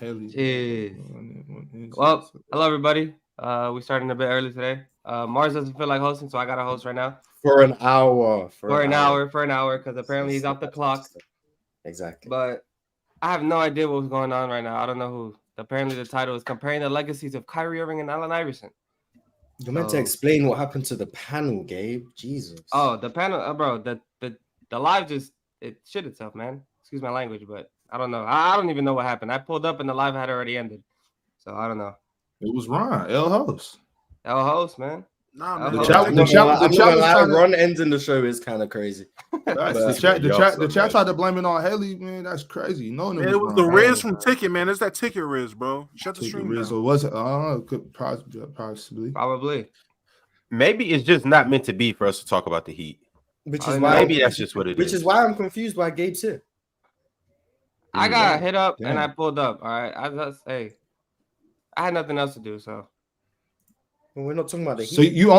Jeez. Well, hello everybody. We're starting a bit early today. Mars doesn't feel like hosting, so I got to host right now. For an hour. For an hour, because apparently he's off the clock. Exactly. But I have no idea what's going on right now. I don't know who. Apparently the title is comparing the legacies of Kyrie Irving and Allen Iverson. You're meant to explain what happened to the panel, Gabe. Jesus. Oh, the panel, bro. The live just it shit itself, man. Excuse my language, but I don't know. I don't even know what happened. I pulled up and the live had already ended, so I don't know. It was Ron, L host, man. Nah, man. The chat Ron ending the show is kind of crazy. The chat tried to blame it on Haley, man. That's crazy. No, it was the Riz from Ticket, man. It's that Ticket Riz, bro. Shut the stream down. So was it? I don't know. Possibly. Maybe it's just not meant to be for us to talk about the Heat. Which is why maybe that's just what it is. Which is why I'm confused why Gabe's here. I got hit up and I pulled up. All right, I had nothing else to do, so. Well, we're not talking about the Heat.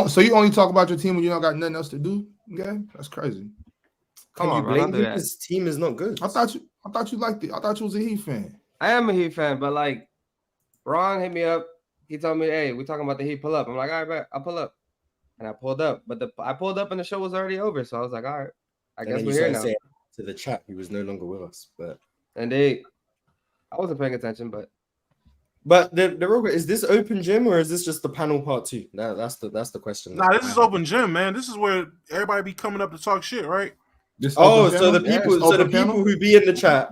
So you only talk about your team when you don't got nothing else to do? Okay, that's crazy. Come on, blame him? His team is not good. I thought you liked it. I thought you was a Heat fan. I am a Heat fan, but like, Ron hit me up. He told me, "Hey, we're talking about the Heat. Pull up." I'm like, "All right, bet. I'll pull up." And I pulled up, but I pulled up and the show was already over. So I was like, "All right, I guess we're here now." To the chat, he was no longer with us, but I wasn't paying attention, but. But the real is this open gym or is this just the panel part 2? That's the question. Nah, this is open gym, man. This is where everybody be coming up to talk shit, right? So the people who be in the chat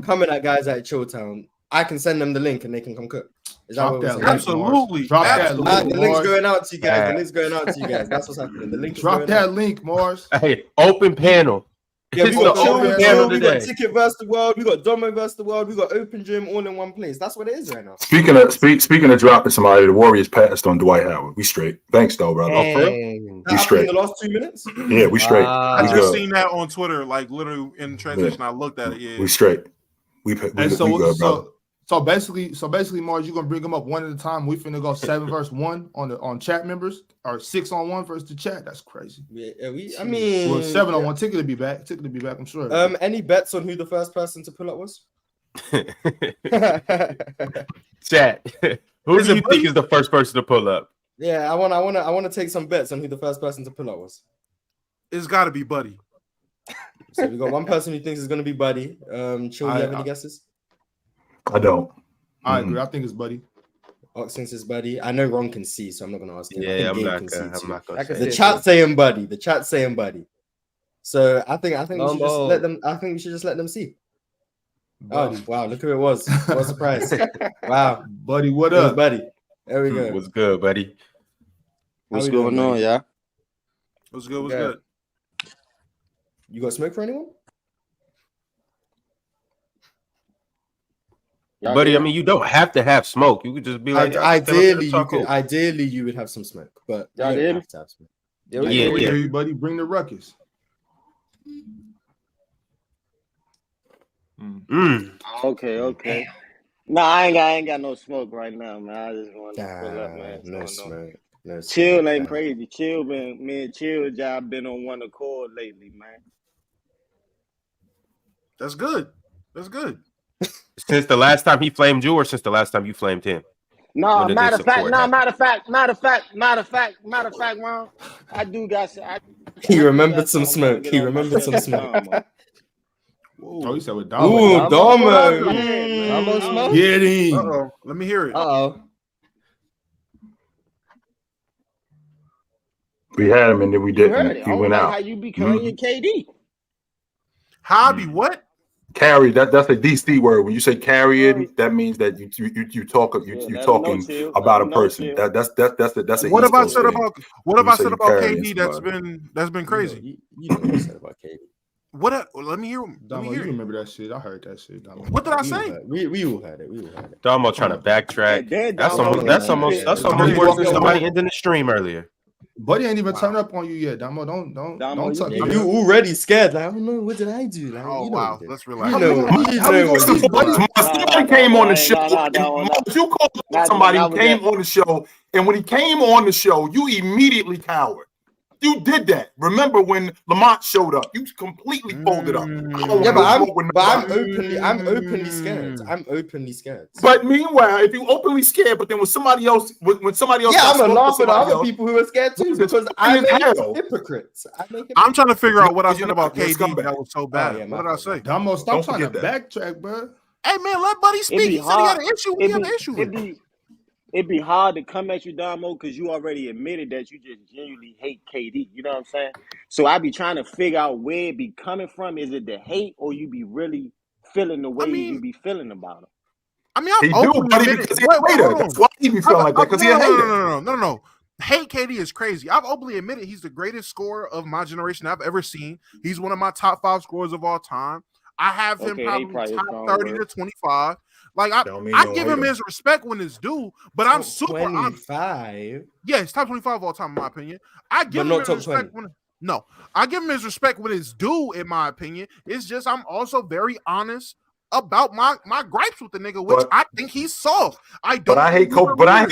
coming at guys at Chilltown, I can send them the link and they can come cook. Is that what Absolutely. Drop that link. The link's going out to you guys. The link's going out to you guys. That's what's happening. The link. Drop that link, Mars. Hey, open panel. Yeah, we got open gym, we got Ticket versus the World, we got Domo versus the World, we got Open Gym all in one place. That's what it is right now. Speaking of dropping somebody, the Warriors passed on Dwight Howard. We straight. Thanks though, brother. We straight. In the last 2 minutes? Yeah, we straight. I just seen that on Twitter, like literally in transition. Yeah. I looked at it. Yeah, we straight. We good, brother. So basically, Mars, you're gonna bring them up one at a time. We finna go 7 versus 1 on chat members, or 6-on-1 versus the chat. That's crazy. Yeah, 7-on-1. Ticket to be back. I'm sure. Any bets on who the first person to pull up was? Chat. Who do you think is the first person to pull up? Yeah, I want to take some bets on who the first person to pull up was. It's got to be Buddy. So we got one person who thinks it's gonna be Buddy. Chill, you have any guesses? I don't. I agree. I think it's Buddy. Since it's Buddy, I know Ron can see, so I'm not gonna ask him. Yeah, I'm not gonna. The chat saying Buddy. The chat saying Buddy. So I think we should just let them. I think we should just let them see. Buddy. Oh wow! Look who it was. What a surprise! Wow, Buddy, what up, Buddy? There we go. What's good, Buddy? What's going on, yeah? What's good? What's good? You got smoke for anyone? Buddy, I mean, you don't have to have smoke. You could just be like, ideally, you would have some smoke, but you don't have to have smoke. Yeah. Buddy, bring the ruckus. Okay. Nah, I ain't got no smoke right now, man. I just want to pull up, man. No smoke. Chill ain't crazy. Chill, man. Me and Chill job been on one accord lately, man. That's good. Since the last time he flamed you, or since the last time you flamed him? No, matter of fact, Ron. I do got. He remembered some smoke. Oh, you said with Damo. Ooh, Damo. Damo smoke? Get him. Uh-oh. Let me hear it. We had him and then we didn't. He went out. How you be carrying KD? How I be what? Carry, that's a DC word. When you say carrying, that means that you talking about a person. That's a what have I said about KD that's been crazy? You know what I said about KD. Let me hear. Damo, you remember that shit? I heard that shit. Damo. What did I say? We all had it. Damo trying to backtrack. That's almost worse than somebody ending the stream earlier. Buddy ain't even turned up on you yet, Damo. Don't talk. You already scared. Like, I don't know. What did I do? Like, wow. Let's relax. Somebody came on the show. You called somebody who came on the show, and when he came on the show, you immediately cowered. You did that. Remember when Lamont showed up? You completely folded up. Yeah, but I'm openly scared. I'm openly scared. But meanwhile, if you openly scared, but then when somebody else, yeah, I'm gonna laugh at other people who are scared too because I make hypocrites. I'm trying to figure out what I said about KD that was so bad. What did I say? Damo, stop trying to backtrack, bro. Hey man, let Buddy speak. He said he had an issue. We have an issue. It'd be hard to come at you, Damo, because you already admitted that you just genuinely hate KD. You know what I'm saying? So I be trying to figure out where it be coming from. Is it the hate, or you be really feeling the way you be feeling about him? I mean, I'm openly admitted. That's why he be feeling like that, because he's a hater. No. Hate KD is crazy. I've openly admitted he's the greatest scorer of my generation I've ever seen. He's one of my top 5 scorers of all time. I have him probably top 30 to 25. Like I give him his respect when it's due, but I'm super 25. Yeah, it's top 25 all time in my opinion. I give him his respect I give him his respect when it's due, in my opinion. It's just I'm also very honest about my gripes with the nigga, which I think he's soft. I hate Kobe Bryant,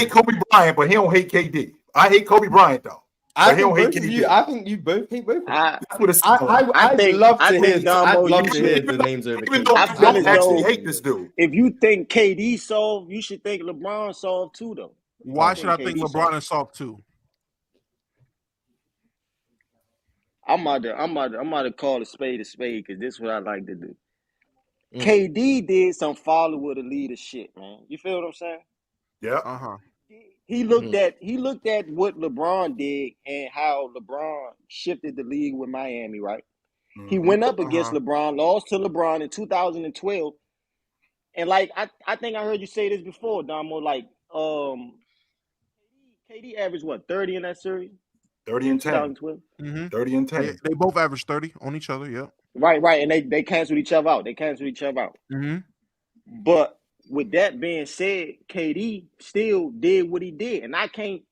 but he don't hate KD. I hate Kobe Bryant though. I think you both hate both. I'd love to hear the names over KD. I actually hate this dude. If you think KD soft, you should think LeBron soft too, though. Why should I think LeBron is soft too? I'm about to call a spade because this is what I like to do. KD did some follower the leader shit, man. You feel what I'm saying? Yeah. He looked at what LeBron did and how LeBron shifted the league with Miami, right? He went up against LeBron, lost to LeBron in 2012. And like I think I heard you say this before, Damo, like KD averaged what, 30 in that series? 30 and 10. 2012. 30 and 10. They both averaged 30 on each other, yeah. Right. And they canceled each other out. But with that being said, KD still did what he did, and I can't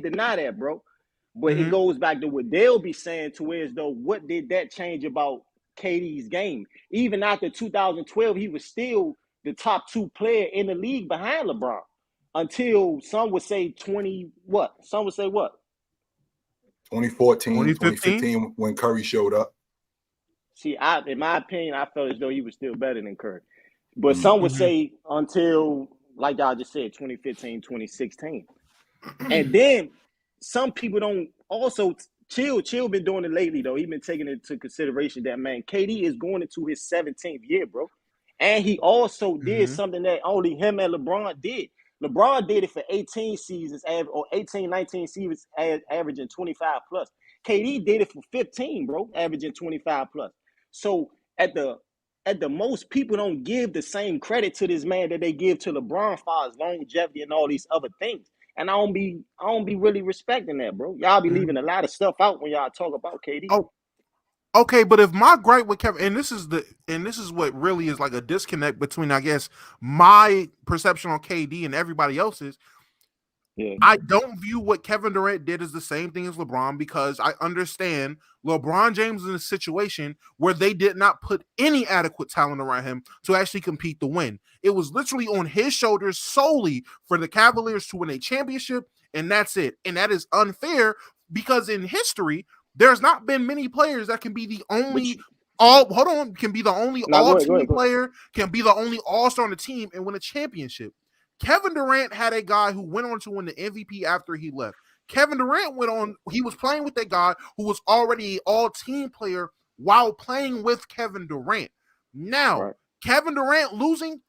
deny that, bro. But it goes back to what they'll be saying to where as though what did that change about KD's game? Even after 2012, he was still the top 2 player in the league behind LeBron until some would say 2014, 2015 when Curry showed up. See, in my opinion, I felt as though he was still better than Curry. But some would say until, like y'all just said, 2015, 2016. And then some people don't also Chill been doing it lately, though. He's been taking into consideration that, man, KD is going into his 17th year, bro. And he also did something that only him and LeBron did. LeBron did it for 18 seasons, or 18, 19 seasons, averaging 25 plus. KD did it for 15, bro, averaging 25 plus. So at the most, people don't give the same credit to this man that they give to LeBron for his longevity and all these other things. And I don't be really respecting that, bro. Y'all be leaving a lot of stuff out when y'all talk about KD. Oh, okay, but if my gripe with Kevin, and this is what really is like a disconnect between, I guess, my perception on KD and everybody else's. Yeah. I don't view what Kevin Durant did as the same thing as LeBron, because I understand LeBron James is in a situation where they did not put any adequate talent around him to actually compete to win. It was literally on his shoulders solely for the Cavaliers to win a championship, and that's it. And that is unfair, because in history, there's not been many players that can be the only can be the only all-team player, can be the only all-star on the team and win a championship. Kevin Durant had a guy who went on to win the MVP after he left. Kevin Durant he was playing with a guy who was already an all-team player while playing with Kevin Durant. Now, Kevin Durant losing,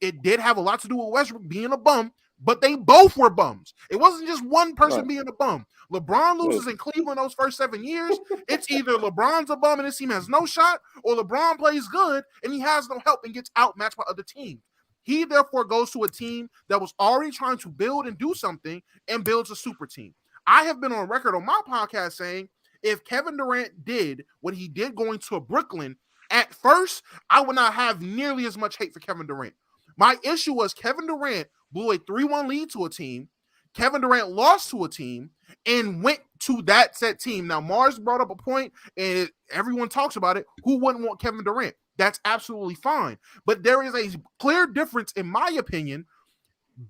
it did have a lot to do with Westbrook being a bum, but they both were bums. It wasn't just one person being a bum. LeBron loses in Cleveland those first 7 years. It's either LeBron's a bum and his team has no shot, or LeBron plays good and he has no help and gets outmatched by other teams. He therefore goes to a team that was already trying to build and do something and builds a super team. I have been on record on my podcast saying if Kevin Durant did what he did going to Brooklyn, at first, I would not have nearly as much hate for Kevin Durant. My issue was Kevin Durant blew a 3-1 lead to a team. Kevin Durant lost to a team and went to that set team. Now, Mars brought up a point, and everyone talks about it. Who wouldn't want Kevin Durant? That's absolutely fine. But there is a clear difference, in my opinion,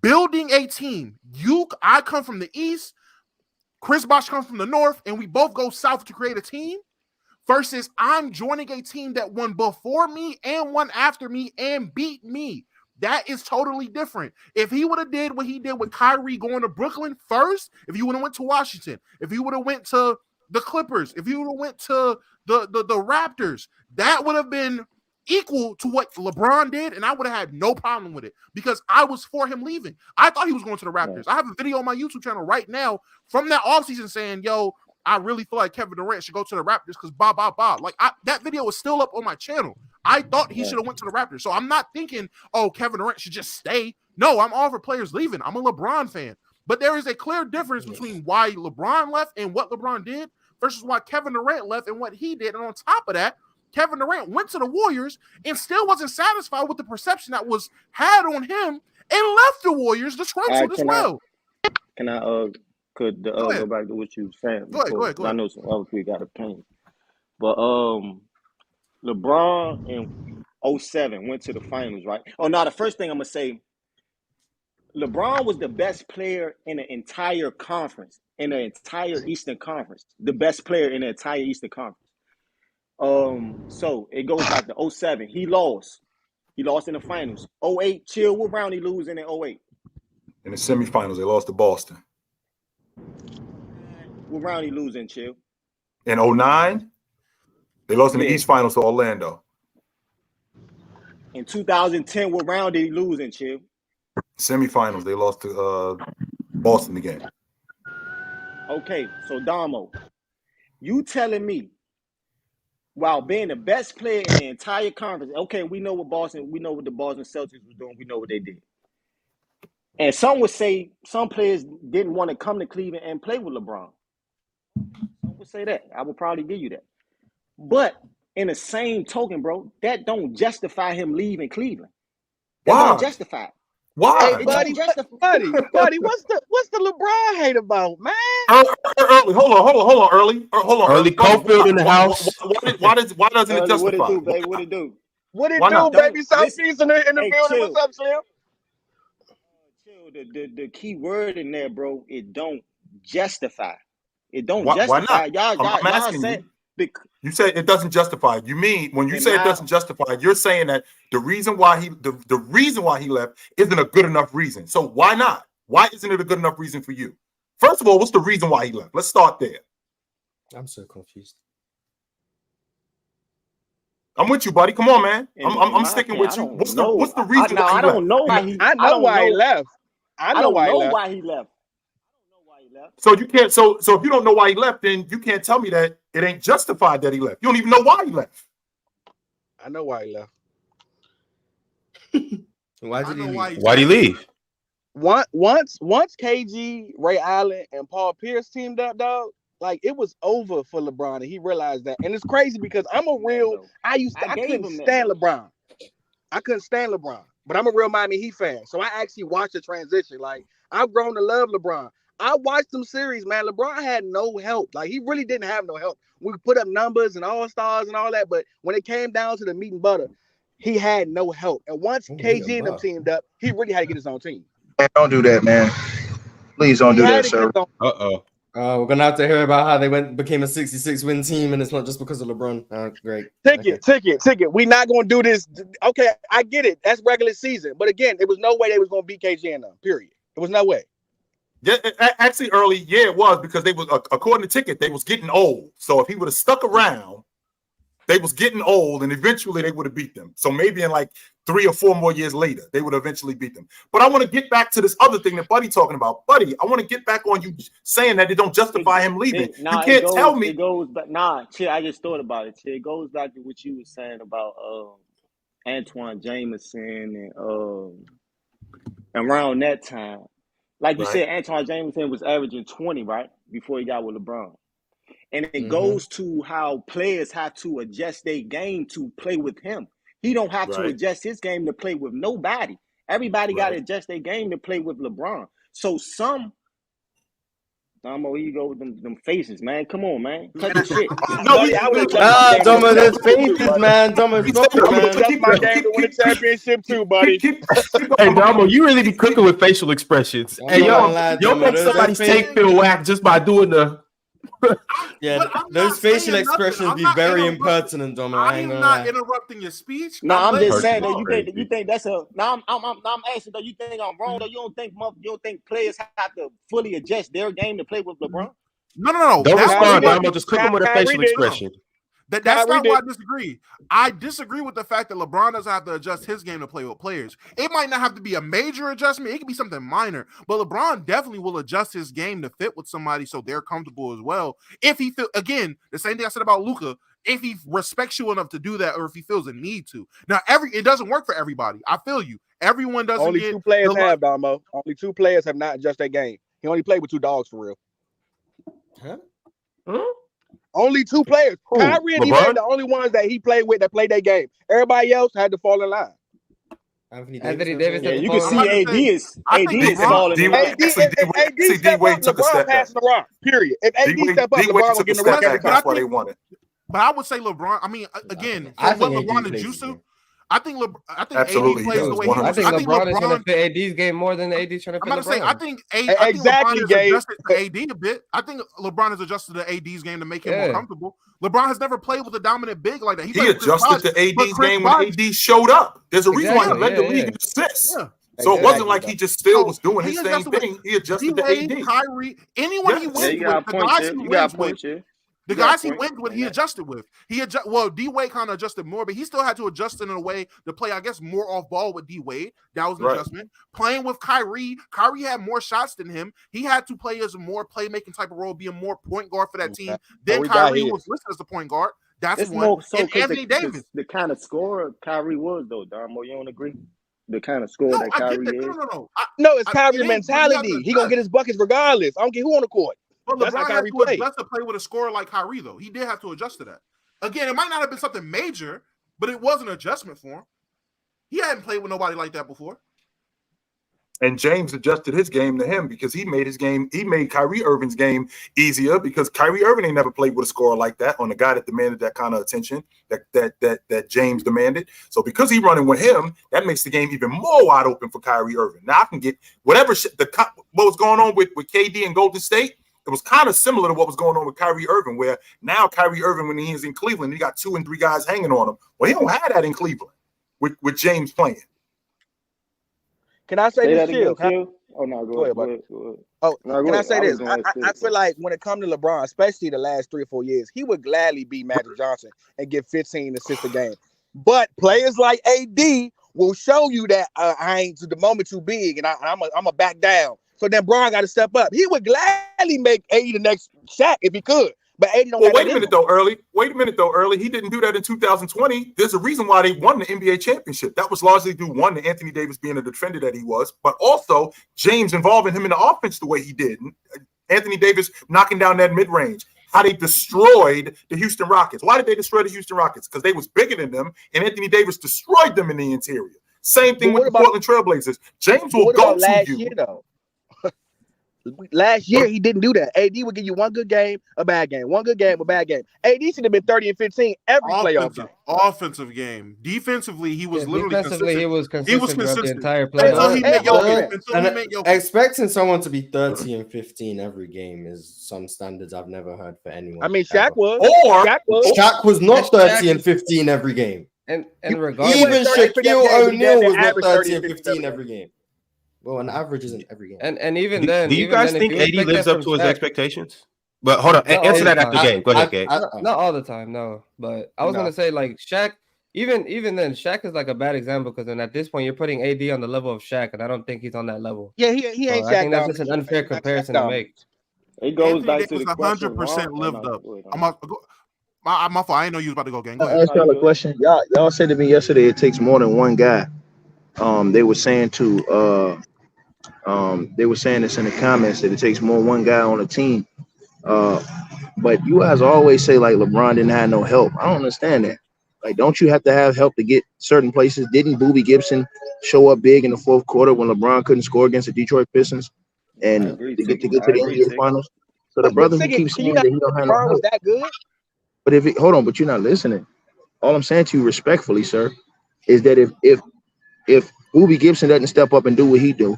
building a team. I come from the East. Chris Bosh comes from the north and we both go south to create a team versus I'm joining a team that won before me and won after me and beat me. That is totally different. If he would have did what he did with Kyrie going to Brooklyn first, if he would have went to Washington, if he would have went to the Clippers, if he would have went to the Raptors, that would have been equal to what LeBron did, and I would have had no problem with it because I was for him leaving. I thought he was going to the Raptors. I have a video on my YouTube channel right now from that offseason saying, yo, I really feel like Kevin Durant should go to the Raptors because blah. Like that video is still up on my channel. I thought he should have went to the Raptors. So I'm not thinking, oh, Kevin Durant should just stay. No, I'm all for players leaving. I'm a LeBron fan. But there is a clear difference between why LeBron left and what LeBron did versus why Kevin Durant left and what he did. And on top of that, Kevin Durant went to the Warriors and still wasn't satisfied with the perception that was had on him and left the Warriors disgruntled as well. Could go back to what you were saying? Go ahead. I know some other people got opinions. But LeBron in 2007 went to the finals, right? Oh, no, the first thing I'm going to say, LeBron was the best player in the entire conference, in the entire Eastern Conference. The best player in the entire Eastern Conference. So it goes back to 2007. He lost. He lost in the finals. 2008, chill. What round he lose in 2008? In the semifinals, they lost to Boston. What round he lose in, chill? In 2009, they lost in the East Finals to Orlando. In 2010, what round did he lose in, chill? Semifinals, they lost to Boston again. Okay, so Damo, you telling me while being the best player in the entire conference, okay, we know what the Boston Celtics was doing, we know what they did. And some would say some players didn't want to come to Cleveland and play with LeBron. Some would say that. I would probably give you that. But in the same token, bro, that don't justify him leaving Cleveland. That don't justify it. Why? Hey, buddy, what's the LeBron hate about, man? Early, hold on, early. Early Cofield in the house. Why doesn't it justify? What it do, baby? What it do? What it do, baby? Southeast in the building. What's up, Slim? The key word in there, bro, it don't justify. It don't justify. Why not? I'm asking you. You say it doesn't justify. You mean when you say it doesn't justify, you're saying that the reason why he left isn't a good enough reason. So why not? Why isn't it a good enough reason for you? First of all, what's the reason why he left? Let's start there. I'm so confused. I'm with you, buddy. Come on, man. I'm sticking with you. What's the reason why he left? I don't know why he I know why he left. I know why he left. So you can't. So if you don't know why he left, then you can't tell me that it ain't justified that he left. You don't even know why he left. I know why he left. Why did he leave? Why'd he leave? Once KG, Ray Allen, and Paul Pierce teamed up, dog. Like it was over for LeBron, and he realized that. And it's crazy because I couldn't stand LeBron. I couldn't stand LeBron, but I'm a real Miami Heat fan, so I actually watched the transition. Like I've grown to love LeBron. I watched them series, man. LeBron had no help. Like, he really didn't have no help. We put up numbers and all-stars and all that, but when it came down to the meat and butter, he had no help. And once KG and them teamed up, he really had to get his own team. Don't do that, man. Please don't do that, sir. Uh-oh. We're going to have to hear about how they became a 66-win team, and it's not just because of LeBron. Great. Ticket. We're not going to do this. Okay, I get it. That's regular season. But again, there was no way they was going to beat KG and them, period. There was no way. Yeah, actually, early, it was because they was according to Ticket, they was getting old. So if he would have stuck around, they was getting old, and eventually they would have beat them. So maybe in like 3 or 4 more years later, they would eventually beat them. But I want to get back to this other thing that Buddy talking about. Buddy, I want to get back on you saying that it don't justify him leaving. You can't tell me. It goes, but Chill, I just thought about it. Chill, it goes back to what you were saying about Antoine Jameson and around that time. Like you said, Antoine Jameson was averaging 20, right? Before he got with LeBron. And it goes to how players have to adjust their game to play with him. He don't have to adjust his game to play with nobody. Everybody got to adjust their game to play with LeBron. So some Domo, here you go with them faces, man. Come on, man. Cut the shit. Domo, there's faces, man. Domo, stop it, man. That's my game to win a championship too, buddy. Hey, Domo, you really be cooking with facial expressions. Hey, yo, make somebody's take feel whack just by doing the. Yeah, those facial expressions be very impertinent, Domo. I'm not interrupting your speech. No, I'm just saying though. You think that's a? No, I'm asking though. You think I'm wrong though? You don't think players have to fully adjust their game to play with LeBron? No. Don't respond, Domo. Just cook him with a facial expression. That's not why I disagree. I disagree with the fact that LeBron doesn't have to adjust his game to play with players. It might not have to be a major adjustment. It could be something minor. But LeBron definitely will adjust his game to fit with somebody so they're comfortable as well. If he feel, again, the same thing I said about Luka, if he respects you enough to do that or if he feels a need to. Now, it doesn't work for everybody. I feel you. Everyone doesn't Only two players have, Domo. Only two players have not adjusted their game. He only played with two dogs for real. Huh? Only two players. Kyrie and D-Wade, the only ones that he played with that played their game. Everybody else had to fall in line. Anthony Davis. Yeah, you can see AD is falling in line. AD step up, LeBron passing the rock. Period. If AD step up, LeBron will get the rock every time. That's why they won it. But I would say LeBron. I mean, again, what LeBron and Juicy. I think Absolutely. AD plays the way he I think LeBron is going to fit AD's game more than AD's trying to fit I'm about to say, I think exactly, LeBron has adjusted to AD a bit. I think LeBron has adjusted to AD's game to make him more comfortable. LeBron has never played with a dominant big like that. He adjusted to AD's game when AD showed up. There's a reason why he led the league in assists. Yeah. So it wasn't like he just still was doing his same thing. He adjusted to AD. Kyrie, anyone he wins with, the guys he wins with. The guys he went with, he adjusted with. Well, D-Wade kind of adjusted more, but he still had to adjust in a way to play, I guess, more off ball with D-Wade. That was an adjustment. Playing with Kyrie had more shots than him. He had to play as a more playmaking type of role, be a more point guard for that team. Then Kyrie was listed as a point guard. That's one. More so and Anthony Davis. The kind of scorer Kyrie was, though, Domo, you don't agree? The kind of scorer that Kyrie is. No, it's Kyrie mentality. He gonna get his buckets regardless. I don't care who on the court. But LeBron had to adjust to play with a scorer like Kyrie, though. He did have to adjust to that. Again, it might not have been something major, but it was an adjustment for him. He hadn't played with nobody like that before. And James adjusted his game to him because he made Kyrie Irving's game easier because Kyrie Irving ain't never played with a scorer like that, on a guy that demanded that kind of attention that James demanded. So because he running with him, that makes the game even more wide open for Kyrie Irving. Now I can get whatever what was going on with KD and Golden State. It was kind of similar to what was going on with Kyrie Irving, where now Kyrie Irving, when he is in Cleveland, he got 2 and 3 guys hanging on him. Well, he don't have that in Cleveland with James playing. Can I say this, Chill? Oh, no, go ahead, buddy. Oh, no, can I say this? I feel like when it comes to LeBron, especially the last 3 or 4 years, he would gladly beat Magic Johnson and get 15 assists a game. But players like AD will show you that I ain't to the moment too big, and I'm a back down. So then Bron got to step up. He would gladly make AD the next Shaq if he could. But AD don't. Well, wait a minute though, early. He didn't do that in 2020. There's a reason why they won the NBA championship. That was largely due, one, to Anthony Davis being the defender that he was, but also James involving him in the offense the way he did. Anthony Davis knocking down that mid-range. How they destroyed the Houston Rockets. Why did they destroy the Houston Rockets? Because they was bigger than them, and Anthony Davis destroyed them in the interior. Same thing with the Portland Trailblazers. James will go to you. Year, though? Last year, he didn't do that. AD would give you one good game, a bad game. One good game, a bad game. AD should have been 30 and 15 every playoff game. Offensive game. Defensively, he was literally defensively, consistent. He was consistent the entire playoff. Expecting someone to be 30 and 15 every game is some standards I've never heard for anyone. I mean, Shaq was. Shaq was not 30 and 15 every game. And regardless, even Shaquille O'Neal was not 30 and 15 every game. Well, an average isn't every game. And even then, do you guys think AD lives up to his expectations? But hold on, answer that after the game. Go ahead, Gabe. Not all the time, no. But I was gonna say, like, Shaq. Even then, Shaq is like a bad example because then at this point you're putting AD on the level of Shaq, and I don't think he's on that level. Yeah, he ain't. I think that's just an unfair comparison to make. It goes back to the 100% lived up. My fault. I didn't know you was about to go, gang. Go ahead. Ask y'all a question. Y'all said to me yesterday it takes more than one guy. They were saying they were saying this in the comments that it takes more than one guy on a team. But you guys always say like LeBron didn't have no help. I don't understand that. Like, don't you have to have help to get certain places? Didn't Boobie Gibson show up big in the fourth quarter when LeBron couldn't score against the Detroit Pistons and to get to the NBA Finals? So the brother who keeps saying that he don't have no LeBron was help. that good? But hold on, but you're not listening. All I'm saying to you respectfully, sir, is that if Boobie Gibson doesn't step up and do what he do,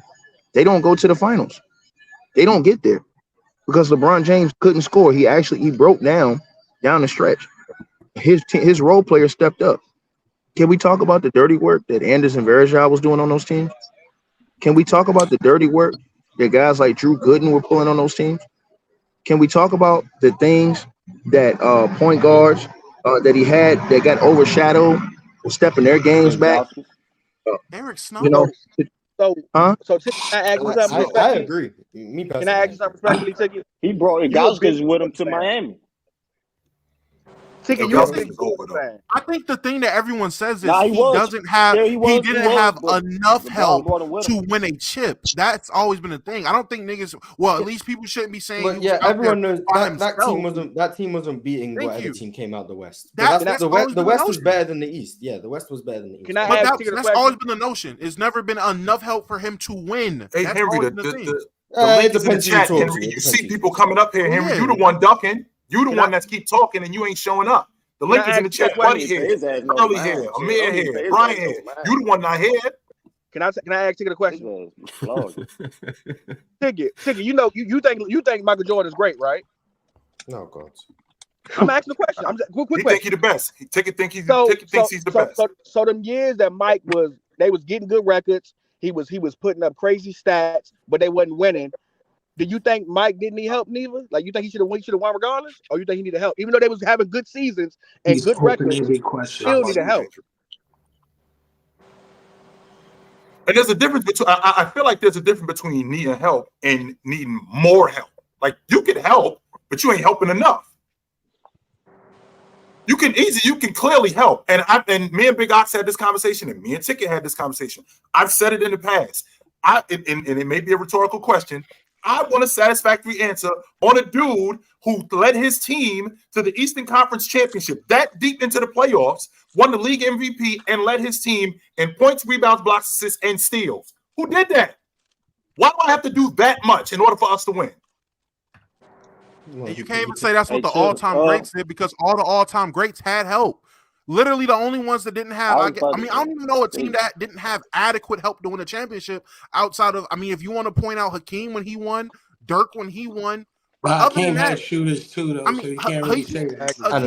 they don't go to the finals. They don't get there because LeBron James couldn't score. He broke down the stretch. His role player stepped up. Can we talk about the dirty work that Anderson Varejao was doing on those teams? Can we talk about the dirty work that guys like Drew Gooden were pulling on those teams? Can we talk about the things that point guards that he had that got overshadowed for stepping their games back? Eric Snow. You know, so can I ask you something respectfully? I agree. Me personally. Can I ask you something respectfully, Ticket? He brought Gauskas with him to Miami. Ticket, you're a big Bulls fan. I think the thing that everyone says is Nah, he didn't have but enough help brought him with to him. win a chip. That's always been a thing. I don't think niggas. Well, at least people shouldn't be saying. But he was yeah, out everyone there knows by that team wasn't beating Thank whatever you. team came out the West. That's the always been West the was notion. better than the East. Yeah, the West was better than the East. Can I But ask Ticket a that's question? always been the notion. It's never been enough help for him to win. Hey, That's Henry, always the been the thing. ladies in the depends who you chat, talk to. Henry, It you depends see who you people talk to. coming up here. Henry, Yeah. you the one ducking. You the Can one I- that's keep talking and you ain't showing up. The link is in the ask you a chat. question? Buddy here, His ass no Early mind, here, shit. Amir Don't even here, say his Brian ass no here. mind. You the one not here. Can I ask Ticket a question? His ass flawed. Ticket, you think Michael Jordan is great, right? No, God. I'm asking the question. I'm just quick He think question. he the best. Ticket thinks he's the best. So them years that Mike was getting good records, he was putting up crazy stats, but they wasn't winning. Do you think Mike didn't need help neither? Like you think he should have won regardless, or you think he needed help, even though they was having good seasons and He's good hoping records? every question. Still needed help. And there's a difference between. I feel like there's a difference between needing help and needing more help. Like you can help, but you ain't helping enough. You can clearly help. And me and Big Ox had this conversation, and me and Ticket had this conversation. I've said it in the past. And it may be a rhetorical question. I want a satisfactory answer on a dude who led his team to the Eastern Conference Championship that deep into the playoffs, won the league MVP, and led his team in points, rebounds, blocks, assists, and steals. Who did that? Why do I have to do that much in order for us to win? And you can't even say that's what the Chill. all-time greats did because all the all-time greats had help. Literally, the only ones that didn't have, I don't even know a team that didn't have adequate help to win a championship outside of, if you want to point out Hakeem when he won, Dirk when he won. But Other Hakeem than that, had shooters too, though, so you can't really say that. I'm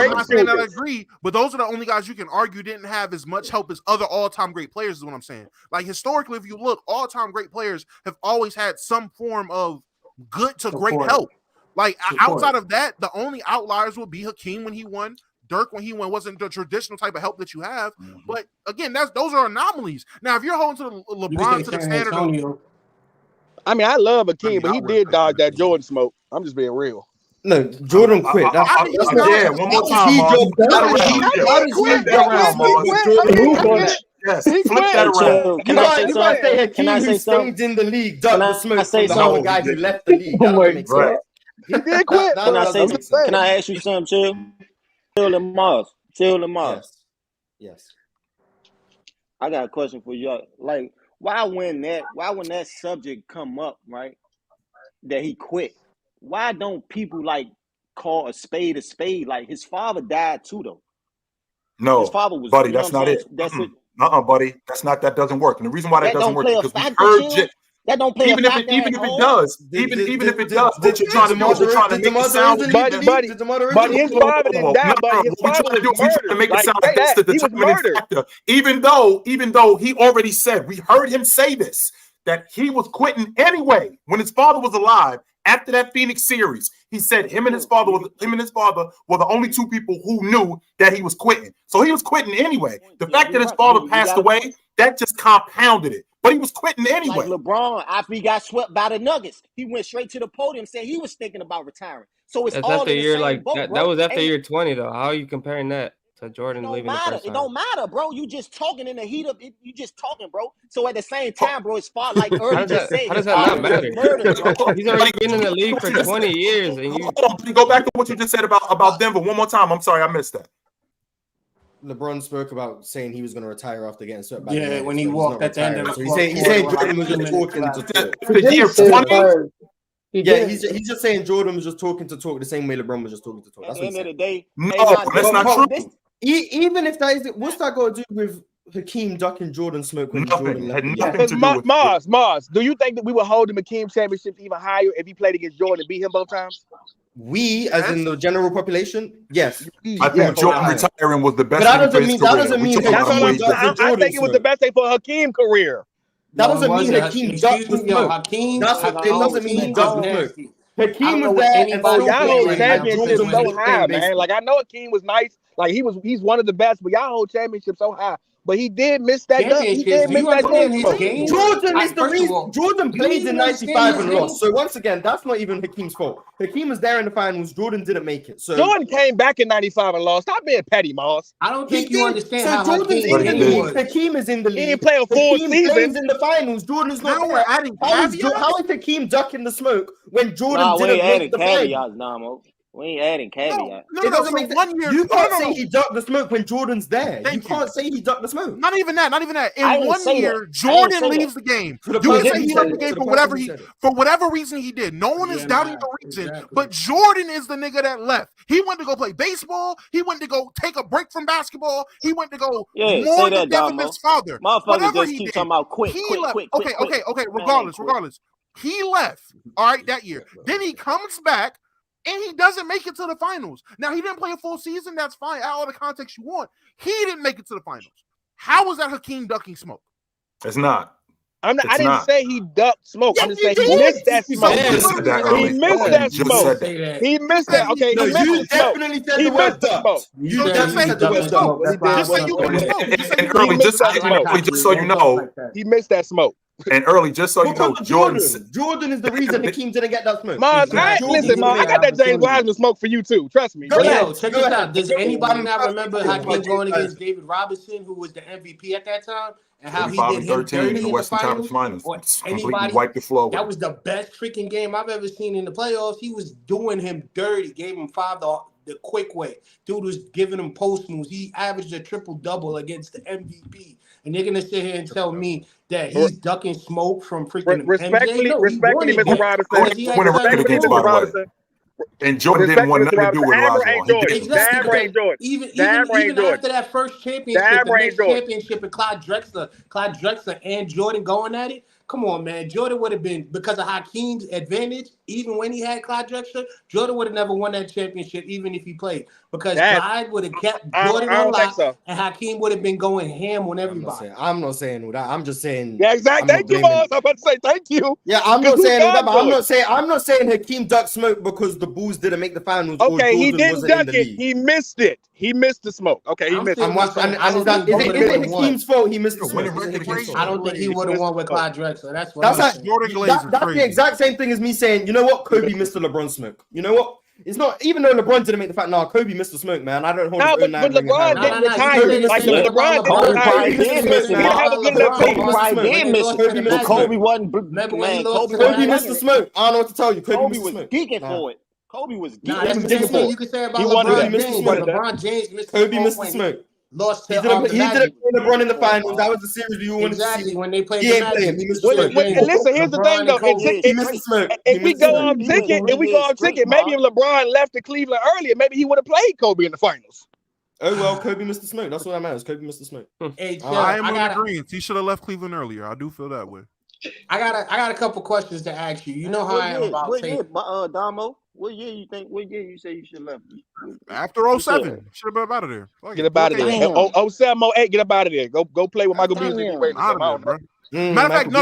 not saying that I agree, but those are the only guys you can argue didn't have as much help as other all-time great players, is what I'm saying. Like, historically, if you look, all-time great players have always had some form of good to great help. Like, outside of that, the only outliers would be Hakeem when he won. Dirk when he won wasn't the traditional type of help that you have, but again, those are anomalies. Now, if you're holding to the LeBron to the standard of, I love Hakeem, but he did dodge that Jordan smoke. I'm just being real. No, Jordan quit. Yeah, one more time, Mars. Yes, flip that around. You guys say Hakeem who stayed in the league ducked the smoke from the other guy who left the league. That makes sense. He did quit. Can I ask you something, Chill? Chill and Mars. Yes. I got a question for you. Like, why when that subject come up, right? That he quit. Why don't people like call a spade a spade? Like his father died too, though. No, his father was, buddy, that's not it. That's it. Buddy, that doesn't work. And the reason why that doesn't work is because we heard that don't play even if it does, even if it does, what you're trying to do is you're trying to make it sound. But his father didn't die. But his father was murdered. To make it sound like that's the determining factor. Even though he already said, we heard him say this, that he was quitting anyway when his father was alive. After that Phoenix series, he said him and his father were the only two people who knew that he was quitting. So he was quitting anyway. The fact that his father passed away, that just compounded it. But he was quitting anyway. Like LeBron, after he got swept by the Nuggets, he went straight to the podium saying he was thinking about retiring. So it's all after in the year same like boat, that was after year 20 though. How are you comparing that to Jordan leaving the first time? It don't matter, bro. You just talking in the heat of it. You just talking, bro. So at the same time, bro, it's far like Irving just said. How does that not matter? He's already been in the league for 20 years, and you go back to what you just said about Denver one more time. I'm sorry, I missed that. LeBron spoke about saying he was going to retire after getting swept by the Nuggets, when he walked at the end of the He said Jordan was just talking to year 20. He's just saying Jordan was just talking to talk the same way LeBron was just talking to talk. That's At the what end of the day, that's not true. Even if that is, what's that got to do with Hakeem ducking Jordan smoke when Jordan left? Had nothing to do with Mars, do you think that we would hold the Hakeem championship even higher if he played against Jordan and beat him both times? We, as in the general population, yes. I think Jordan retiring was the best. But that doesn't mean I think it was the best thing for Hakeem's career. That doesn't mean Hakeem ducked the smoke. It doesn't mean he ducked the smoke. Hakeem was there, and y'all hold championships so high, man. Like I know Hakeem was nice, like he's one of the best, but y'all hold championships so high. But he did miss that dunk. He did miss that game. Jordan is the reason. Jordan played in 95 and lost. So once again, that's not even Hakeem's fault. Hakeem was there in the finals. Jordan didn't make it. So Jordan came back in 95 and lost. Stop being petty, Moss. I don't think you understand how Jordan's in the league. Hakeem is in the league. He didn't play a full season. Plays in the finals. Jordan's not there. How is Hakeem ducking the smoke when Jordan didn't make the finals? We ain't adding caveats. It doesn't make sense. You can't say he ducked the smoke when Jordan's there. You can't say he ducked the smoke. Not even that. In 1 year, Jordan leaves the game. You can say he left the game for whatever reason he did. No one is doubting the reason, but Jordan is the nigga that left. He went to go play baseball. He went to go take a break from basketball. He went to go more than Devin his father. Whatever he did, talking about quick. Okay. Regardless, he left. All right, that year. Then he comes back. And he doesn't make it to the finals. Now, he didn't play a full season. That's fine. Add all the context you want. He didn't make it to the finals. How was that Hakeem ducking smoke? It's not. I didn't say he ducked smoke. I'm just saying he missed that smoke. He missed that smoke. He missed that. Okay, you definitely said the word duck. You definitely said the word duck. Just say you missed and early, just so you know, he missed that smoke. And early, just so you know, Jordan is the reason Hakeem didn't get that smoke. Listen, Mars, I got that James Wiseman smoke for you too. Trust me. Yo, check this out. Does anybody not remember Hakeem going against David Robinson, who was the MVP at that time, and how he did him dirty in the Western Conference Finals? Or anybody wiped the floor. That was the best freaking game I've ever seen in the playoffs. He was doing him dirty. Gave him 5 the quick way. Dude was giving him post moves. He averaged a triple-double against the MVP. And they're gonna sit here and tell me that he's ducking smoke from freaking respectfully, Mr. Robinson. And Jordan didn't want nothing to do with Lonzo. Even after that first championship, and Clyde Drexler and Jordan going at it. Come on, man. Jordan would have been, because of Hakeem's advantage, even when he had Clyde Drexler, Jordan would have never won that championship, even if he played. Because Clyde would have kept Jordan on lock, and Hakeem would have been going ham on everybody. I'm not saying all that. I'm just saying. Yeah, exactly. Thank you, Mars. I'm about to say thank you. Yeah, I'm not saying all that, but I'm not saying Hakeem ducked smoke because the Bulls didn't make the finals. Okay, he didn't duck it. He missed it. He missed the smoke. Okay, he missed it. And is it Hakeem's fault he missed the smoke? I don't think he would have won with Clyde Drexler. That's the exact same thing as me saying, you know what, Kobe missed the LeBron smoke. You know what? It's not, even though LeBron didn't make the fact. No, Kobe missed the smoke, man. I don't hold his own. But LeBron didn't retire. Like LeBron didn't retire. He didn't have a good enough team. Kobe wasn't. Kobe missed the smoke. I don't know what to tell you. Kobe was geeking for it. Kobe was geeking. That's the same thing you can say about LeBron James. Kobe missed the smoke. Lost to he didn't play LeBron in the finals. That was the series we wanted to see. When they played he ain't playing. He missed the smoke. Listen, here's the thing though. If we go off ticket, maybe if LeBron left to Cleveland earlier, maybe he would have played Kobe in the finals. Oh well, Kobe missed the smoke. That's what that matters. Kobe missed the smoke. Hey, I am in agreement. He should have left Cleveland earlier. I do feel that way. I got a couple questions to ask you. You know how I am about Damo. What year you say you should have left? After 07. Should have been out of there. Get up out of there. 07, 08, get up out of there. Go play with Michael Beasley. Matter of fact, no.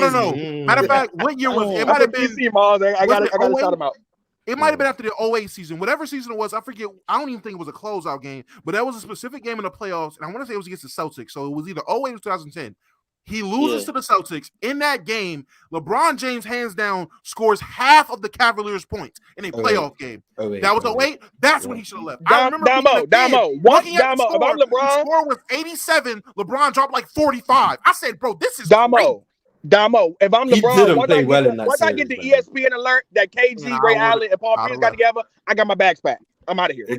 Matter of fact, what year was it? Might have been. I got to shout him out. It might have been after the 08 season. Whatever season it was, I forget. I don't even think it was a closeout game, but that was a specific game in the playoffs, and I want to say it was against the Celtics. So it was either 08 or 2010. He loses to the Celtics. In that game, LeBron James, hands down, scores half of the Cavaliers' points in a playoff game. That was 08. That's when he should have left. I remember Damo. If I'm LeBron, the score was 87. LeBron dropped like 45. I said, bro, this is Damo. If I'm LeBron, once I get the ESPN alert that KG, Ray Allen, and Paul Pierce got together, I got my bags packed. I'm out of here. It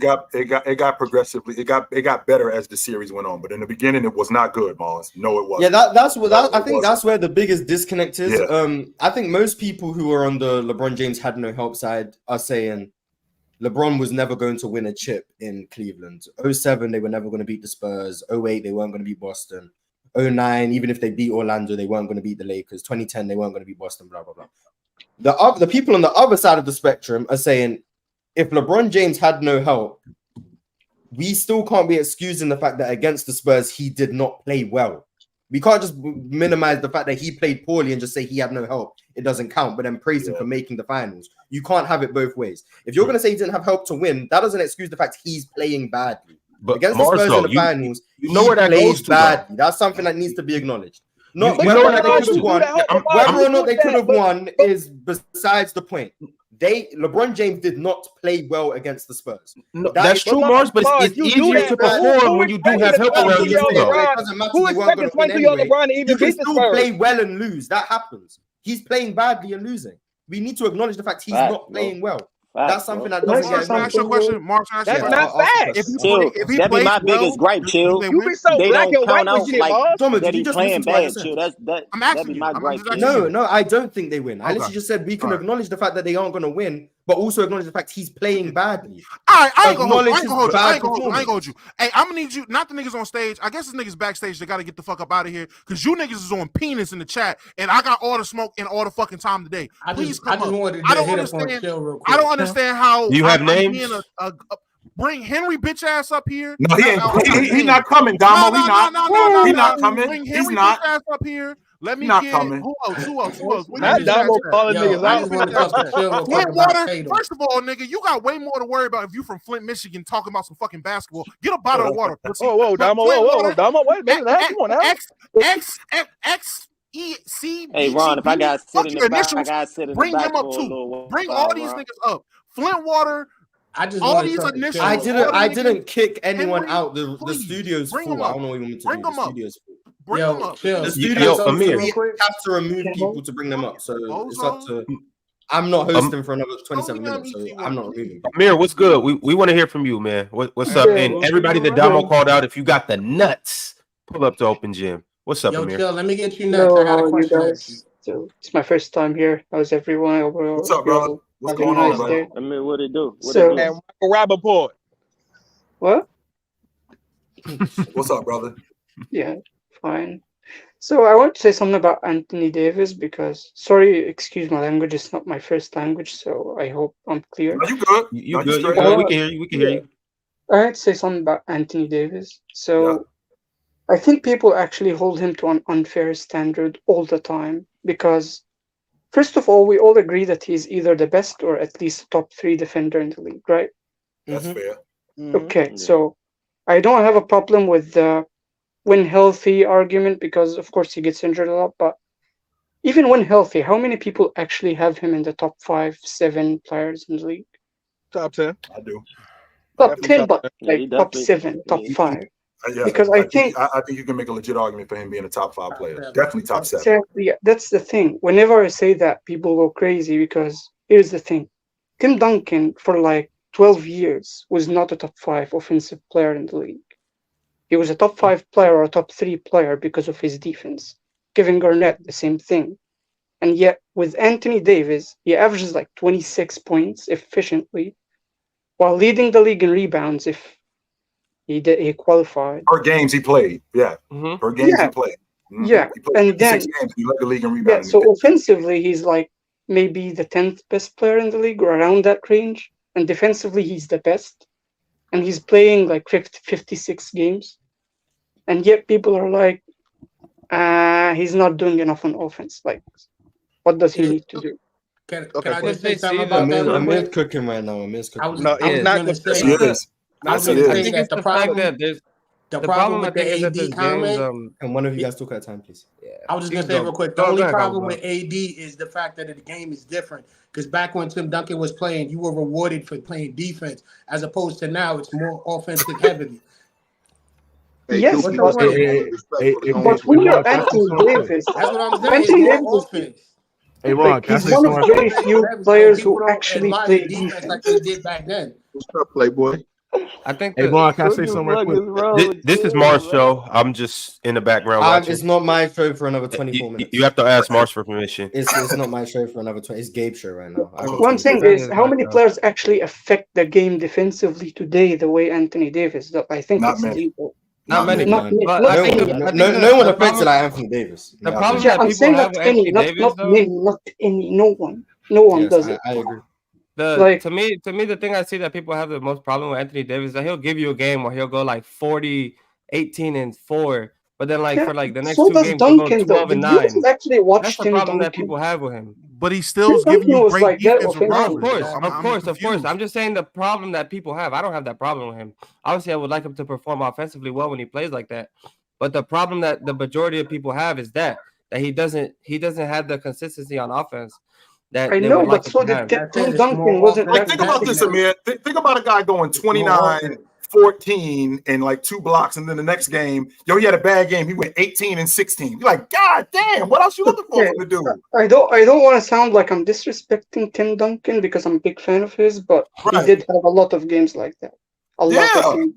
got progressively. It got better as the series went on, but in the beginning, it was not good, Mars. No, it wasn't. Yeah, I think that's where the biggest disconnect is. Yeah. I think most people who are on the LeBron James had no help side are saying LeBron was never going to win a chip in Cleveland. 07, they were never going to beat the Spurs. 08, they weren't going to beat Boston. 09, even if they beat Orlando, they weren't going to beat the Lakers. 2010, they weren't going to beat Boston, blah, blah, blah. The people on the other side of the spectrum are saying, if LeBron James had no help, we still can't be excusing the fact that against the Spurs, he did not play well. We can't just minimize the fact that he played poorly and just say he had no help. It doesn't count, but then praise him for making the finals. You can't have it both ways. If you're going to say he didn't have help to win, that doesn't excuse the fact he's playing badly. But against the Spurs in the finals, you know where that goes badly. That's something that needs to be acknowleded. Not whether or not they could have won. Whether or not they could have won is besides the point. LeBron James did not play well against the Spurs. No, that's true, Mars, but it's easier to perform when you do have help around you. It doesn't matter. Who expected 20-year-old LeBron to even beat the Spurs? You can still play well and lose. That happens. He's playing badly and losing. We need to acknowledge the fact he's not playing well. That's something that doesn't get ask your question. Mark, that's not fact. If he plays my biggest gripe, Chill. You be so black and white when you like Thomas, that he's playing bad, Chill. I'm asking you. No, I don't think they win. I literally just said we can acknowledge the fact that they aren't going to win, but also acknowledge the fact he's playing badly. All right, I ain't gonna hold you. Hey, I'm gonna need you, not the niggas on stage. I guess the niggas backstage, they gotta get the fuck up out of here because you niggas is on penis in the chat, and I got all the smoke and all the fucking time today. Please come up. I don't understand how you have names. Bring Henry bitch ass up here. No, he not coming, Damo. He not coming. Bring Henry He's not bitch ass up here. Let me not get coming. Who else? Not Damo calling niggas out. Flint water. First of all, nigga, you got way more to worry about if you from Flint, Michigan, talking about some fucking basketball. Get a bottle of water. Whoa, Damo, Damo, wait a minute. Come on now. XEC. Hey, Ron, if I got sit in the back, I got sit in the back. Bring him up too. Bring all these niggas up. Flint water. I just all these initials. I didn't kick anyone out. The studio's full. I don't know what you want me to do. The studio's full. Bring them up. The studio's full. We have to remove people to bring them up. So it's up to. I'm not hosting for another 27 minutes, so I'm not removing. Amir, what's good? We want to hear from you, man. What's up? And everybody that Damo called out, if you got the nuts, pull up to Open Gym. What's up, Amir? Chill. Let me get you nuts. I got a question. So it's my first time here. How's everyone? What's up, brother? What's going on, brother? I mean, what it do? And Rappaport. What? What's up, brother? Yeah, fine. So I want to say something about Anthony Davis because, sorry, excuse my language, it's not my first language, so I hope I'm clear. No, you good? You good? We can hear you. We can hear you. I want to say something about Anthony Davis. So I think people actually hold him to an unfair standard all the time because, first of all, we all agree that he's either the best or at least top 3 defender in the league, right? That's fair. Okay, so I don't have a problem with the when healthy argument because, of course, he gets injured a lot. But even when healthy, how many people actually have him in the top 5, 7 players in the league? Top 10. I do. Top 10, but like top 7, top 5. Because I think you can make a legit argument for him being a top 5 player. Definitely top 7. Exactly. Yeah, that's the thing. Whenever I say that, people go crazy because here's the thing. Tim Duncan, for like 12 years, was not a top 5 offensive player in the league. He was a top 5 player or a top 3 player because of his defense. Kevin Garnett, the same thing. And yet, with Anthony Davis, he averages like 26 points efficiently, while leading the league in rebounds if he qualified. Per games he played, Per games he played. Yeah, and then 6 games, he led the league in rebounding. Yeah, so offensively, he's like maybe the 10th best player in the league or around that range. And defensively, he's the best. And he's playing like 56 games. And yet people are like, he's not doing enough on offense. Like, what does he need to do? Can I just say something about that? I'm cooking right now. I'm cooking. No, he's not going to say that the problem with the AD comment. And one of you guys talk at a time, please. Yeah. I was just going to say real quick, the only problem with AD is the fact that the game is different. Because back when Tim Duncan was playing, you were rewarded for playing defense, as opposed to now it's more offensive heavy. Yes, but when you're Anthony Davis, that's what I'm saying. It's offense. Hey, Ron, he's one of very few players who actually play defense like they did back then. What's up, Playboy? I think. Hey, Ron, can I say something right quick? This is Mars' show. I'm just in the background watching. It's not my show for another 24 minutes. You have to ask Mars for permission. It's not my show for another 20. It's Gabe's show right now. One thing is, how many players actually affect the game defensively today the way Anthony Davis does? I think Not it's many. illegal. Not many. Not No one affects it like Anthony Davis. The problem Yeah, that I'm people saying have not with any, Anthony not Davis, many, not any, no one does it. I agree. To me, the thing I see that people have the most problem with Anthony Davis is that he'll give you a game where he'll go like 40, 18, and 4, but then for the next so two does games he'll go Duncan, 12 and 9. Did you actually watch That's the Tim problem that Duncan? people have with him. But he still is giving you great defense regardless. Of course. I'm just saying the problem that people have. I don't have that problem with him. Obviously, I would like him to perform offensively well when he plays like that. But the problem that the majority of people have is that he doesn't have the consistency on offense. I know, but so did Tim Duncan wasn't. Like, think about this, Amir. Think about a guy going 29, 14, and like 2 blocks, and then the next game, he had a bad game. He went 18 and 16. You're like, God damn, what else you looking for him to do? I don't want to sound like I'm disrespecting Tim Duncan because I'm a big fan of his, but he did have a lot of games like that. A lot of games.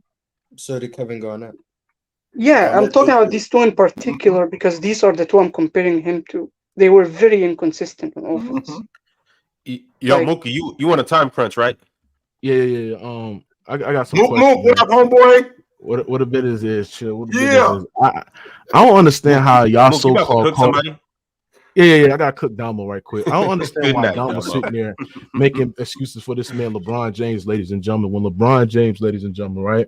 So did Kevin Garnett. Yeah, I'm talking about these two in particular because these are the two I'm comparing him to. They were very inconsistent on offense. Yo, Mookie, you want a time crunch, right? Yeah. I got some questions. Mook, what up, homeboy? What a bit is chill. I don't understand how y'all Mook, so-called Yeah, I got to cook Damo right quick. I don't understand why Damo's sitting there making excuses for this man, LeBron James, ladies and gentlemen. When LeBron James, ladies and gentlemen, right?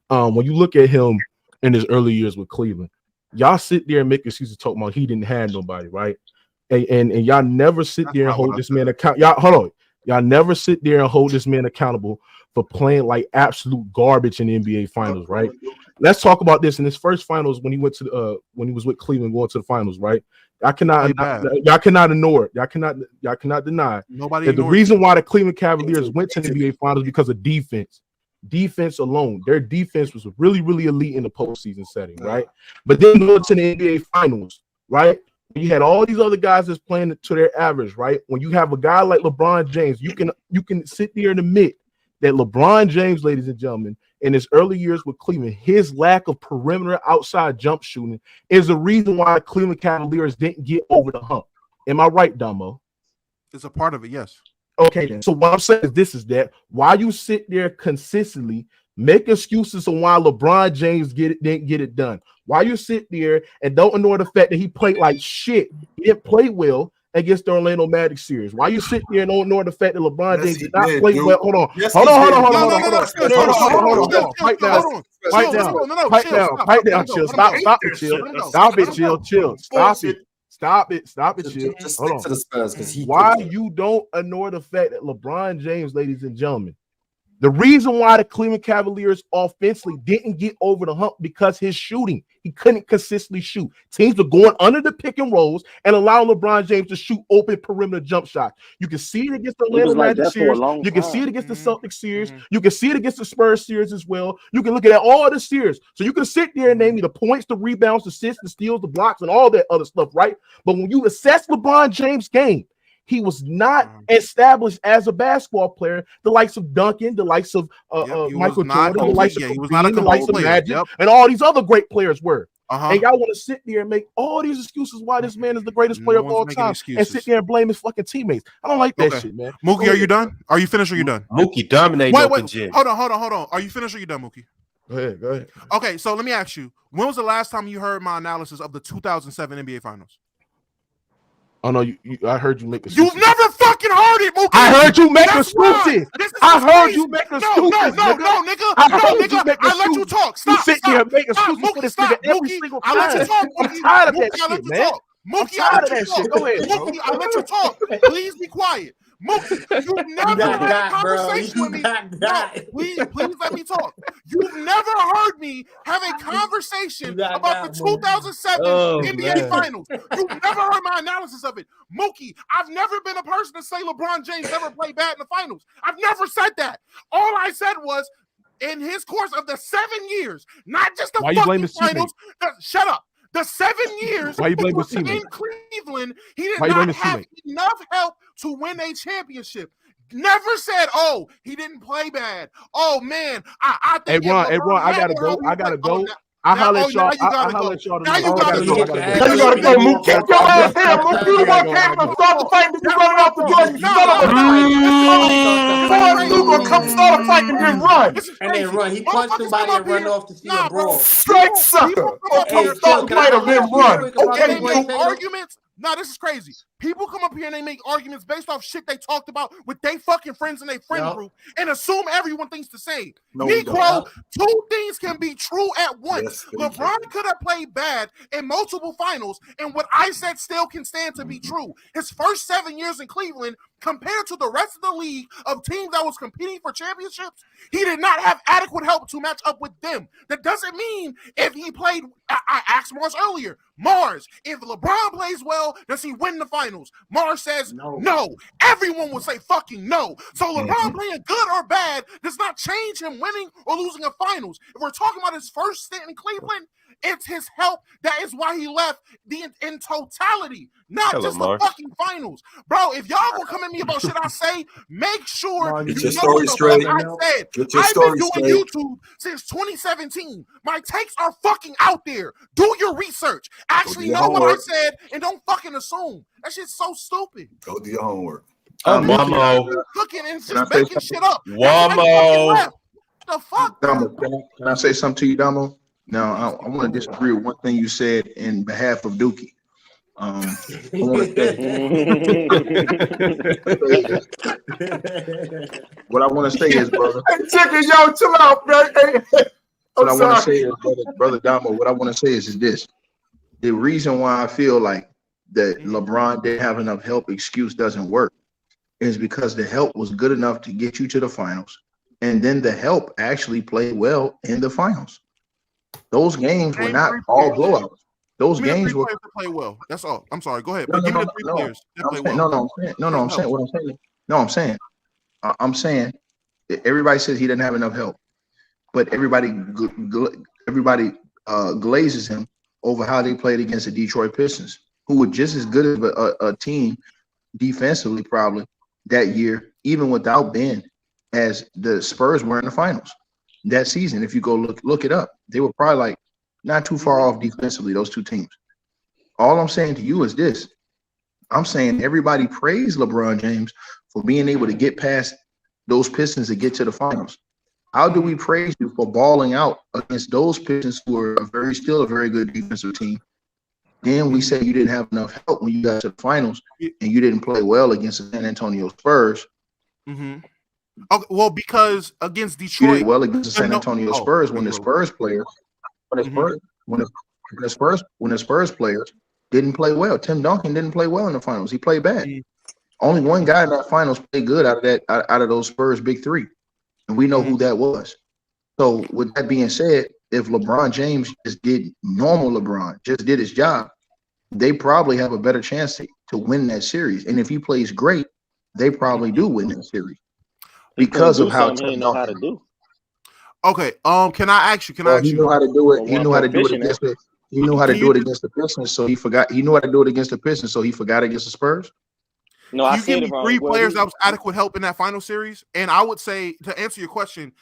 When you look at him in his early years with Cleveland, y'all sit there and make excuses talking about he didn't have nobody, right? And y'all never sit there and hold this man account. Y'all never sit there and hold this man accountable for playing like absolute garbage in the NBA Finals, right? Let's talk about this in his first finals when he went to when he was with Cleveland going to the finals, right? Y'all cannot ignore it. Y'all cannot deny that the reason why the Cleveland Cavaliers went to the NBA Finals because of defense. Defense alone, their defense was really, really elite in the postseason setting, right? But then going to the NBA Finals, right? You had all these other guys that's playing to their average, right? When you have a guy like LeBron James, you can sit there and admit that LeBron James, ladies and gentlemen, in his early years with Cleveland, his lack of perimeter outside jump shooting is the reason why the Cleveland Cavaliers didn't get over the hump. Am I right, Damo? It's a part of it, yes. Okay, then. So what I'm saying is that why you sit there consistently make excuses on why LeBron James didn't get it done. Why you sit there and don't ignore the fact that he played like shit. He didn't play well against the Orlando Magic series. Why you sit there and don't ignore the fact that LeBron James did not play well? Hold on. Pipe down, chill. Stop it, chill. Stop it, chill. Just Hold stick on. to the Spurs because Why you don't ignore the fact that LeBron James, ladies and gentlemen, the reason why the Cleveland Cavaliers offensively didn't get over the hump because his shooting, he couldn't consistently shoot. Teams were going under the pick and rolls and allowing LeBron James to shoot open perimeter jump shots. You can see it against the Orlando Magic series. You can see it against the Celtics series. You can see it against the Spurs series as well. You can look at all the series. So you can sit there and name me the points, the rebounds, the assists, the steals, the blocks, and all that other stuff, right? But when you assess LeBron James' game, he was not established as a basketball player. The likes of Duncan, the likes of Michael Jordan, the likes of Kareem, the likes of Magic, and all these other great players were. And y'all want to sit there and make all these excuses why this man is the greatest player of all time and sit there and blame his fucking teammates. I don't like that shit, man. Mookie, are you done? Are you finished or you done? Mookie dominating open gym. Hold on. Are you finished or you done, Mookie? Go ahead. Okay, so let me ask you, when was the last time you heard my analysis of the 2007 NBA Finals? Oh no, I heard you make excuses. You've never fucking heard it, Mookie. I heard you make excuses. I heard you make excuses. No, nigga. I let you talk. Stop. You sit there and make excuses for this nigga every single time. I let you talk. I'm tired of that shit, man. Mookie, I let you talk. Go ahead. Mookie, I let you talk. Please be quiet. Mookie, you've never had a conversation with me. No, please let me talk. You've never heard me have a conversation about the 2007 NBA Finals. You've never heard my analysis of it. Mookie, I've never been a person to say LeBron James never played bad in the finals. I've never said that. All I said was, in his course of the 7 years, not just the fucking finals. Shut up. The 7 years Why you blame in his teammate? Cleveland, he did not have enough help to win a championship. Never said, "Oh, he didn't play bad." Oh man, I think. Hey Ron, I gotta go. I holler at y'all. I holler at y'all Now tonight. you gotta go. Now you gotta go, Mook. Kick your ass down, Mook. You the one came and start the fight, then you running off the door, you son of a bitch. You gonna come start a fight and then run. And then run. He punched somebody and run off to see a brawl. Straight sucker. Okay, start the fight and then run. Okay, make arguments. No, this is crazy. People come up here and they make arguments based off shit they talked about with their fucking friends in their friend group and assume everyone thinks the same. Negro, two things can be true at once. Yes, LeBron could have played bad in multiple finals, and what I said still can stand to be true. His first 7 years in Cleveland, compared to the rest of the league of teams that was competing for championships, he did not have adequate help to match up with them. That doesn't mean if he played, I asked Mars earlier, Mars, if LeBron plays well, does he win the finals? Mars says no. Everyone would say fucking no. So LeBron playing good or bad does not change him winning or losing a finals. If we're talking about his first stint in Cleveland, it's his help. That is why he left in totality, not just the fucking finals. Bro, if y'all gonna come at me about shit I say, make sure you know what the fuck I said. I've been doing YouTube since 2017. My takes are fucking out there. Do your research. Actually know what I said and don't fucking assume. That shit's so stupid. Go do your homework. Wamo. Cooking and just making shit up. Wamo. The fuck? Damo, can I say something to you, Damo? Now, I want to disagree with one thing you said in behalf of Dookie. What I want to say is, brother. Hey, chicken, yo, chill out, man. What I want to say is, brother Damo, what I want to say is this. The reason why I feel like that LeBron didn't have enough help excuse doesn't work is because the help was good enough to get you to the finals. And then the help actually played well in the finals. Those games were not all blowouts. Those games were play well. That's all. I'm sorry. Go ahead. I'm saying everybody says he didn't have enough help, but everybody glazes him over how they played against the Detroit Pistons, who were just as good as a team defensively probably that year, even without Ben, as the Spurs were in the finals that season. If you go look it up, they were probably like not too far off defensively, those two teams. All I'm saying to you is this. I'm saying everybody praised LeBron James for being able to get past those Pistons to get to the finals. How do we praise you for balling out against those Pistons who are still a very good defensive team? Then we say you didn't have enough help when you got to the finals and you didn't play well against the San Antonio Spurs. Mm-hmm. Okay, well, because against Detroit, you did well against the San Antonio Spurs when the Spurs players, when the Spurs players didn't play well. Tim Duncan didn't play well in the finals. He played bad. Only one guy in that finals played good out of those Spurs big three, and we know who that was. So with that being said, if LeBron James just did his job, they probably have a better chance to win that series. And if he plays great, they probably do win that series because of how he know how to do. Okay. Can I ask you? He knew how to do it. He knew how to do it against the. He knew how to do it against the Pistons, so he forgot. He knew how to do it against the Pistons, so he forgot against the Spurs. No, I give me three players that was adequate help in that final series, and I would say to answer your question,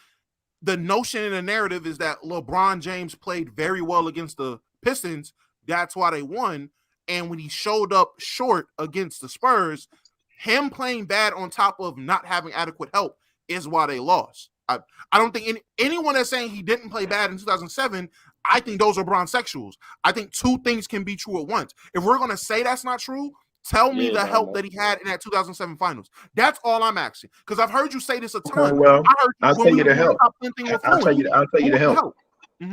the notion in the narrative is that LeBron James played very well against the Pistons. That's why they won. And when he showed up short against the Spurs, him playing bad on top of not having adequate help is why they lost. I don't think anyone that's saying he didn't play bad in 2007, I think those are bronsexuals. I think two things can be true at once. If we're going to say that's not true, tell me the help that he had in that 2007 finals. That's all I'm asking. Because I've heard you say this a ton. Well, I'll tell you the help. I'll tell you the help.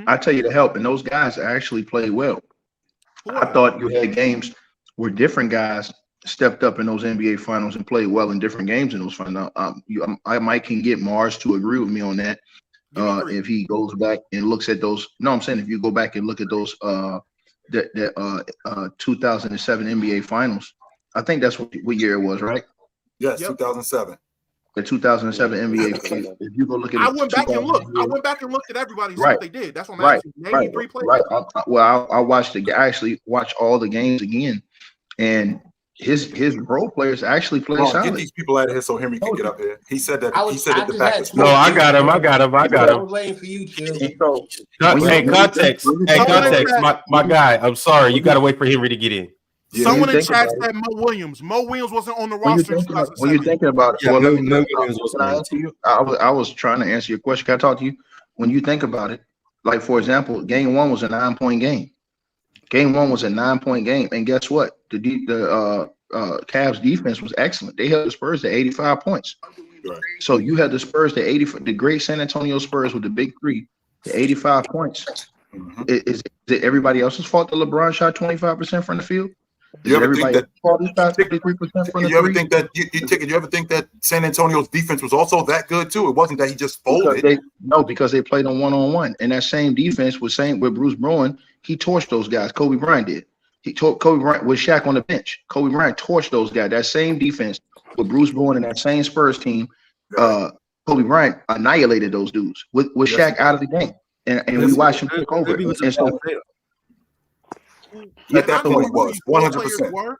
I'll tell you the help. And those guys actually played well. I thought you had games where different guys stepped up in those NBA finals and played well in different games in those finals. I might can get Mars to agree with me on that. If he goes back and looks at those, if you go back and look at those 2007 NBA finals, I think that's what year it was, right? Yes, 2007. The 2007 NBA. If you go look at it, I went back and looked at everybody and see what they did. That's what I'm asking. Name three players. Right. I watched I actually watched all the games again, and his role players actually play Ron, solid. get these people out of here so Henry can get up here. He said that. I He said that the just back had is No, I got him. I got him. I got I him. was waiting for you, Chill. Hey, context. Hey, context. My guy. I'm sorry. You got to wait for Henry to get in. Someone in chat said Mo Williams. Mo Williams wasn't on the roster in 2007. When you're thinking about it, Yeah, well, Mo let me Williams was can I answer you? I was trying to answer your question. Can I talk to you? When you think about it, like for example, game 1 was a 9-point game. Game 1 was a 9-point game, and guess what? The Cavs defense was excellent. They held the Spurs to 85 points. Right. So you had the Spurs to 80. The great San Antonio Spurs with the big three to 85 points. Mm-hmm. Is it everybody else's fault that LeBron shot 25% from the field? You ever think that? You ever think that? You ever think that San Antonio's defense was also that good too? It wasn't that he just folded. Because they played on one-on-one, and that same defense was same with Bruce Bowen. He torched those guys. Kobe Bryant did. He taught Kobe Bryant with Shaq on the bench. Kobe Bryant torched those guys. That same defense with Bruce Bowen and that same Spurs team. Kobe Bryant annihilated those dudes with Shaq out of the game, and we watched him take over. And so, at that point, he was 100%.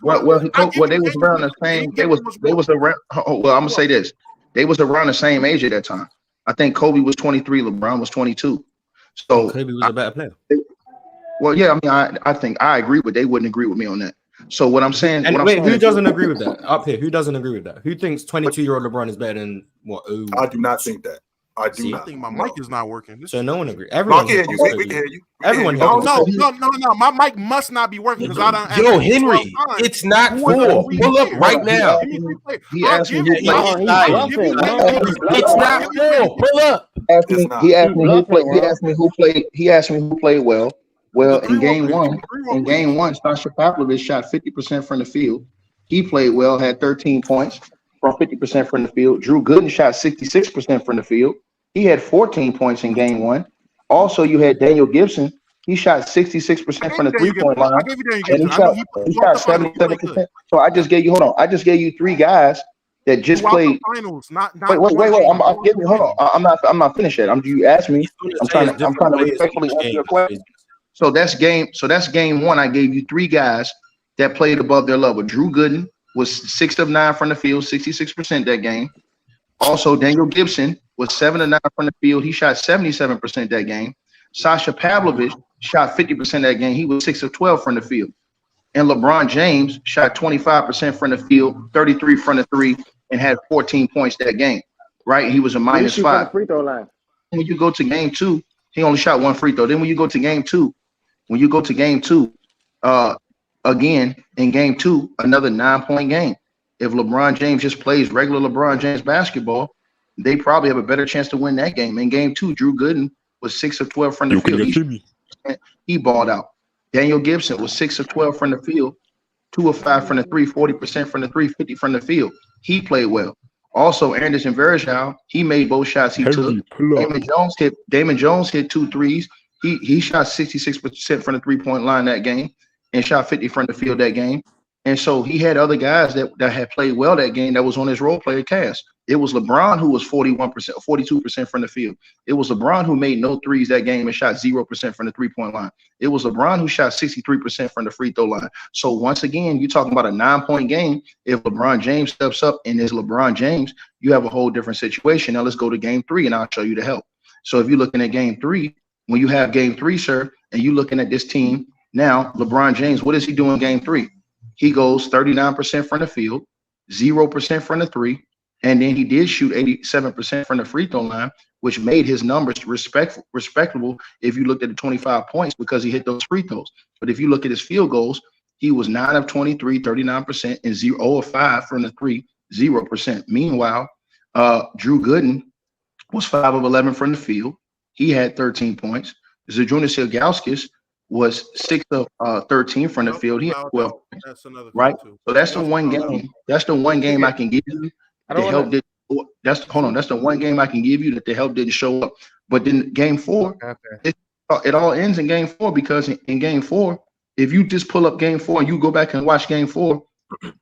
Well, they was around the same. They was around. Oh, well, I'm gonna say this. They was around the same age at that time. I think Kobe was 23, LeBron was 22. So Kobe was a better player. Well, yeah, I mean, I think I agree, but they wouldn't agree with me on that. So what I'm saying, and wait, who doesn't agree with that? Up here, who doesn't agree with that? Who thinks 22-year-old LeBron is better than what? I do not think that. I do not. I think my mic is not working. So no one agrees. Everyone can hear you. Everyone. No. My mic must not be working because I don't. Yo, Henry, it's not full. Pull up right now. He asked me. It's not full. Pull up. He asked me who played. He asked me who played well. Well, in game one, Sasha Pavlovich shot 50% from the field. He played well, had 13 points from 50% from the field. Drew Gooden shot 66% from the field. He had 14 points in game 1. Also, you had Daniel Gibson. He shot 66% from the 3-point line. And he shot 77%. So I just gave you, I just gave you 3 guys that just played. Finals, wait. I'm not finished yet. You asked me. I'm trying to respectfully answer your question. So that's game 1. I gave you 3 guys that played above their level. Drew Gooden was 6 of 9 from the field, 66% that game. Also, Daniel Gibson was 7 of 9 from the field. He shot 77% that game. Sasha Pavlovich shot 50% that game. He was 6 of 12 from the field. And LeBron James shot 25% from the field, 33 from the 3, and had 14 points that game. Right? He was a -5. Free throw line. When you go to game 2, he only shot 1 free throw. Then when you go to game 2, again in game 2, another 9-point game. If LeBron James just plays regular LeBron James basketball, they probably have a better chance to win that game. In game 2, Drew Gooden was 6 of 12 from the field. He balled out. Daniel Gibson was 6 of 12 from the field, 2 of 5 from the 3, 40% from the 3, 50 from the field. He played well. Also, Anderson Varejao, he made both shots he took. Damon Jones hit 2 threes. He shot 66% from the 3-point line that game and shot 50 from the field that game. And so he had other guys that had played well that game that was on his role player cast. It was LeBron who was 42% from the field. It was LeBron who made no threes that game and shot 0% from the 3-point line. It was LeBron who shot 63% from the free throw line. So once again, you're talking about a 9-point game. If LeBron James steps up and is LeBron James, you have a whole different situation. Now let's go to game 3 and I'll show you the help. So if you're looking at game 3, when you have game 3, sir, and you're looking at this team, now LeBron James, what does he do in game 3? He goes 39% from the field, 0% from the 3, and then he did shoot 87% from the free throw line, which made his numbers respectable if you looked at the 25 points because he hit those free throws. But if you look at his field goals, he was 9 of 23, 39%, and 0 of 5 from the 3, 0%. Meanwhile, Drew Gooden was 5 of 11 from the field. He had 13 points. Zydrunas Ilgauskas was 6 of 13 from the field. He had 12 points. Right? So that's the one game. That's the one game I can give you. That's the one game I can give you that the help didn't show up. But then game 4, it all ends in game 4 because in game 4, if you just pull up game 4 and you go back and watch game 4,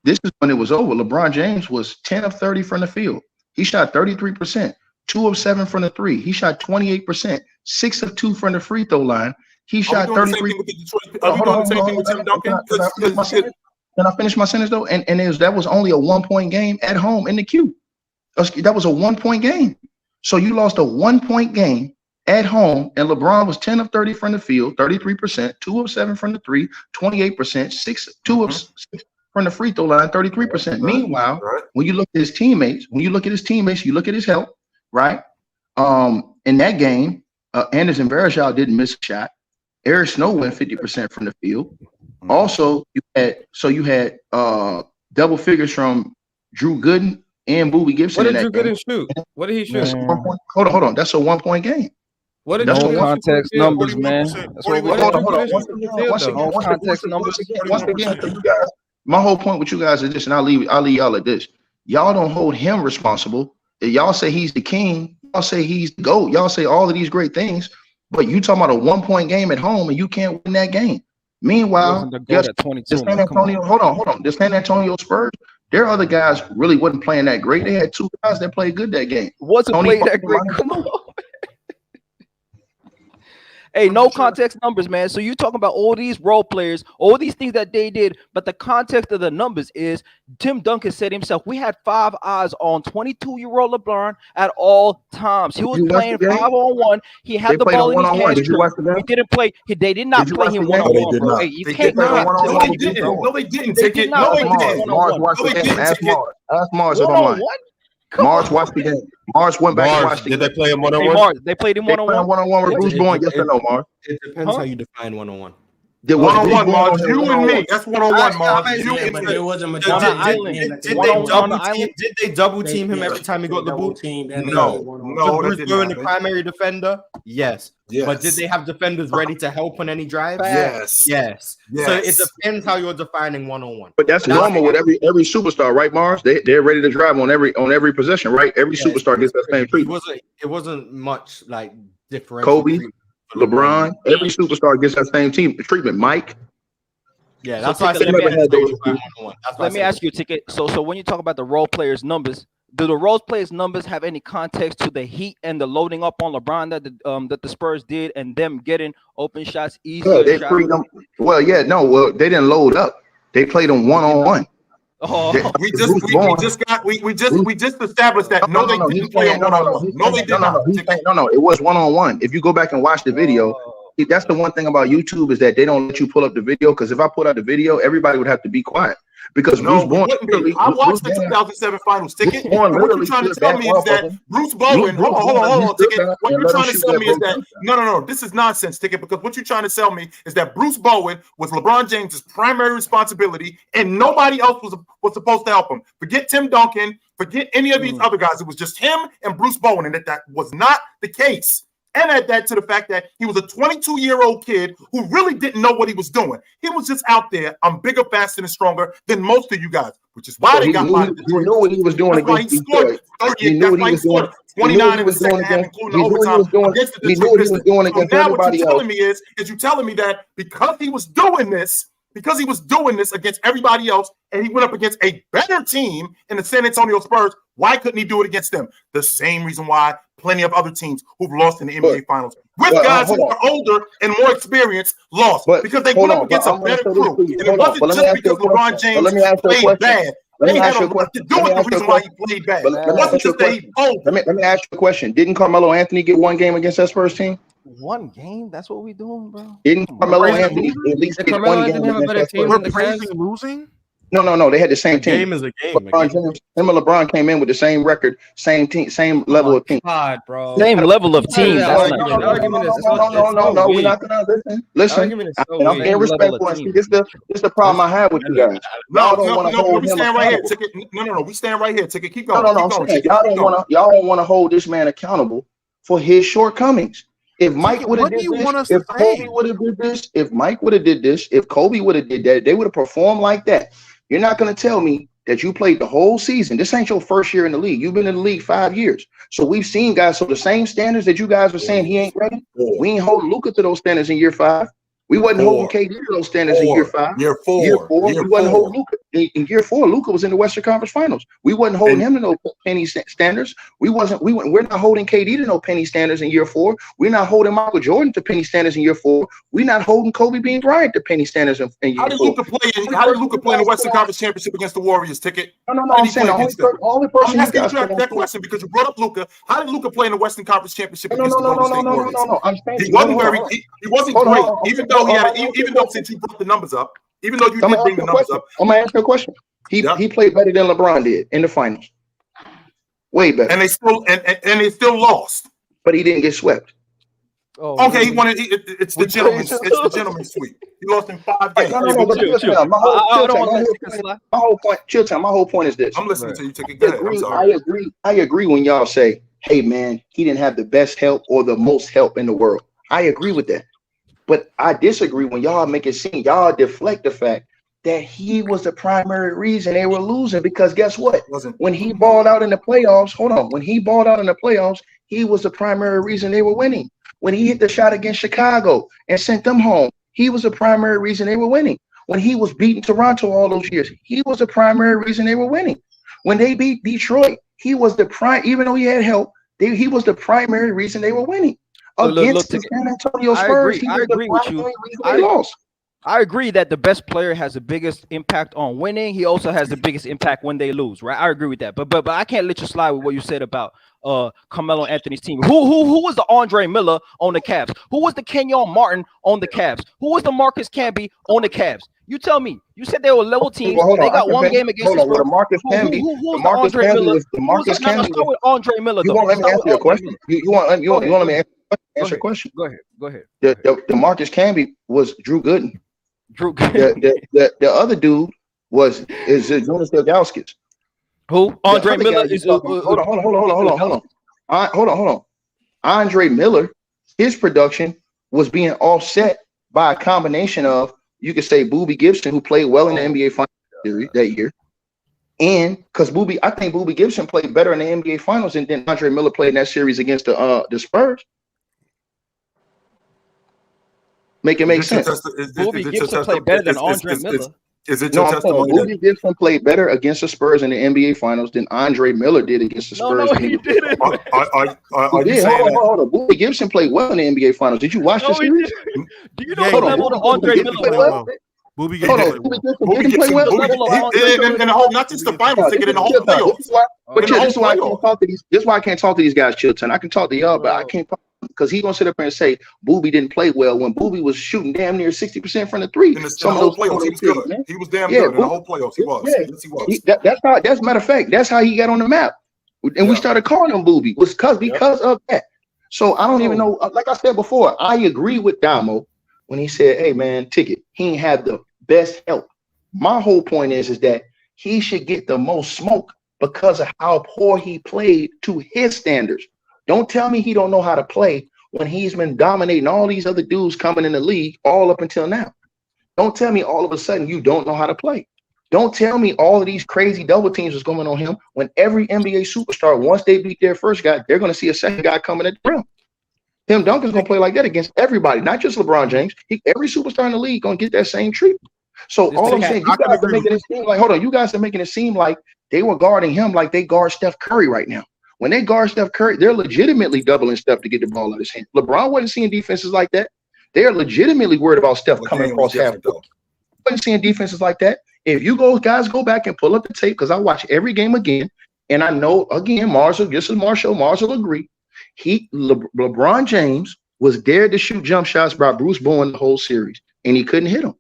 this is when it was over. LeBron James was 10 of 30 from the field. He shot 33%, 2 of 7 from the 3. He shot 28%, 6 of 2 from the free throw line. He shot 33. Are we doing the same thing with Tim Duncan? Can I finish my sentence though? And that was only a 1-point game at home in the Q. That was a 1-point game. So you lost a 1-point game at home, and LeBron was 10 of 30 from the field, 33%, 2 of 7 from the 3, 28%, 2 of 6 from the free throw line, 33%. Meanwhile, when you look at his teammates, you look at his help, right? In that game, Anderson Varejao didn't miss a shot. Eric Snow went 50% from the field. Also, you had double figures from Drew Gooden and Boobie Gibson. What did Drew Gooden shoot? What did he shoot? Hold on. That's a 1-point game. What did no context numbers, man? Hold on. Context numbers. Once again, you guys, my whole point with you guys is this, and I'll leave y'all at this. Y'all don't hold him responsible. Y'all say he's the king. Y'all say he's the GOAT. Y'all say all of these great things, but you talking about a 1-point game at home and you can't win that game. Meanwhile, the San Antonio, hold on. The San Antonio Spurs, their other guys really wasn't playing that great. They had 2 guys that played good that game. Wasn't playing that great. Come on. Hey, no context numbers, man. So you talking about all these role players, all these things that they did, but the context of the numbers is Tim Duncan said himself, we had 5 eyes on 22-year-old LeBron at all times. He was playing 5-on-1. He had the ball in his hands. He didn't play. They did not play him 1-on-1, bro. Hey, you can't No, they didn't. Ticket. No, they didn't. Mars watched the game. Ask Mars if I'm lying. Mars watched the game. Mars went back and watched the game. Did they play him 1-on-1? They played him 1-on-1. 1-on-1 with Bruce Bowen. Yes or no, Mars? It depends how you define 1-on-1. 1-on-1, Mars. You and me. That's 1-on-1, Mars. You and me. It wasn't Did they double team him every time he got the ball? No. Bruce Bowen, the primary defender? Yes. But did they have defenders ready to help on any drive? Yes. So it depends how you're defining 1-on-1. But that's normal with every superstar, right, Mars? They're ready to drive on every possession, right? Every superstar gets that same treatment. It wasn't much like different. Kobe, LeBron, every superstar gets that same treatment. Mike. Yeah, that's why I said never had those. Let me ask you, Ticket. So when you talk about the role players' numbers, do the role players' numbers have any context to the heat and the loading up on LeBron that the Spurs did and them getting open shots easy? Yeah, they freed them. Well, they didn't load up. They played them 1-on-1. We just established that they didn't play 1-on-1. No, they did not. No, it was 1-on-1. If you go back and watch the video, that's the one thing about YouTube is that they don't let you pull up the video, because if I put out the video, everybody would have to be quiet. Because Bruce Bowen, I watched the 2007 finals, Ticket. What you're trying to tell me is that Bruce Bowen, hold on, Ticket. What you're trying to tell me is that no, this is nonsense, Ticket. Because what you're trying to tell me is that Bruce Bowen was LeBron James's primary responsibility, and nobody else was supposed to help him. Forget Tim Duncan, forget any of these other guys. It was just him and Bruce Bowen, and that was not the case. And add that to the fact that he was a 22-year-old kid who really didn't know what he was doing. He was just out there. I'm bigger, faster, and stronger than most of you guys, which is why they got fired. He knew what he was doing against Detroit. He knew what he was doing. 29 in the second half, including overtime against the Detroit Pistons. So now what you're telling me is you're telling me that because he was doing this against everybody else, and he went up against a better team in the San Antonio Spurs, why couldn't he do it against them? The same reason why plenty of other teams who've lost in the NBA Finals with guys who are older and more experienced lost because they went up against a better crew. And it wasn't just because LeBron James played bad. They had a lot to do with the reason why he played bad. It wasn't just that he folded. Let me ask you a question. Didn't Carmelo Anthony get one game against that Spurs team? One game? That's what we doing, bro? Didn't Carmelo Anthony at least get one game against that Spurs? We're praising losing? No. They had the same team. Game is a game. Him and LeBron came in with the same record, same team, same level of team. God, bro. Same level of team. No. We're not gonna listen. I'm being respectful. This is the problem I have with you guys. No, we stand right here. Ticket. No. We stand right here. Ticket. Keep going. Y'all don't want to hold this man accountable for his shortcomings. If Mike would have did this, if Kobe would have did this, if Mike would have did this, if Kobe would have did that, they would have performed like that. You're not going to tell me that you played the whole season. This ain't your first year in the league. You've been in the league 5 years. So we've seen guys. So the same standards that you guys are saying he ain't ready, we ain't hold Luka to those standards in year 5. We wasn't holding KD to those standards in year 5. Year four. We wasn't holding Luka. In year 4, Luka was in the Western Conference Finals. We wasn't holding him to no penny standards. We're not holding KD to no penny standards in year 4. We're not holding Michael Jordan to penny standards in year 4. We're not holding Kobe Bean Bryant to penny standards in year 4. How did Luka play in the Western Conference Championship against the Warriors, Ticket? No. I'm saying the only person I'm asking you that question because you brought up Luka. How did Luka play in the Western Conference Championship against the Golden State Warriors? No. He wasn't great, even though since you brought the numbers up, even though you did bring the numbers up. I'm gonna ask you a question. He played better than LeBron did in the finals. Way better. And they still lost. But he didn't get swept. Oh, okay, he wanted. It's the gentleman's sweep. He lost in 5 games. No. My whole point. Chill time. My whole point is this. I'm listening to you. Take it. Go ahead. I'm sorry. I agree when y'all say, "Hey, man, he didn't have the best help or the most help in the world." I agree with that. But I disagree when y'all make it seem, y'all deflect the fact that he was the primary reason they were losing. Because guess what? When he balled out in the playoffs, when he balled out in the playoffs, he was the primary reason they were winning. When he hit the shot against Chicago and sent them home, he was the primary reason they were winning. When he was beating Toronto all those years, he was the primary reason they were winning. When they beat Detroit, he was even though he had help, he was the primary reason they were winning. Against the San Antonio Spurs, I agree with you. I agree that the best player has the biggest impact on winning. He also has the biggest impact when they lose, right? I agree with that. But I can't let you slide with what you said about Carmelo Anthony's team. Who was the Andre Miller on the Cavs? Who was the Kenyon Martin on the Cavs? Who was the Marcus Camby on the Cavs? You tell me. You said they were level teams. They got one game against the Spurs. Marcus Camby. Who's the Andre Miller? Marcus Camby. Let's start with Andre Miller. You won't let me answer your question. You want me to answer your question? Go ahead. The Marcus Camby was Drew Gooden. The other dude is Jonas Ilgauskas. Who? Andre Miller is. Hold on. Andre Miller, his production was being offset by a combination of, you could say, Boobie Gibson, who played well in the NBA Finals that year, and because I think Boobie Gibson played better in the NBA Finals than Andre Miller played in that series against the Spurs. Make it make sense. Boobie Gibson played better than Andre Miller. Is it your testimony? Boobie Gibson played better against the Spurs in the NBA Finals than Andre Miller did against the Spurs. No, he didn't. Are you saying that? Hold on. Boobie Gibson played well in the NBA Finals. Did you watch the series? Do you know what level the Andre Miller played well? Boobie Gibson played well. Not just the finals, Ticket in the whole playoffs. But this is why I can't talk to these. This is why I can't talk to these guys, Chilton. I can talk to y'all, but I can't talk because he's gonna sit up there and say Boobie didn't play well when Boobie was shooting damn near 60% from the three. In the whole playoffs, he was good. He was damn good in the whole playoffs. He was. Yes, he was. That's matter of fact. That's how he got on the map, and we started calling him Boobie because of that. So I don't even know. Like I said before, I agree with Damo when he said, "Hey man, Ticket, he ain't have the best help." My whole point is that he should get the most smoke because of how poor he played to his standards. Don't tell me he don't know how to play when he's been dominating all these other dudes coming in the league all up until now. Don't tell me all of a sudden you don't know how to play. Don't tell me all of these crazy double teams is going on him when every NBA superstar, once they beat their first guy, they're going to see a second guy coming at the rim. Tim Duncan's going to play like that against everybody, not just LeBron James. Every superstar in the league going to get that same treatment. So all I'm saying, you guys are making it seem like, you guys are making it seem like they were guarding him like they guard Steph Curry right now. When they guard Steph Curry, they're legitimately doubling Steph to get the ball out of his hand. LeBron wasn't seeing defenses like that. They are legitimately worried about Steph coming across half court. Wasn't seeing defenses like that. If you guys go back and pull up the tape, because I watch every game again, and I know again, Mars will agree. LeBron James was dared to shoot jump shots by Bruce Bowen the whole series, and he couldn't hit him.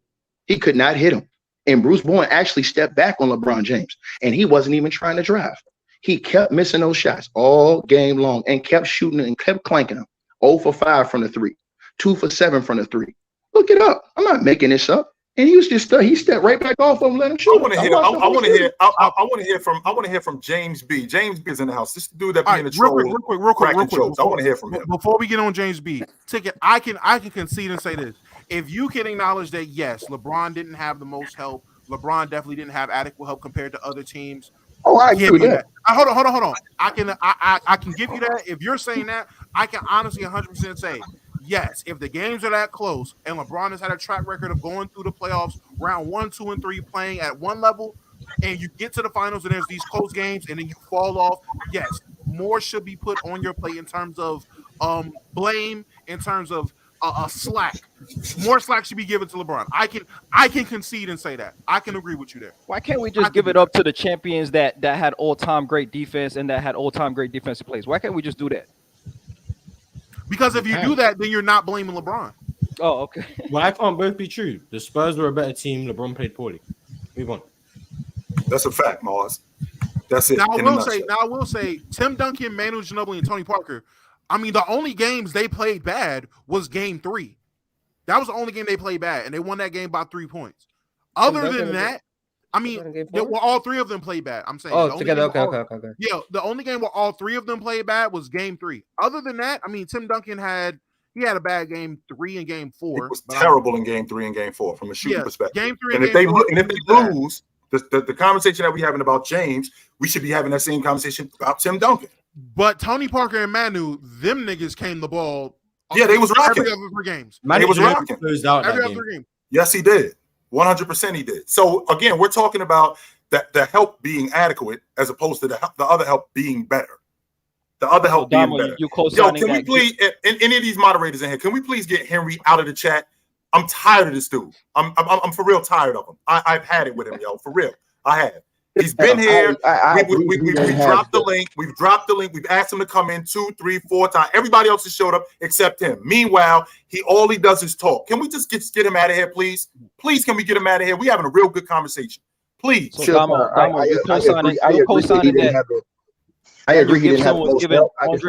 He could not hit him. And Bruce Bowen actually stepped back on LeBron James, and he wasn't even trying to drive. He kept missing those shots all game long and kept shooting and kept clanking them. 0 for 5 from the 3, 2 for 7 from the 3. Look it up. I'm not making this up. And he was just he stepped right back off and let him shoot. I want to hear from James B. James B is in the house. This dude that being a troll. Real quick. I want to hear from him. Before we get on James B, Ticket, I can concede and say this. If you can acknowledge that yes, LeBron didn't have the most help, LeBron definitely didn't have adequate help compared to other teams. Oh, I agree with that. Hold on. I can give you that. If you're saying that, I can honestly 100% say yes, if the games are that close and LeBron has had a track record of going through the playoffs round 1, 2, and 3 playing at one level, and you get to the finals and there's these close games and then you fall off, yes, more should be put on your plate in terms of blame, in terms of slack. More slack should be given to LeBron. I can concede and say that. I can agree with you there. Why can't we just give it up to the champions that had all-time great defense and that had all-time great defensive plays? Why can't we just do that? Because if you do that, then you're not blaming LeBron. Oh, okay. Why can't both be true? The Spurs were a better team. LeBron played poorly. Move on. That's a fact, Mars. That's it. Now I will say, Tim Duncan, Manu Ginobili, and Tony Parker. I mean, the only games they played bad was Game 3. That was the only game they played bad, and they won that game by 3 points. Other than that, I mean, all three of them played bad. I'm saying. Oh, together. Okay. Yeah, the only game where all three of them played bad was Game 3. Other than that, I mean, Tim Duncan had a bad Game 3 and Game 4. It was terrible in Game 3 and Game 4 from a shooting perspective. Game 3 and if they lose, the conversation that we're having about James, we should be having that same conversation about Tim Duncan. But Tony Parker and Manu, them niggas came the ball. Yeah, they was rocking. Every other 3 games. They was rocking. Closed out every that other game. game. Yes, he did. 100% he did. So again, we're talking about the help being adequate as opposed to the other help being better. The other help being better. Yo, can we please, any of these moderators in here, can we please get Henry out of the chat? I'm tired of this dude. I'm for real tired of him. I've had it with him, yo. For real, I have. He's been here. We've dropped the link. We've dropped the link. We've asked him to come in 2, 3, 4 times. Everybody else has showed up except him. Meanwhile, all he does is talk. Can we just get him out of here, please? Please, can we get him out of here? We're having a real good conversation. Please. So I agree he didn't have the most help. I just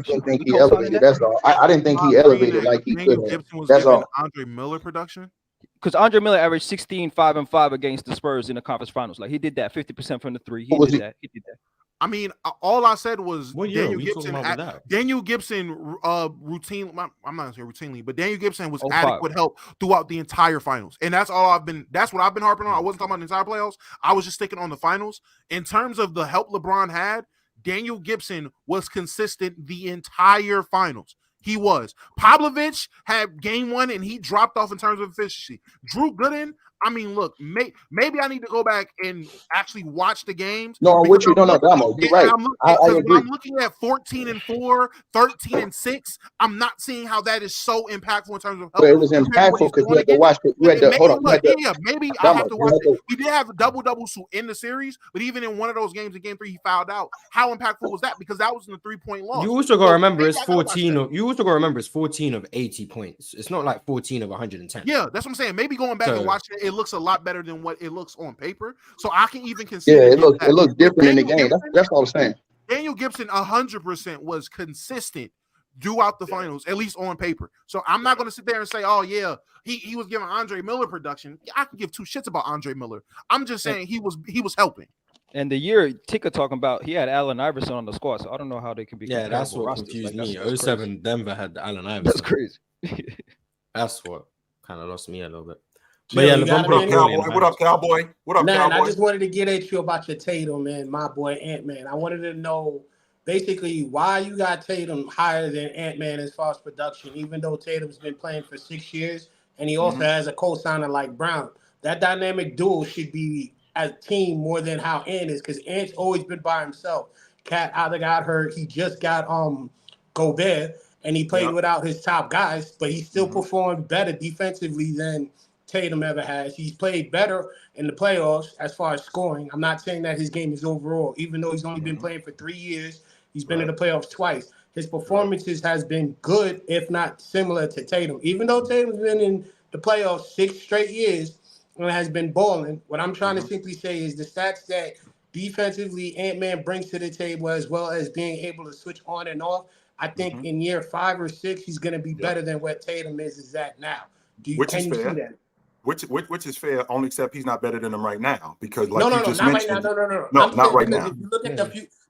didn't think he elevated. That's all. I didn't think he elevated like he could have. That's all. Andre Miller production. Because Andre Miller averaged 16, 5, and 5 against the Spurs in the conference finals. Like he did that 50% from the 3. He did that. I mean, all I said was Daniel Gibson routine. I'm not saying routinely, but Daniel Gibson was adequate help throughout the entire finals, and that's what I've been harping on. I wasn't talking about the entire playoffs. I was just sticking on the finals. In terms of the help LeBron had, Daniel Gibson was consistent the entire finals. He was. Pavlovich had Game 1 and he dropped off in terms of efficiency. Drew Gooden, I mean, look, maybe I need to go back and actually watch the games. No, what you don't know, Damo. You're right. I agree. I'm looking at 14-4, 13-6. I'm not seeing how that is so impactful in terms of. But it was impactful because you had to watch it. Maybe I have to watch it. He did have a double in the series, but even in one of those games in Game 3, he fouled out. How impactful was that? Because that was in the 3-point loss. You also got to remember it's 14 of 80 points. It's not like 14 of 110. Yeah, that's what I'm saying. Maybe going back and watching it looks a lot better than what it looks on paper. So I can even consider. Yeah, it looks different in the game. That's all I'm saying. Daniel Gibson 100% was consistent throughout the finals, at least on paper. So I'm not going to sit there and say, oh yeah, he was giving Andre Miller production. I can give 2 shits about Andre Miller. I'm just saying he was helping. And the year Tika talking about, he had Allen Iverson on the squad, so I don't know how they can be. Yeah, that's what confused me. 07 Denver had Allen Iverson. That's crazy. That's what kind of lost me a little bit. But yeah, what up, Cowboy? What up, man, Cowboy? I just wanted to get at you about your Tatum, man, my boy Ant-Man. I wanted to know basically why you got Tatum higher than Ant-Man as far as production, even though Tatum's been playing for 6 years and he also has a co-signer like Brown. That dynamic duo should be as a team more than how Ant is, because Ant's always been by himself. Cat either got hurt, he just got Gobert, and he played without his top guys, but he still performed better defensively than Tatum ever has. He's played better in the playoffs as far as scoring. I'm not saying that his game is overall, even though he's only been playing for 3 years. He's been in the playoffs twice. His performances has been good, if not similar to Tatum. Even though Tatum's been in the playoffs 6 straight years and has been balling, what I'm trying to simply say is the stats that defensively Ant-Man brings to the table, as well as being able to switch on and off, I think in year 5 or 6, he's going to be better than what Tatum is at now. Can you see that? Which is fair, only except he's not better than him right now, because like not right now. No, not right now. If you look at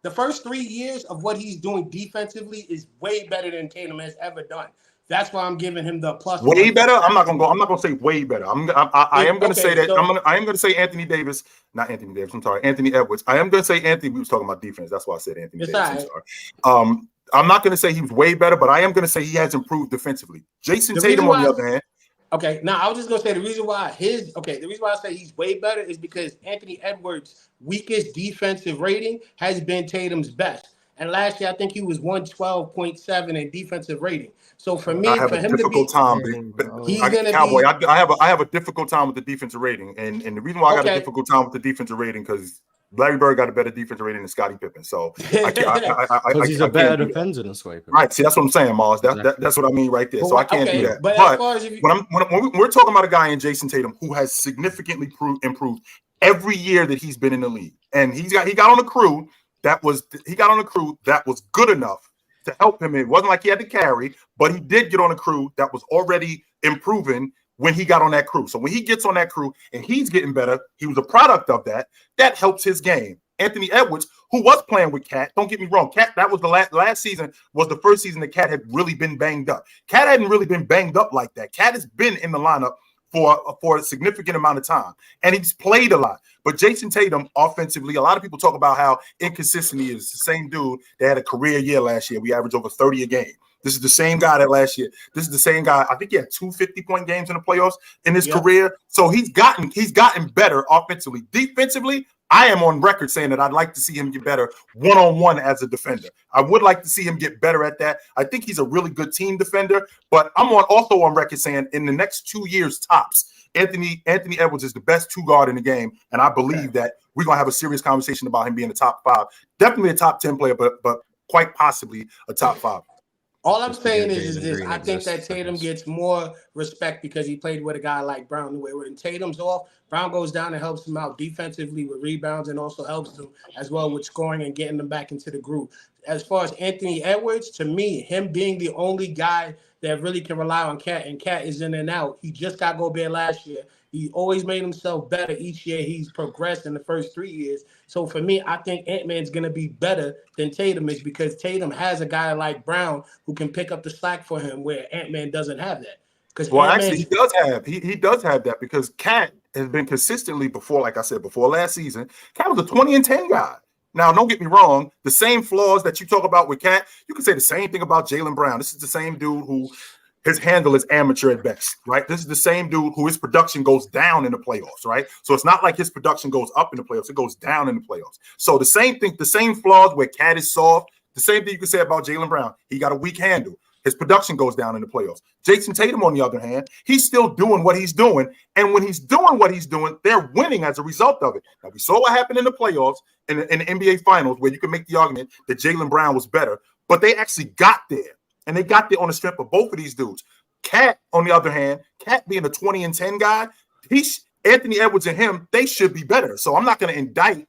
the first 3 years of what he's doing defensively is way better than Tatum has ever done. That's why I'm giving him the plus. Way better. I'm not gonna say way better. I am gonna say that. I am gonna say Anthony Davis, not Anthony Davis. I'm sorry, Anthony Edwards. I am gonna say Anthony. We was talking about defense. That's why I said Anthony Davis. I'm sorry. I'm not gonna say he was way better, but I am gonna say he has improved defensively. Jason Tatum, on the other hand. Okay, now I was just gonna say the reason why I say he's way better is because Anthony Edwards' weakest defensive rating has been Tatum's best. And last year, I think he was 112.7 in defensive rating. So for me, I have a difficult time. Cowboy, I have a difficult time with the defensive rating, and the reason why I got a difficult time with the defensive rating because Larry Bird got a better defensive rating than Scottie Pippen. So because he's a better defender than Scottie Pippen. Right. See, that's what I'm saying, Mars. That's what I mean right there. So I can't do that. But when we're talking about a guy in Jason Tatum who has significantly improved every year that he's been in the league, and he got on a crew that was good enough to help him. It wasn't like he had to carry, but he did get on a crew that was already improving when he got on that crew. So when he gets on that crew and he's getting better, he was a product of that. That helps his game. Anthony Edwards, who was playing with Cat, don't get me wrong, Cat, that was the last season was the first season that Cat had really been banged up. Cat hadn't really been banged up like that. Cat has been in the lineup for a significant amount of time, and he's played a lot. But Jason Tatum, offensively, a lot of people talk about how inconsistent he is. The same dude that had a career year last year. We averaged over 30 a game. This is the same guy that last year. This is the same guy. I think he had 2 50-point games in the playoffs in his career. So he's gotten better offensively. Defensively, I am on record saying that I'd like to see him get better one-on-one as a defender. I would like to see him get better at that. I think he's a really good team defender, but I'm also on record saying in the next 2 years tops, Anthony Edwards is the best two guard in the game, and I believe that we're going to have a serious conversation about him being a top 5. Definitely a top 10 player, but quite possibly a top 5. All I'm saying is this. I think that Tatum gets more respect because he played with a guy like Brown. When Tatum's off, Brown goes down and helps him out defensively with rebounds and also helps him as well with scoring and getting them back into the groove. As far as Anthony Edwards, to me, him being the only guy that really can rely on Cat, and Cat is in and out. He just got Gobert last year. He always made himself better each year. He's progressed in the first 3 years. So for me, I think Ant-Man's going to be better than Tatum is because Tatum has a guy like Brown who can pick up the slack for him where Ant-Man doesn't have that. Well, actually, he does have that because Cat has been consistently before last season. Cat was a 20 and 10 guy. Now, don't get me wrong. The same flaws that you talk about with Cat, you can say the same thing about Jaylen Brown. This is the same dude who his handle is amateur at best, right? This is the same dude who his production goes down in the playoffs, right? So it's not like his production goes up in the playoffs. It goes down in the playoffs. So the same thing, the same flaws where Cat is soft, the same thing you can say about Jaylen Brown. He got a weak handle. His production goes down in the playoffs. Jason Tatum, on the other hand, he's still doing what he's doing. And when he's doing what he's doing, they're winning as a result of it. Now, we saw what happened in the playoffs, in the NBA Finals, where you can make the argument that Jaylen Brown was better. But they actually got there. And they got there on the strength of both of these dudes. Cat, on the other hand, Cat being a 20 and 10 guy, Anthony Edwards and him, they should be better. So I'm not going to indict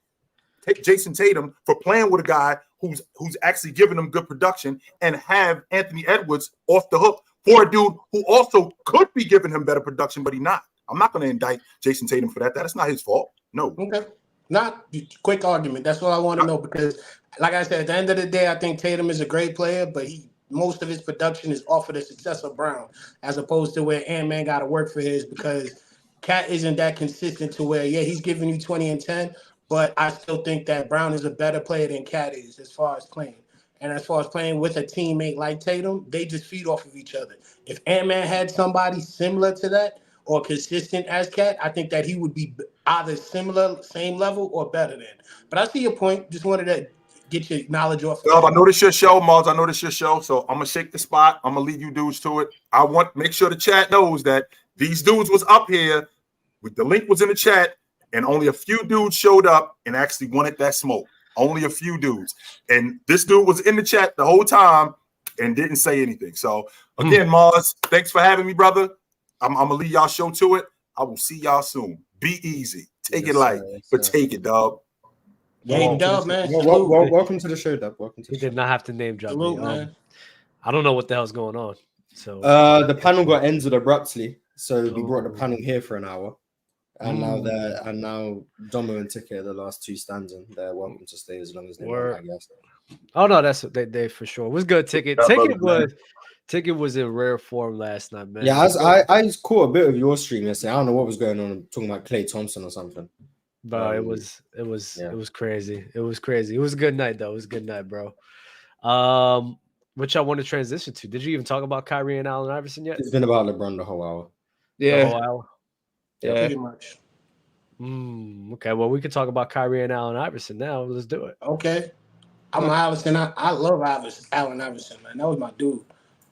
Jason Tatum for playing with a guy who's actually giving them good production and have Anthony Edwards off the hook for a dude who also could be giving him better production, but he's not. I'm not going to indict Jason Tatum for that. That's not his fault. No. Okay. Not quick argument. That's what I want to know because, like I said, at the end of the day, I think Tatum is a great player, but most of his production is off of the success of Brown, as opposed to where Ant-Man got to work for his because Cat isn't that consistent to where, he's giving you 20 and 10, but I still think that Brown is a better player than Cat is as far as playing. And as far as playing with a teammate like Tatum, they just feed off of each other. If Ant-Man had somebody similar to that or consistent as Cat, I think that he would be either similar, same level, or better than. But I see your point. Just wanted to get your knowledge off. Well, I know this your show, Mars. I know this your show, so I'm gonna shake the spot. I'm gonna leave you dudes to it. I want to make sure the chat knows that these dudes was up here. The link was in the chat, and only a few dudes showed up and actually wanted that smoke. Only a few dudes, and this dude was in the chat the whole time and didn't say anything. So again, Mars, thanks for having me, brother. I'm gonna leave y'all show to it. I will see y'all soon. Be easy, take it light, but take it, dog. Dub, man. Welcome to the show, Dub. Welcome to the show. Did not have to name drop me. I don't know what the hell's going on. So the panel got ended abruptly, so we brought the panel here for an hour, and now Domo and Ticket, the last two standing, they're welcome to stay as long as they want, I guess. Oh no, that's they for sure. It was good. Ticket Ticket was in rare form last night, man. Yeah, I just caught a bit of your stream yesterday. I don't know what was going on. I'm talking about Klay Thompson or something. Bro, it was crazy. It was crazy. It was a good night though. It was a good night, bro. Which I want to transition to. Did you even talk about Kyrie and Allen Iverson yet? It's been about LeBron the whole hour. The whole hour? Yeah, pretty much. Okay, well, we could talk about Kyrie and Allen Iverson now. Let's do it. Okay. I'm Iverson. I love Allen Iverson, man. That was my dude.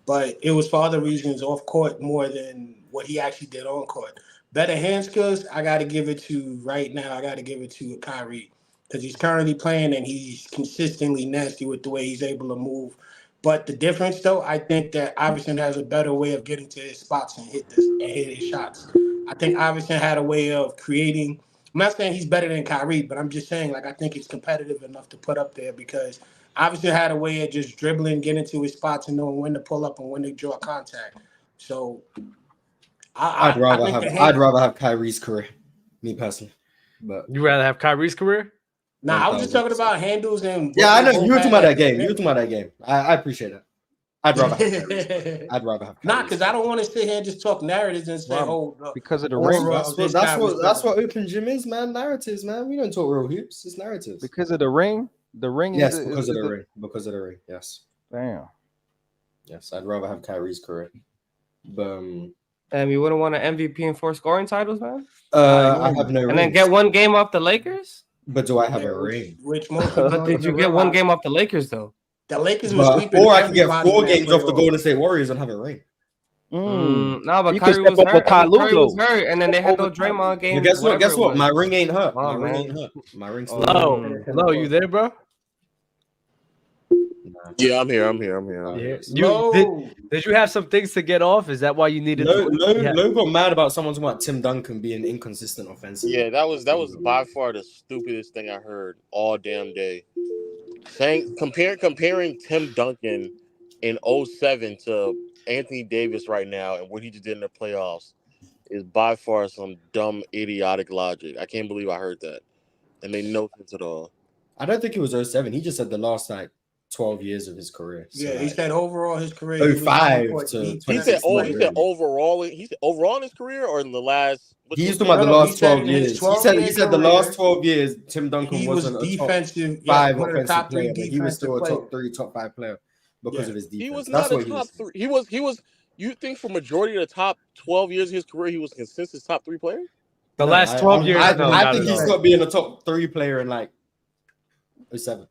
But it was for other reasons off court more than what he actually did on court. Better hand skills, I got to give it to right now. I got to give it to Kyrie because he's currently playing and he's consistently nasty with the way he's able to move. But the difference, though, I think that Iverson has a better way of getting to his spots and hit his shots. I think Iverson had a way of creating. I'm not saying he's better than Kyrie, but I'm just saying, like, I think it's competitive enough to put up there because Iverson had a way of just dribbling, getting to his spots, and knowing when to pull up and when to draw contact. So, I'd rather have Kyrie's career, me personally. But you rather have Kyrie's career? Nah, I was just talking about handles and. Yeah, I know you were talking about that game. You were talking about that game. I appreciate that. I'd rather have Kyrie's. I'd rather have Kyrie's. Nah, because I don't want to sit here and just talk narratives and say, because of the ring. That's what open gym is, man. Narratives, man. We don't talk real hoops. It's narratives. Because of the ring. The ring. Yes, because of the ring. Because of the ring. Yes. Damn. Yes, I'd rather have Kyrie's career. But you wouldn't want an MVP and 4 scoring titles, man? I have no. And then get one game off the Lakers. But do I have a ring? But did you get one game off the Lakers though? The Lakers was sweeping. Or I can get 4 games off the Golden State Warriors and have a ring. No, but Kyrie was hurt. Kyrie was hurt, and then they had no Draymond game. Guess what? Guess what? My ring ain't hurt. My ring ain't hurt. My ring's still Low, you there, bro? Yeah, I'm here. Did you have some things to get off? Is that why you needed? No got mad about someone talking about Tim Duncan being inconsistent offensively. Yeah, that was by far the stupidest thing I heard all damn day. Saying comparing Tim Duncan in 2007 to Anthony Davis right now and what he just did in the playoffs is by far some dumb, idiotic logic. I can't believe I heard that. It made no sense at all. I don't think it was 2007. He just said the last 12 years of his career. So he said overall his career. 05 to he said overall in his career or in the last. He's talking about the last 12 years. He said the last 12 years Tim Duncan wasn't a top 5 offensive player, but he was still a top 3, top 5 player because of his defense. He was not a top 3. He was. You think for majority of the top 12 years of his career, he was consistent top 3 player? The last 12 years, I think he's got being a top 3 player in 07.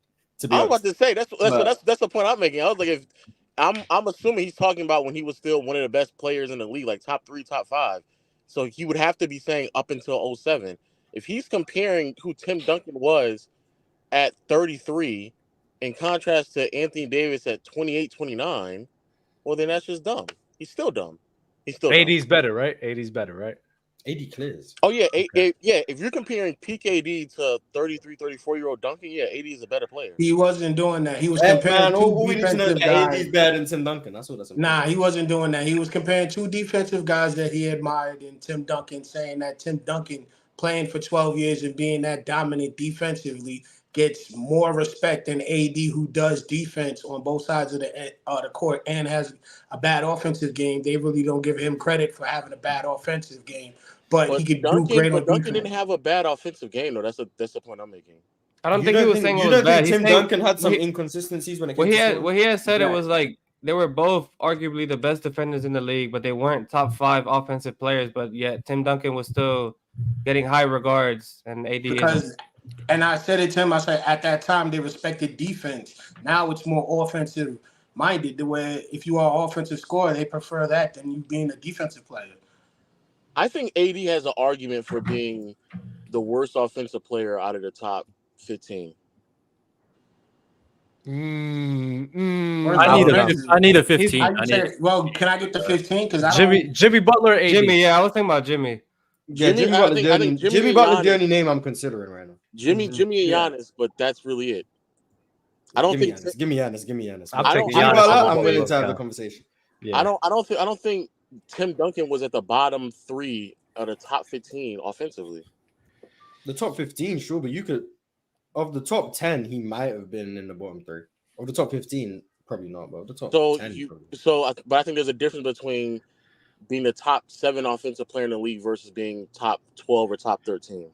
I was about to say that's the point I'm making. I was like, if I'm assuming he's talking about when he was still one of the best players in the league, like top 3, top 5. So he would have to be saying up until 07. If he's comparing who Tim Duncan was at 33 in contrast to Anthony Davis at 28, 29, well then that's just dumb. He's still dumb. He's still AD's better, right? AD's better, right? AD clears. Oh, yeah. If you're comparing peak AD to 33, 34-year-old Duncan, yeah, AD is a better player. He wasn't doing that. He was comparing two defensive guys. AD's better than Tim Duncan. That's what that's about. Nah, he wasn't doing that. He was comparing 2 defensive guys that he admired in Tim Duncan, saying that Tim Duncan playing for 12 years and being that dominant defensively gets more respect than AD, who does defense on both sides of the court and has a bad offensive game. They really don't give him credit for having a bad offensive game. But he could do great on defense. Duncan didn't have a bad offensive game, though. That's the point I'm making. I don't think he was saying it was bad. Tim Duncan had some inconsistencies when it came to what he had said it was like they were both arguably the best defenders in the league, but they weren't top 5 offensive players. But yet Tim Duncan was still getting high regards, and AD isn't. And I said it to him. I said at that time they respected defense. Now it's more offensive minded. The way if you are an offensive scorer, they prefer that than you being a defensive player. I think AD has an argument for being the worst offensive player out of the top 15. I need a 15. Well, can I get the 15? Because Jimmy Butler, AD. Jimmy, yeah, I was thinking about Jimmy. Yeah, Jimmy Butler's the only name I'm considering right now. Jimmy and Giannis, but that's really it. I don't think. Give me Giannis. I'm willing to have the conversation. Yeah. I don't think Tim Duncan was at the bottom 3 of the top 15 offensively. The top 15, sure, but you could of the top 10, he might have been in the bottom 3. Of the top 15, Probably not, but the top So 10. But I think there's a difference between being the top 7 offensive player in the league versus being top 12 or top 13.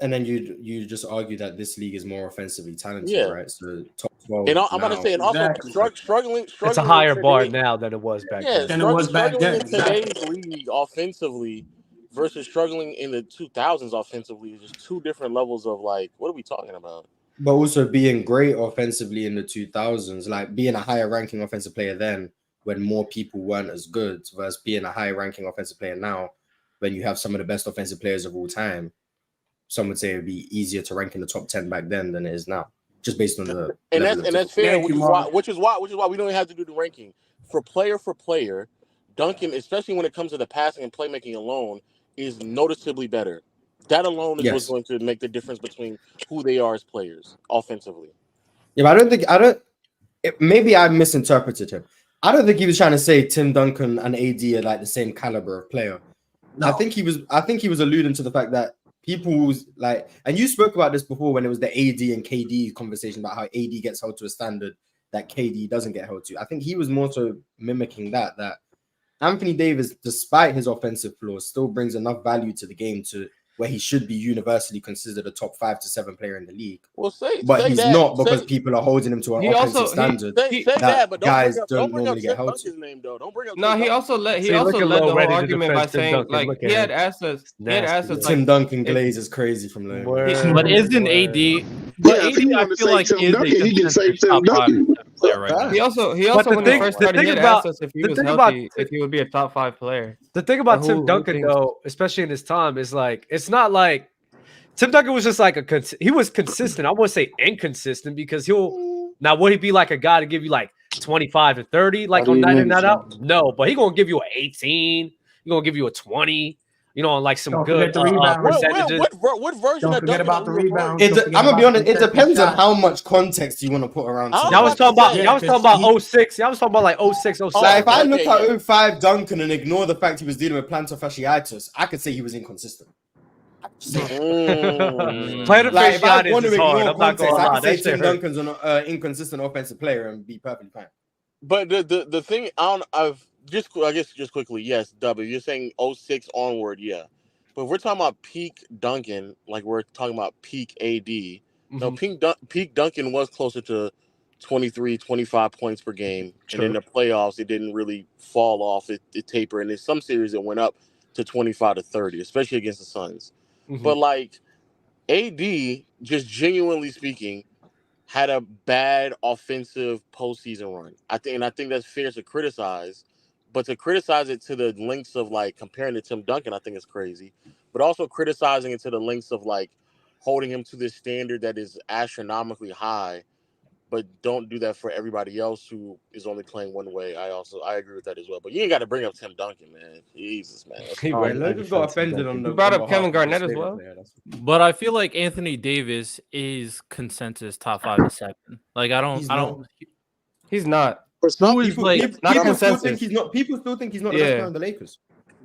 And then you just argue that this league is more offensively talented, Yeah. right? So top 12. And I'm gonna say, and also struggling. It's a higher bar now than it was back then. Than it was back struggling then. in today's league offensively versus struggling in the 2000s offensively is just two different levels of like, what are we talking about? But also being great offensively in the 2000s, like being a higher ranking offensive player then when more people weren't as good versus being a higher ranking offensive player now when you have some of the best offensive players of all time. Some would say it would be easier to rank in the top 10 back then than it is now, just based on the and that's fair, which is why we don't even have to do the ranking for player. Duncan, especially when it comes to the passing and playmaking alone, is noticeably better. That alone is what's going to make the difference between who they are as players offensively. Yeah, but maybe I misinterpreted him. I don't think he was trying to say Tim Duncan and AD are like the same caliber of player. No. I think he was alluding to the fact that people's like, and you spoke about this before when it was the AD and KD conversation about how AD gets held to a standard that KD doesn't get held to. I think he was more so mimicking that Anthony Davis, despite his offensive flaws, still brings enough value to the game to where he should be universally considered a top 5 to 7 player in the league. Well, but he's not because people are holding him to an offensive standard. But guys don't bring up normally get held to. Name though. Don't bring up. No, he also led the whole argument by saying like he had assets. He had assets. Tim Duncan Glaze is crazy from there. But isn't AD? But AD, I feel like is he can say Tim Duncan. He also when he first started, he had assets. If he was healthy, if he would be a top 5 player. The thing about Tim Duncan, though, especially in his time, is like it's not like Tim Duncan was just like he was consistent. I wouldn't say inconsistent because would he be like a guy to give you like 25 and 30 like on night in night out? No, but he gonna give you an 18. He gonna give you a 20. You know, on like some good percentages. What version of Duncan about the rebound? I'm gonna be honest. It depends on how much context you want to put around. Y'all was talking about 06. Y'all was talking about like 06, 07. Like if I look at 05 Duncan and ignore the fact he was dealing with plantar fasciitis, I could say he was inconsistent. Plantar fasciitis is hard. I'm not gonna lie. I could say Tim Duncan's an inconsistent offensive player and be perfectly fine. But the thing I guess just quickly, yes, W. You're saying 06 onward, yeah. But if we're talking about peak Duncan, like we're talking about peak AD. No, peak Duncan was closer to 23, 25 points per game. True. And in the playoffs, it didn't really fall off. It tapered. And in some series, it went up to 25 to 30, especially against the Suns. But like AD, just genuinely speaking, had a bad offensive postseason run. I think that's fair to criticize. But to criticize it to the lengths of like comparing to Tim Duncan, I think is crazy. But also criticizing it to the lengths of like holding him to this standard that is astronomically high, but don't do that for everybody else who is only playing one way. I agree with that as well. But you ain't got to bring up Tim Duncan, man. Jesus, man. Lucas got offended on the. You brought up Kevin Garnett as well. But I feel like Anthony Davis is consensus top 5 to 7. Like He's not. People still think he's not the best player on the Lakers.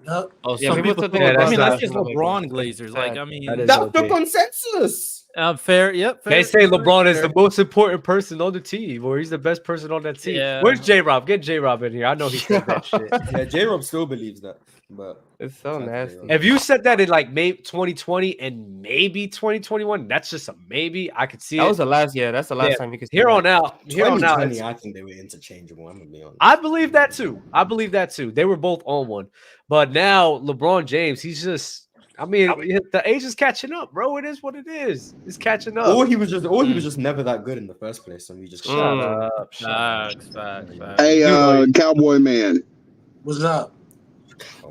Some people think that's just LeBron Glazers. Like, I mean, that's the consensus. Fair, yep. They say LeBron is the most important person on the team, or he's the best person on that team. Yeah. Where's J-Rob? Get J-Rob in here. I know he said that shit. Yeah, J-Rob still believes that, but it's so nasty. If you said that in like maybe 2020 and maybe 2021, that's just a maybe. I could see that was the last. Yeah, that's the last time you could. Here on out. I think they were interchangeable. I'm gonna be honest. I believe that too. They were both on one, but now LeBron James, he's just. I mean, the age is catching up, bro. It is what it is. It's catching up. Or he was just never that good in the first place, and we just shut up. Hey, Cowboy Man, what's up?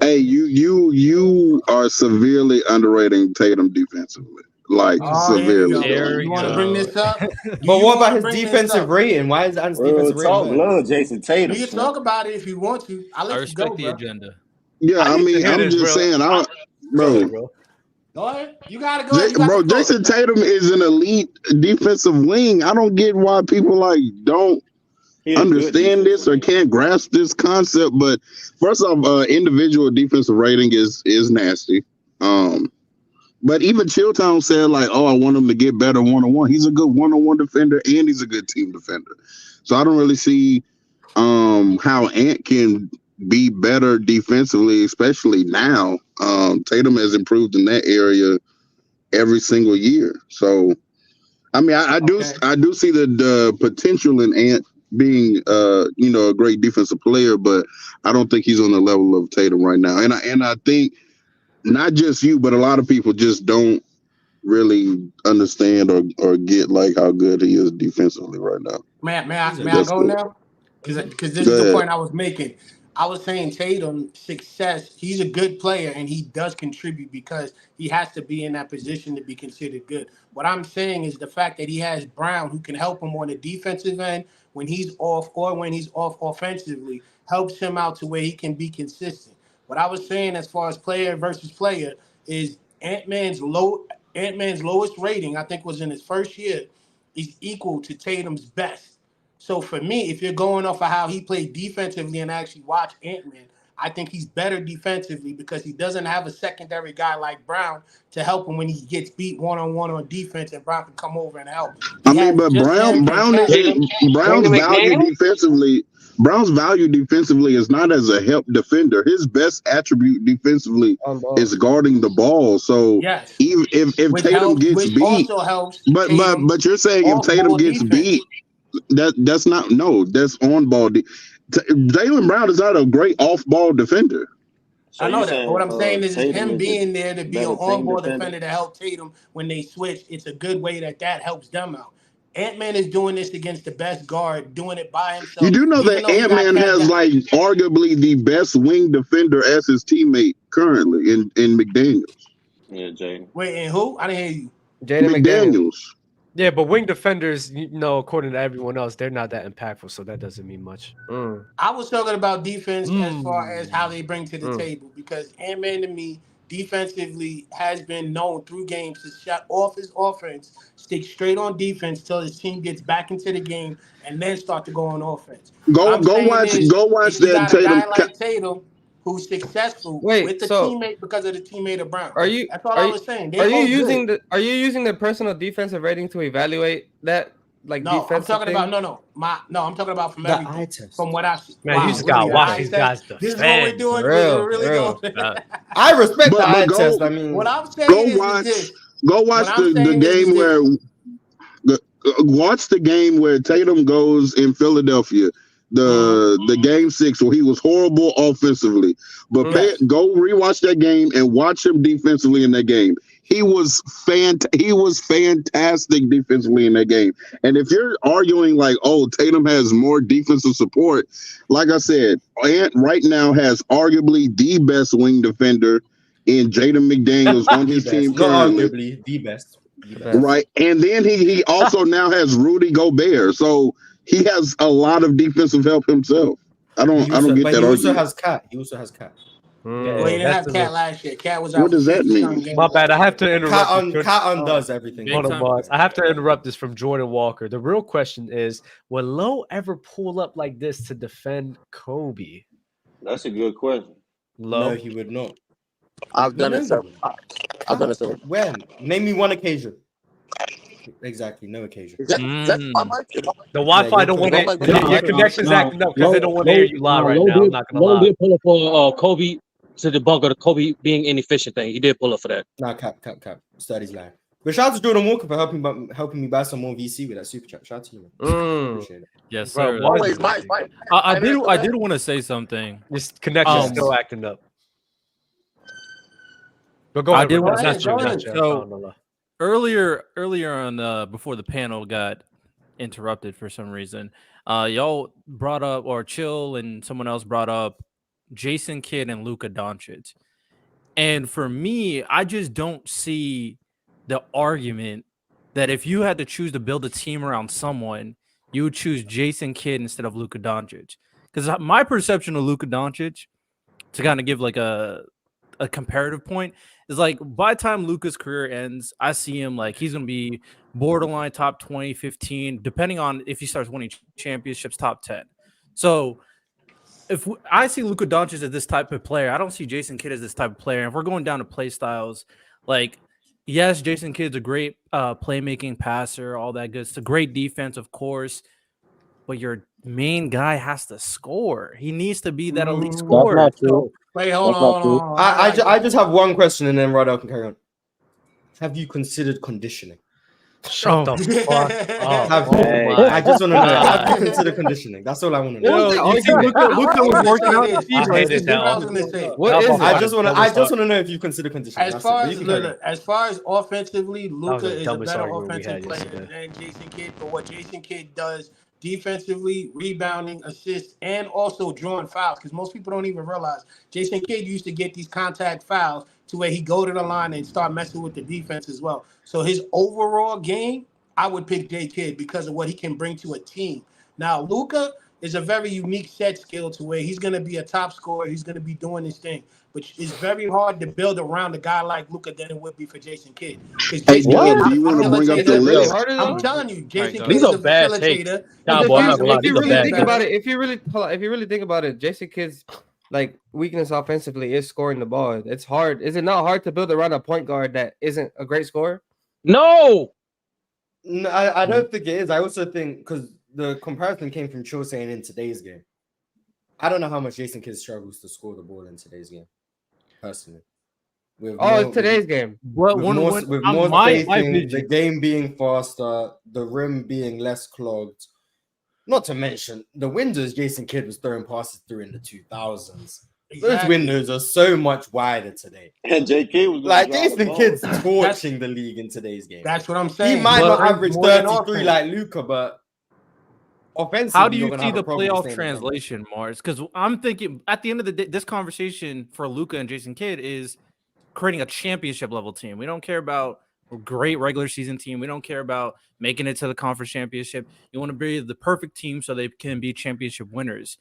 Hey, you are severely underrating Tatum defensively, like severely. You want to bring this up? But what about his defensive rating? Why is that his defensive rating? Love Jason Tatum. You can talk about it if you want to. I respect the agenda. Yeah, I mean, I'm just saying, Bro. Go ahead. You gotta go. Jason Tatum is an elite defensive wing. I don't get why people don't understand this or can't grasp this concept. But first off, individual defensive rating is nasty. But But even Chilltown said, like, oh, I want him to get better one-on-one. He's a good one-on-one defender and he's a good team defender. So I don't really see how Ant can be better defensively, especially now. Tatum has improved in that area every single year. So I mean, I do see the potential in Ant being a great defensive player, but I don't think he's on the level of Tatum right now. And I think not just you, but a lot of people just don't really understand or get like how good he is defensively right now. May I go now? Because this is the point I was making. I was saying Tatum's success, he's a good player and he does contribute because he has to be in that position to be considered good. What I'm saying is the fact that he has Brown who can help him on the defensive end when he's off or when he's off offensively helps him out to where he can be consistent. What I was saying as far as player versus player is Ant-Man's lowest rating, I think was in his first year, is equal to Tatum's best. So for me, if you're going off of how he played defensively and actually watch Ant-Man, I think he's better defensively because he doesn't have a secondary guy like Brown to help him when he gets beat one-on-one on defense and Brown can come over and help. Brown's value defensively. Brown's value defensively is not as a help defender. His best attribute defensively is guarding the ball. So even if Tatum gets beat, but you're saying if Tatum gets beat, that's on ball. Jaylen Brown is not a great off ball defender. I know that. But what I'm saying is him being there to be an on-ball defender to help Tatum when they switch. It's a good way that helps them out. Ant-Man is doing this against the best guard, doing it by himself. You do know that Ant-Man has like arguably the best wing defender as his teammate currently in McDaniels. Yeah, Jaden. Wait, and who? I didn't hear you. Jaden McDaniels. Yeah, but wing defenders, according to everyone else, they're not that impactful, so that doesn't mean much. I was talking about defense as far as how they bring to the table because Ant-Man to me defensively has been known through games to shut off his offense, stick straight on defense till his team gets back into the game, and then start to go on offense. Go watch that Tatum. Guy like Tatum who's successful with the teammate because of the teammate of Brown. That's all I was saying. Are you using the personal defensive rating to evaluate that? Like no, I'm talking about I'm talking about from everything. From what I see. Man, you just gotta watch these guys. This is what we're doing. We're really going. I respect the eye test. I mean, what I'm saying go watch the game where watch the game where Tatum goes in Philadelphia. The game 6 where he was horrible offensively, but go rewatch that game and watch him defensively in that game. He was fantastic defensively in that game. And if you're arguing like, oh, Tatum has more defensive support, like I said, Ant right now has arguably the best wing defender in Jaden McDaniels on his team currently. Arguably the best. Right, and then he also now has Rudy Gobert, so he has a lot of defensive help himself. I don't get that argument. He also has Cat. Well, he didn't have Cat last year. Cat was out. What does that mean? My bad. I have to interrupt. Cat undoes everything. Hold on, boss. I have to interrupt this from Jordan Walker. The real question is, will Lowe ever pull up like this to defend Kobe? That's a good question. No, he would not. I've done it several times. When? Name me one occasion. Exactly, no occasion. The Wi-Fi don't want to. Your connection's acting up because they don't want to hear you live right now. I'm not gonna lie. Lowe did pull up for Kobe to debunk the Kobe being inefficient thing. He did pull up for that. Nah, cap. Studies lying. But shout out to Jordan Walker for helping me buy some more VC with that super chat. Shout out to you, man. Appreciate it. Yes, sir. Always, Mike. I did want to say something. This connection's still acting up. But go ahead. So earlier on, before the panel got interrupted for some reason, y'all brought up, or Chill and someone else brought up, Jason Kidd and Luka Doncic. And for me, I just don't see the argument that if you had to choose to build a team around someone, you would choose Jason Kidd instead of Luka Doncic. Because my perception of Luka Doncic, to kind of give like a comparative point, is like by the time Luka's career ends, I see him like he's going to be borderline top 20, 15, depending on if he starts winning championships, top 10. So if I see Luka Doncic as this type of player, I don't see Jason Kidd as this type of player. And if we're going down to play styles, like yes, Jason Kidd's a great playmaking passer, all that good. It's a great defense, of course, but your main guy has to score. He needs to be that elite scorer. That's not true. So, Wait, hold on. I just have one question, and then Rodell can carry on. Have you considered conditioning? Shut the fuck up. I just want to know. Have you considered conditioning? That's all I want to know. You think Luka was working out the feet? I hated that. I was gonna say. What is it? I just want to know if you consider conditioning. As far as offensively, Luka is a better offensive player than Jason Kidd for what Jason Kidd does defensively, rebounding, assists, and also drawing fouls. Because most people don't even realize Jason Kidd used to get these contact fouls to where he go to the line and start messing with the defense as well. So his overall game, I would pick J Kidd because of what he can bring to a team. Now, Luka is a very unique set skill to where he's going to be a top scorer. He's going to be doing his thing. But it's very hard to build around a guy like Luka than it would be for Jason Kidd. Because Jason Kidd, do you want to bring up the list? I'm telling you, Jason Kidd These is are a bad facilitator. If you really think about it, Jason Kidd's like weakness offensively is scoring the ball. It's hard. Is it not hard to build around a point guard that isn't a great scorer? No, I don't think it is. I also think because the comparison came from Cho saying in today's game. I don't know how much Jason Kidd struggles to score the ball in today's game, personally. It's today's game. With more spacing, the game being faster, the rim being less clogged. Not to mention the windows Jason Kidd was throwing passes through in the 2000s. Those windows are so much wider today. And JK was like Jason Kidd's torching the league in today's game. That's what I'm saying. He might not average 33 like Luka, but offensively, how do you see the playoff translation, Mars? Because I'm thinking at the end of the day, this conversation for Luka and Jason Kidd is creating a championship level team. We don't care about a great regular season team. We don't care about making it to the conference championship. You want to be the perfect team so they can be championship winners.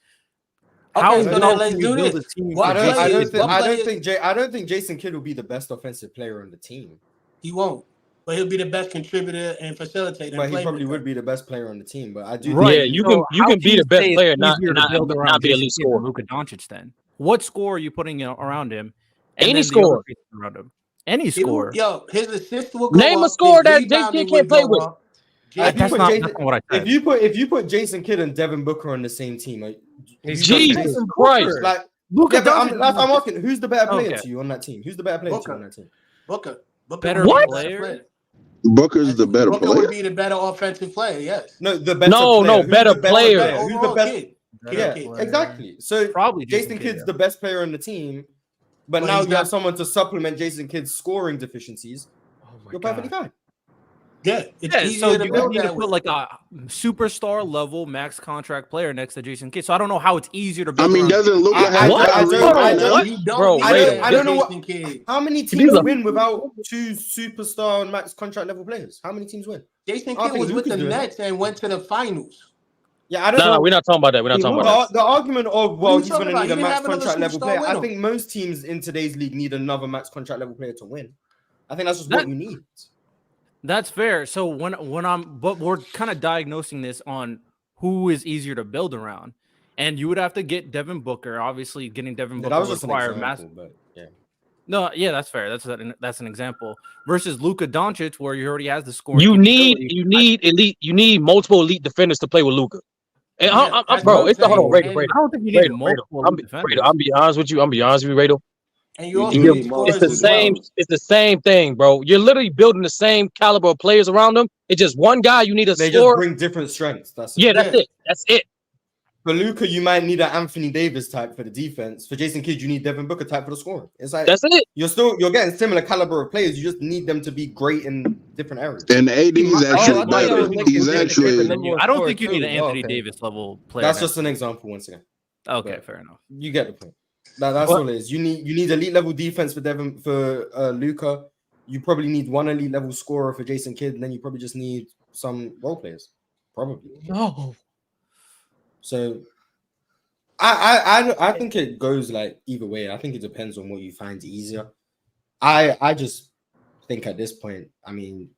Okay, so now let's do this. I don't think Jason Kidd will be the best offensive player on the team. He won't, but he'll be the best contributor and facilitator. But he probably would be the best player on the team. But I do. Right. Yeah, you can be the best player, not be the elite scorer. Luka Doncic. Then what score are you putting around him? Any score around him. Any score. Yo, his assist will go Name up, a score that Jason can't play with. If you put Jason Kidd and Devin Booker on the same team, Jesus Christ! Like Luka, I'm asking, who's the better player to you on that team? Who's the better player to you on that team? Booker. Better player. Booker's the better Booker player. would be the better offensive player. Yes. No, the better player. Better player. Who's the best? Kid. Exactly. So probably Jason Kidd's the best player on the team, but now you have someone to supplement Jason Kidd's scoring deficiencies. You're perfectly fine. Yeah, so you need to put like a superstar level max contract player next to Jason Kidd. So I don't know how it's easier to build. I mean, doesn't Luka have I don't know what. How many teams win without two superstar and max contract level players? How many teams win? Jason Kidd was with the Nets and went to the finals. Yeah, I don't know. No, we're not talking about that. We're not talking about that. The argument of he's going to need a He max didn't have another contract level superstar player. with I him. think most teams in today's league need another max contract level player to win. I think that's just what you need. That's fair. So but we're kind of diagnosing this on who is easier to build around, and you would have to get Devin Booker. Obviously, getting Devin Booker would require massive. But yeah. No, yeah, that's fair. That's an example versus Luka Doncic, where he already has the scoring. You need multiple elite defenders to play with Luka. And bro, it's the hold on, Rado. I don't think you need multiple defenders. I'll be honest with you, Rado. And you also it's the same thing, bro. You're literally building the same caliber of players around them. It's just one guy you need to They score. just bring different strengths. That's it. That's it. For Luka, you might need an Anthony Davis type for the defense. For Jason Kidd, you need Devin Booker type for the scoring. It's like that's it. You're getting similar caliber of players. You just need them to be great in different areas. And AD is actually better. He's actually. I don't think you need an Anthony Davis level player. That's just an example once again. Okay, fair enough. You get the point. That's all it is. You need elite level defense for Luka. You probably need one elite level scorer for Jason Kidd, and then you probably just need some role players. Probably. No. So I think it goes like either way. I think it depends on what you find easier. I just think at this point, I mean,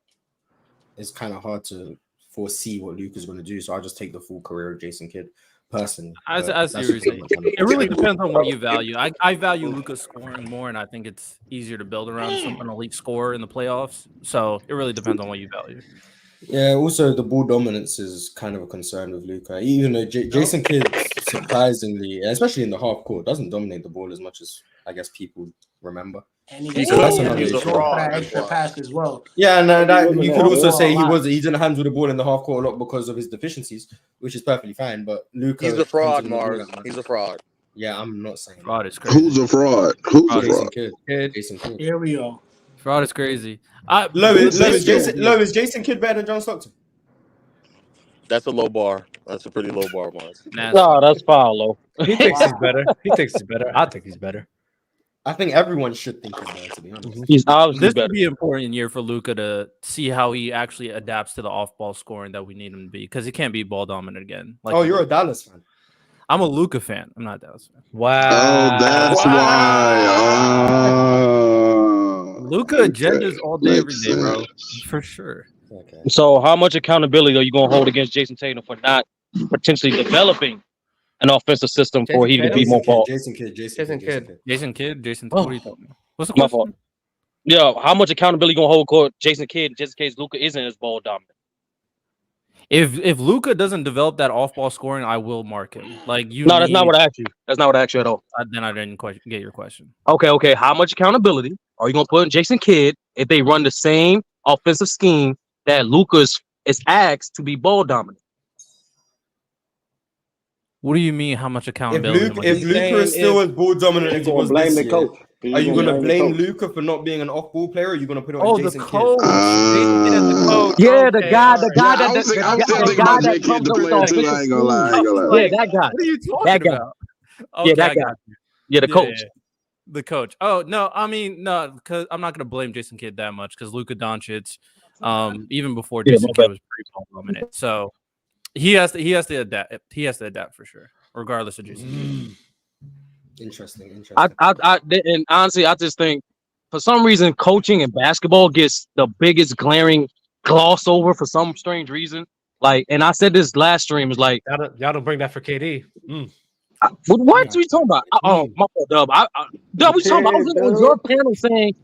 it's kind of hard to foresee what Luka's going to do. So I'll just take the full career of Jason Kidd. personally. I see That's what you're just saying. my kind of It really perspective. depends on what you value. I value Luka scoring more, and I think it's easier to build around an elite scorer in the playoffs. So it really depends on what you value. Yeah, also the ball dominance is kind of a concern with Luka. Even though Jason Kidd, surprisingly, especially in the half court, doesn't dominate the ball as much as I guess people remember. And he So that's gets another short issue. for that extra pass as well. Yeah, and that you could also say a lot. he didn't handle the ball in the half court a lot because of his deficiencies, which is perfectly fine. But Luka, He's a fraud, Mars. He's a fraud. Yeah, I'm not saying fraud is crazy. Who's a fraud? Who's a Jason fraud? Kidd. Jason Kidd. Here we go. Fraud is crazy. Is Jason Kidd better than John Stockton? That's a low bar. That's a pretty low bar, Mars. No, that's foul low. He thinks he's better. He thinks he's better. I think he's better. I think everyone should think he's better, to be honest. He's obviously This better. would be an important year for Luka to see how he actually adapts to the off-ball scoring that we need him to be, because he can't be ball dominant again. Oh, you're a Dallas fan. I'm a Luka fan. I'm not a Dallas fan. Wow. Oh, that's why. Luka agendas all day, every day, bro. For sure. Okay. So how much accountability are you going to hold against Jason Tatum for not potentially developing an offensive system for he to be more ball? Jason Kidd. Jason, Oh. what are you talking about? What's the My question? fault. Yeah, how much accountability you going to hold court Jason Kidd just in case Luka isn't as ball dominant? If Luka doesn't develop that off-ball scoring, I will mark him. Like No, that's not what I asked you. That's not what I asked you at all. Then I didn't get your question. Okay. How much accountability are you going to put in Jason Kidd if they run the same offensive scheme that Luka's is asked to be ball dominant? What do you mean? How much accountability? If Luka is still as ball dominant as he was blame this the year, coach. are you going to blame coach. Luka for not being an off-ball player, or are you going to put it on Oh, Jason the Kidd? coach. Yeah, the guy I was thinking about J. Kidd, the player too. I ain't gonna lie. Yeah, that guy. What are you talking That guy. about? Yeah, Okay, that I guy. got you. Yeah, the coach. The coach. Oh no, I mean no, because I'm not gonna blame Jason Kidd that much because Luka Doncic, even before Jason Kidd was pretty ball dominant. So he has to adapt. He has to adapt for sure, regardless of Jason Kidd. Interesting. And honestly, I just think for some reason coaching in basketball gets the biggest glaring gloss over for some strange reason. Like, and I said this last stream is like, y'all don't bring that for KD. What are you talking about? Oh, my fault, Dub. Dub, we talking about? I was looking on your panel saying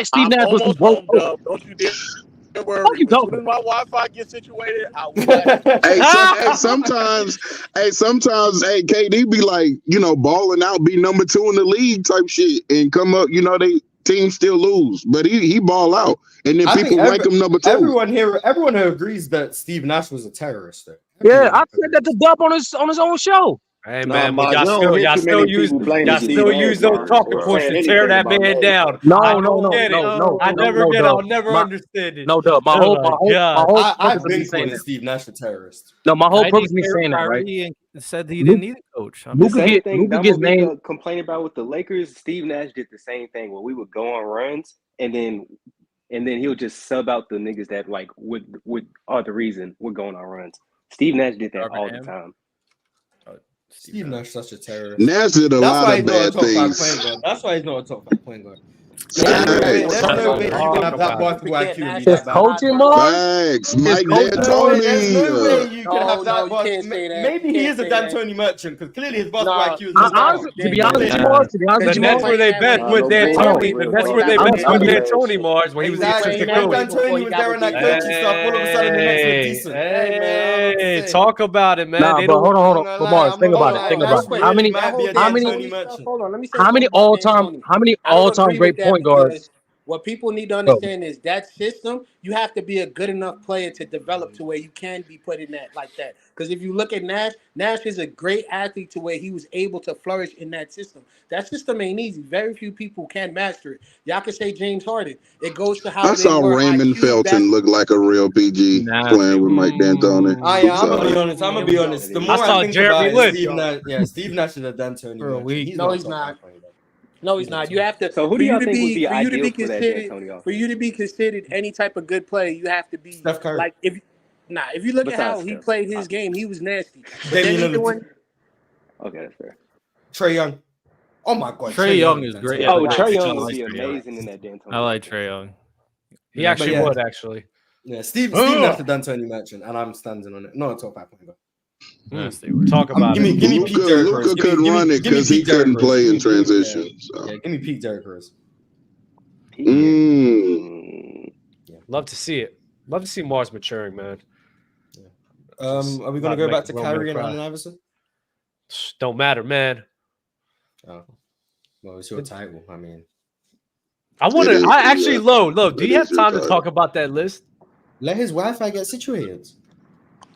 Steve Nash was broke. Don't you dare worry. As soon as my Wi-Fi gets situated, I will. Sometimes, KD be like, balling out, be number 2 in the league type shit, and come up, they team still lose, but he ball out, and then people rank him number 2. Everyone here agrees that Steve Nash was a terrorist. Though. Yeah, I said that to Dub on his own show. Hey man, but y'all still use those talking points to tear that man down. No. I never get it. I'll never understand it. No, Dub. My whole I've been saying Steve Nash a terrorist. No, my whole purpose is saying that, right? Said he didn't need a coach. Luka gets named. Complaining about with the Lakers, Steve Nash did the same thing where we would go on runs and then he'll just sub out the niggas that like would are the reason we're going on runs. Steve Nash did that all the time. Steve Nash such a terrorist. Nash did a lot of bad things. That's why he's not a top 5 point guard. There's no way you can have that basketball IQ and be that bad. Coaching, Thanks, Mike D'Antoni. There's no way you can have that. Maybe he is a D'Antoni merchant because clearly his basketball IQ is not. To be honest, that's where they bet with D'Antoni. That's where they bet with D'Antoni, Mars, when he was the assistant coach. D'Antoni was there on that coaching stuff. All of a sudden, the Nets were decent. Hey, talk about it, man. Nah, but hold on. But Mars, think about it. How many all-time great point guards? What people need to understand is that system, you have to be a good enough player to develop to where you can be put in that like that. Because if you look at Nash is a great athlete to where he was able to flourish in that system. That system ain't easy. Very few people can master it. Y'all can say James Harden. It goes to how I saw Raymond Felton look like a real PG playing with Mike D'Antoni. I'm gonna be honest. The more I think Jeremy about it, Steve Nash is a D'Antoni. No, he's not. No, he's not. You have to. So who do you think would be ideal for that D'Antoni offense? For you to be considered any type of good player, you have to be Steph Curry. like if you look at how he played his game, he was nasty. Okay, that's fair. Trae Young. Oh my God, Trae Young is great. Trae Young would be amazing in that D'Antoni. I like Trae Young. He actually would actually. Yeah, Steve Nash the D'Antoni merchant, and I'm standing on it. Not a top 5 point guard. Talk about give me Pete Derrick Rose. Luka couldn't run it because he couldn't play in transition. Yeah, give me Pete Derrick Rose. Love to see it. Love to see Mars maturing, man. Are we gonna go back to Kyrie and Allen Iverson? Don't matter, man. Oh, well, it's your title. I mean, I want to. I actually, Low. Do you have time to talk about that list? Let his Wi-Fi get situated.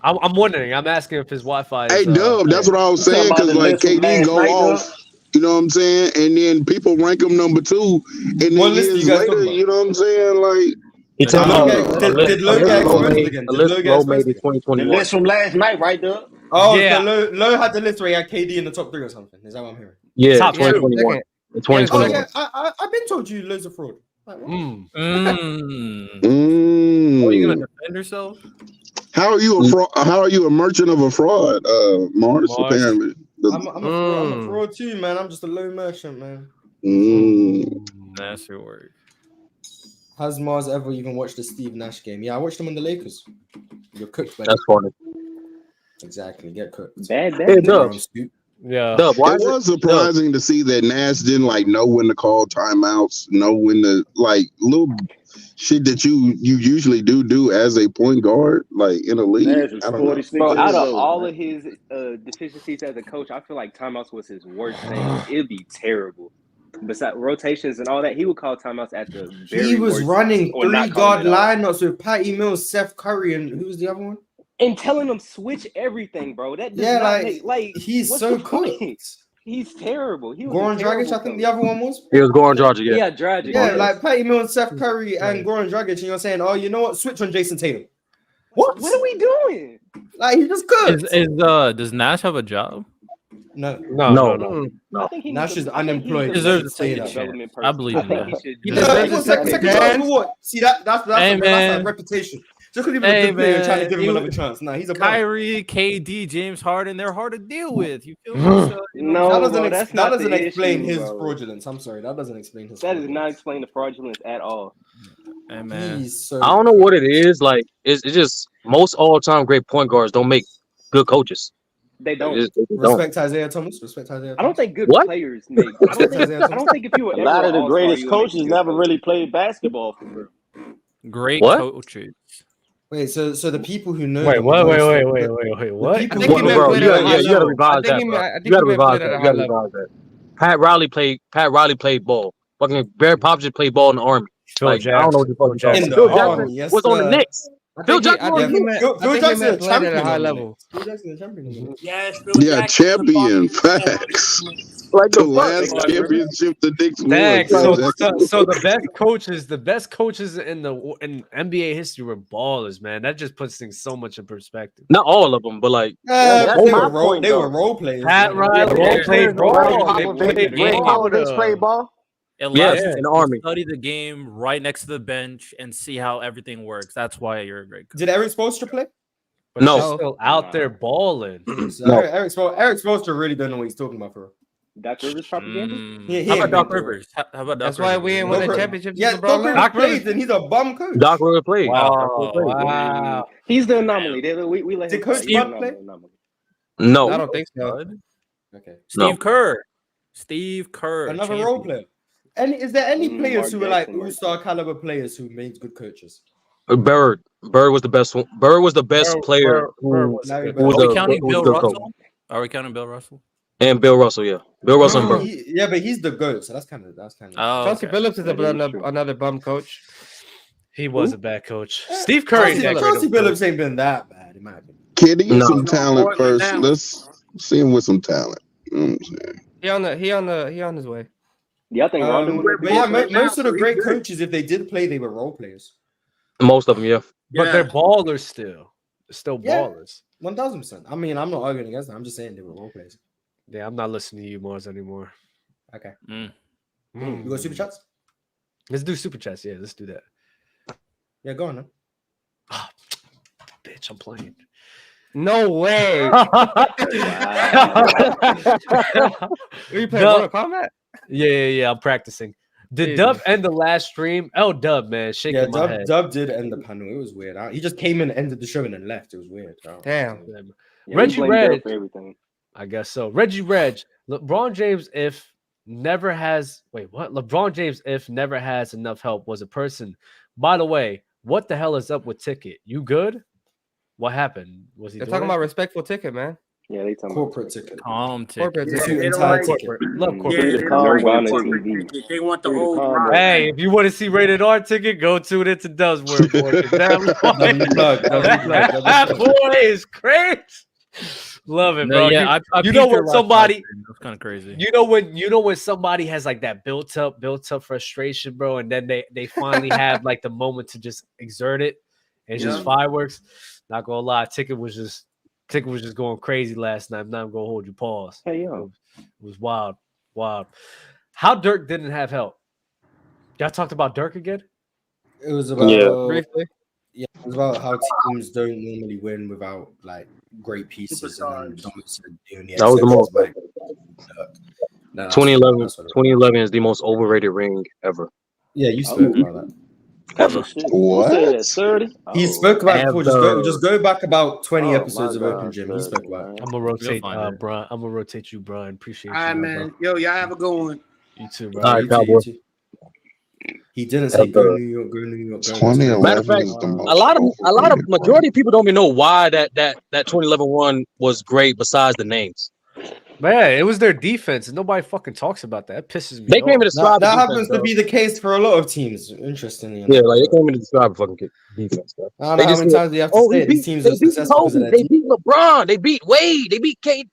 I'm wondering. I'm asking if his Wi-Fi is. Hey, Dub, that's what I was saying because like KD go off. You know what I'm saying? And then people rank him number 2. And then years later, you know what I'm saying? Like, did Low made it 2021? The list from last night, right there. Oh, yeah. Low had the list where he had KD in the top 3 or something. Is that what I'm hearing? Yeah, top 2021. 2021. Oh, yeah, I've been told you loads of fraud. Like, Are you gonna defend yourself? How are you a fraud? How are you a merchant of a fraud, Mars? Apparently, I'm a fraud too, man. I'm just a low merchant, man. That's your word. Has Mars ever even watched the Steve Nash game? Yeah, I watched him on the Lakers. You're cooked, buddy. That's funny. Exactly, get cooked. Yeah. It was surprising to see that Nash didn't like know when to call timeouts, know when to like little shit that you usually do as a point guard, like in a league. Bro, out of all of his deficiencies as a coach, I feel like timeouts was his worst thing. It'd be terrible. Besides rotations and all that, he would call timeouts at the very He was worst running or not 3-guard calling it lineups with Patty Mills, Seth Curry, and who was the other one? and telling them switch everything, bro. That does Yeah, not like, like he's what's so the point? cooked. He's terrible. He was Goran a terrible Dragic, I think coach. the other one was. It was Goran Dragic, yeah. Yeah, Dragic. Yeah, yes. like Patty Mills, Seth Curry, and Goran Dragic, and you're saying, oh, you know what? Switch on Jason Tatum. What are we doing? Like, he just cooked. Does Nash have a job? No. I think he Nash needs is to- I think he unemployed. deserves Just to say take a that. development I believe in that. He got second chance for what? See, that's Hey, a man. reputation. Just because he was a good player and trying to give him another chance. Nah, he's a bum. Kyrie, KD, James Harden, they're hard to deal with. You feel me? So, that doesn't explain his fraudulence. I'm sorry, that doesn't explain his. That does not explain the fraudulence at all. Hey, man. I don't know what it is. Like, it's just most all-time great point guards don't make good coaches. They don't. Respect Isaiah Thomas. Respect Isaiah Thomas. I don't think good What? players make. I don't think if you were A lot of the all-star, greatest you would make coaches a good never coach. really played basketball for real. Great What? coaches. Wait, so the people who know. Wait, the what? most- Wait, what? the people Bro, who you gotta revise that, bro. You gotta revise that. Pat Riley played ball. Fucking Barry Popovich played ball in the Army. Like, I don't know what the fuck you're talking In about. the Phil Jackson Army, yes, was on the sir. Knicks. Phil Jackson was on the Knicks. Phil Jackson is a champion at a high on the level. Knicks. Phil Jackson is a champion. Yes, Yeah, champion. Facts. Like the last championship the Knicks won. Thanks. Phil So Jackson. the best coaches in NBA history were ballers, man. That just puts things so much in perspective. Not all of them, but like They were role players. Pat Riley played ball. They played Popovich played ball. It allows you in the to Army. study the game right next to the bench and see how everything works. That's why you're a great coach. Did Eric Spoelstra play? But No. they're still out there balling. Eric Spoelstra really don't know what he's talking about, for real. Doc Rivers propaganda. How about Doc Rivers? How about Doc That's why we ain't won the championship. Yeah, Doc Rivers played, and he's a bum coach. Doc Rivers played. Wow. He's the anomaly. We let Did him Coach play. Bud play? No. I don't think so. Okay. Steve Kerr. Steve Kerr. Another champion. role player. And is there any players Mark who were like Jackson, all-star caliber players who made good coaches? Bird was the best one. Bird was the best player. Bird was Larry good. Bird. Who was Are we the- counting who was Bill the Russell? coach. Are we counting Bill Russell? And Bill Russell, yeah. Bill Russell and Bird. Yeah, but he's the GOAT, so that's kind of. Oh, Chauncey okay. Billups is another bum coach. He was a bad coach. Steve Curry. Chauncey Billups ain't been that bad, in my opinion. Kid, he get No. some talent first. Let's see him with some talent. You know what I'm saying? He on his way. Yeah, I think Rondo. But yeah, most of the great coaches, if they did play, they were role players. Most of them, yeah. But they're ballers still. They're still Yeah. ballers. 1000%. I mean, I'm not arguing against them. I'm just saying they were role players. Yeah, I'm not listening to you, Mars, anymore. Okay. Mm. You go super chats? Let's do super chats. Yeah, let's do that. Yeah, go on. Then. Bitch, I'm playing. No way. Wow. You playing Mortal Kombat? Yeah. I'm practicing. Did Dub end the last stream? Oh, Dub, man, shaking my head. Dub did end the panel. It was weird. He just came in, ended the show, and then left. It was weird. Damn. Reggie Reg, for everything. I guess so. Reggie Reg, LeBron James, if never has LeBron James, if never has enough help, was a person. By the way, what the hell is up with Ticket? You good? What happened? Was he? They're talking about respectful Ticket, man. Yeah, they talking corporate ticket. Calm ticket. Corporate Yeah, ticket. they don't like corporate. Love Yeah, corporate. they Rated don't calm like Ghana the corporate TV. ticket. They want the Rated old calm grind. Hey, if you want to see rated R ticket, go tune into Dunsworth, boy. That boy is crazy. Love it, No, bro. yeah, I you know peeped your when last somebody night, man. That's kind of crazy. You know when somebody has like that built up frustration, bro, and then they finally have like the moment to just exert it. And it's just fireworks. Not gonna lie, Ticket was just going crazy last night. I'm not gonna hold you. Pause. Hey, yo. It was wild. How Dirk didn't have help? Y'all talked about Dirk again? It was about briefly. Yeah, it was about how teams don't normally win without like great pieces. And then Dom said the only That was the most. like, no, 2011 is the most overrated ring ever. Yeah, you spoke about that. Ever. What? He spoke about it before. Just go back about 20 episodes of Open Gym. He spoke about it. I'm gonna rotate, Brian. I'm gonna rotate you, Brian. Appreciate All right, you, man. Yo, y'all have a good one. You too, bro. All right, Cowboy. He didn't say go New York, go New York. Go 2011 Matter of fact, is the most. a lot of majority of people don't even know why that 2011 one was great. Besides the names, Man, it was their defense, and nobody fucking talks about that. It pisses me they off. came in to describe That the defense, happens to bro. be the case for a lot of teams. Interestingly enough. Yeah, like they came in to describe fucking defense, bro. I don't know how many times you have to say it. These teams are successful because of their They beat LeBron. They beat Wade. They beat Kate.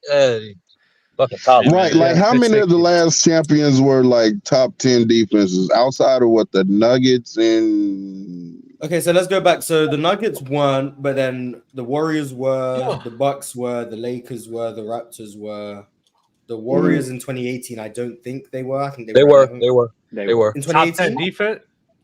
Fucking college. Right, like how many of the last champions were like top 10 defenses outside of what the Nuggets and Okay, so let's go back. So the Nuggets weren't, but then the Warriors were, the Bucks were, the Lakers were, the Raptors were. The Warriors in 2018, I don't think they were. I think They were. In Top 10 2018? defense.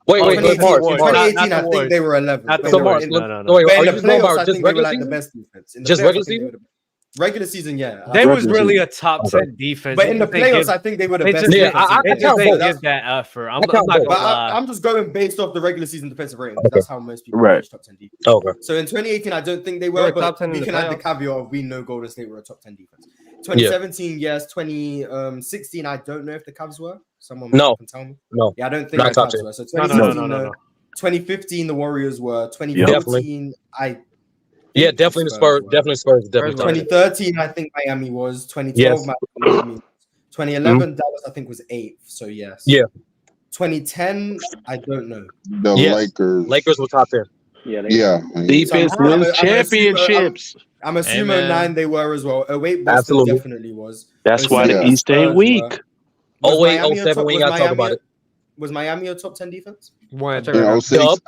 Wait, In 2018, not the I think Warriors. they were 11. Not the But Warriors. in No. but in are the you just going playoffs, about I just think they were regular like the season? best defense. In the Just playoffs, regular I think they season? were regular season, yeah. They was really a top 10 defense. But in the playoffs, I think they were the best. They defense. just Yeah, give that effort. I'm not gonna But lie. I'm just going based off the regular season defensive rating. Because that's how most people Right. reach top 10 defense. Okay. So in 2018, I don't think they They were, were but top 10 in we the can add the playoffs. caveat of we know Golden State were a top 10 defense. 2017, yes. 2016, I don't know if the Cavs were. Someone can tell me. No. Yeah, I don't think Not the top Cavs 10. were. So No. 2017, 2015, the Warriors were. 2014, Definitely the Spurs. Definitely Spurs. Definitely. 2013, I think Miami was. 2012, Miami. 2011, Dallas, I think was 8th. So yes. Yeah. 2010, I don't know. the Lakers. Lakers were top 10. Yeah. Defense wins championships. I'm assuming Amen. 09 they were as well. 08 Boston Absolutely. definitely was. That's why the 07 East ain't Spurs weak. were. 08, Miami a 07, top- we was ain't got to talk Miami about a- it. Was Miami a top 10 defense? When? In 06.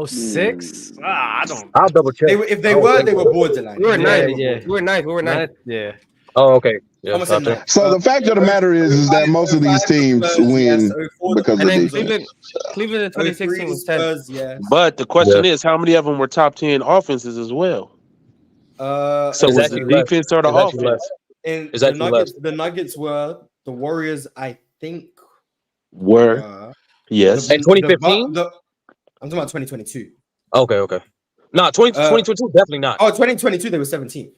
06? I don't. I'll double check. If they were borderline. We were ninth. Yeah. We were ninth. Yeah. Oh, okay. Yeah, Almost top a 10. nine. So the fact of the matter is that most of these teams win because And of then defense. Cleveland in 2016 was 10. Spurs, yes. But the question is, how many of them were top 10 offenses as well? So So was the defense or the It's actually offense? And It's the actually Nuggets, the Nuggets were. The Warriors, I think, Were yes. In 2015? I'm talking about 2022. Okay. No, 2022 definitely not. Oh, 2022 they were 17th.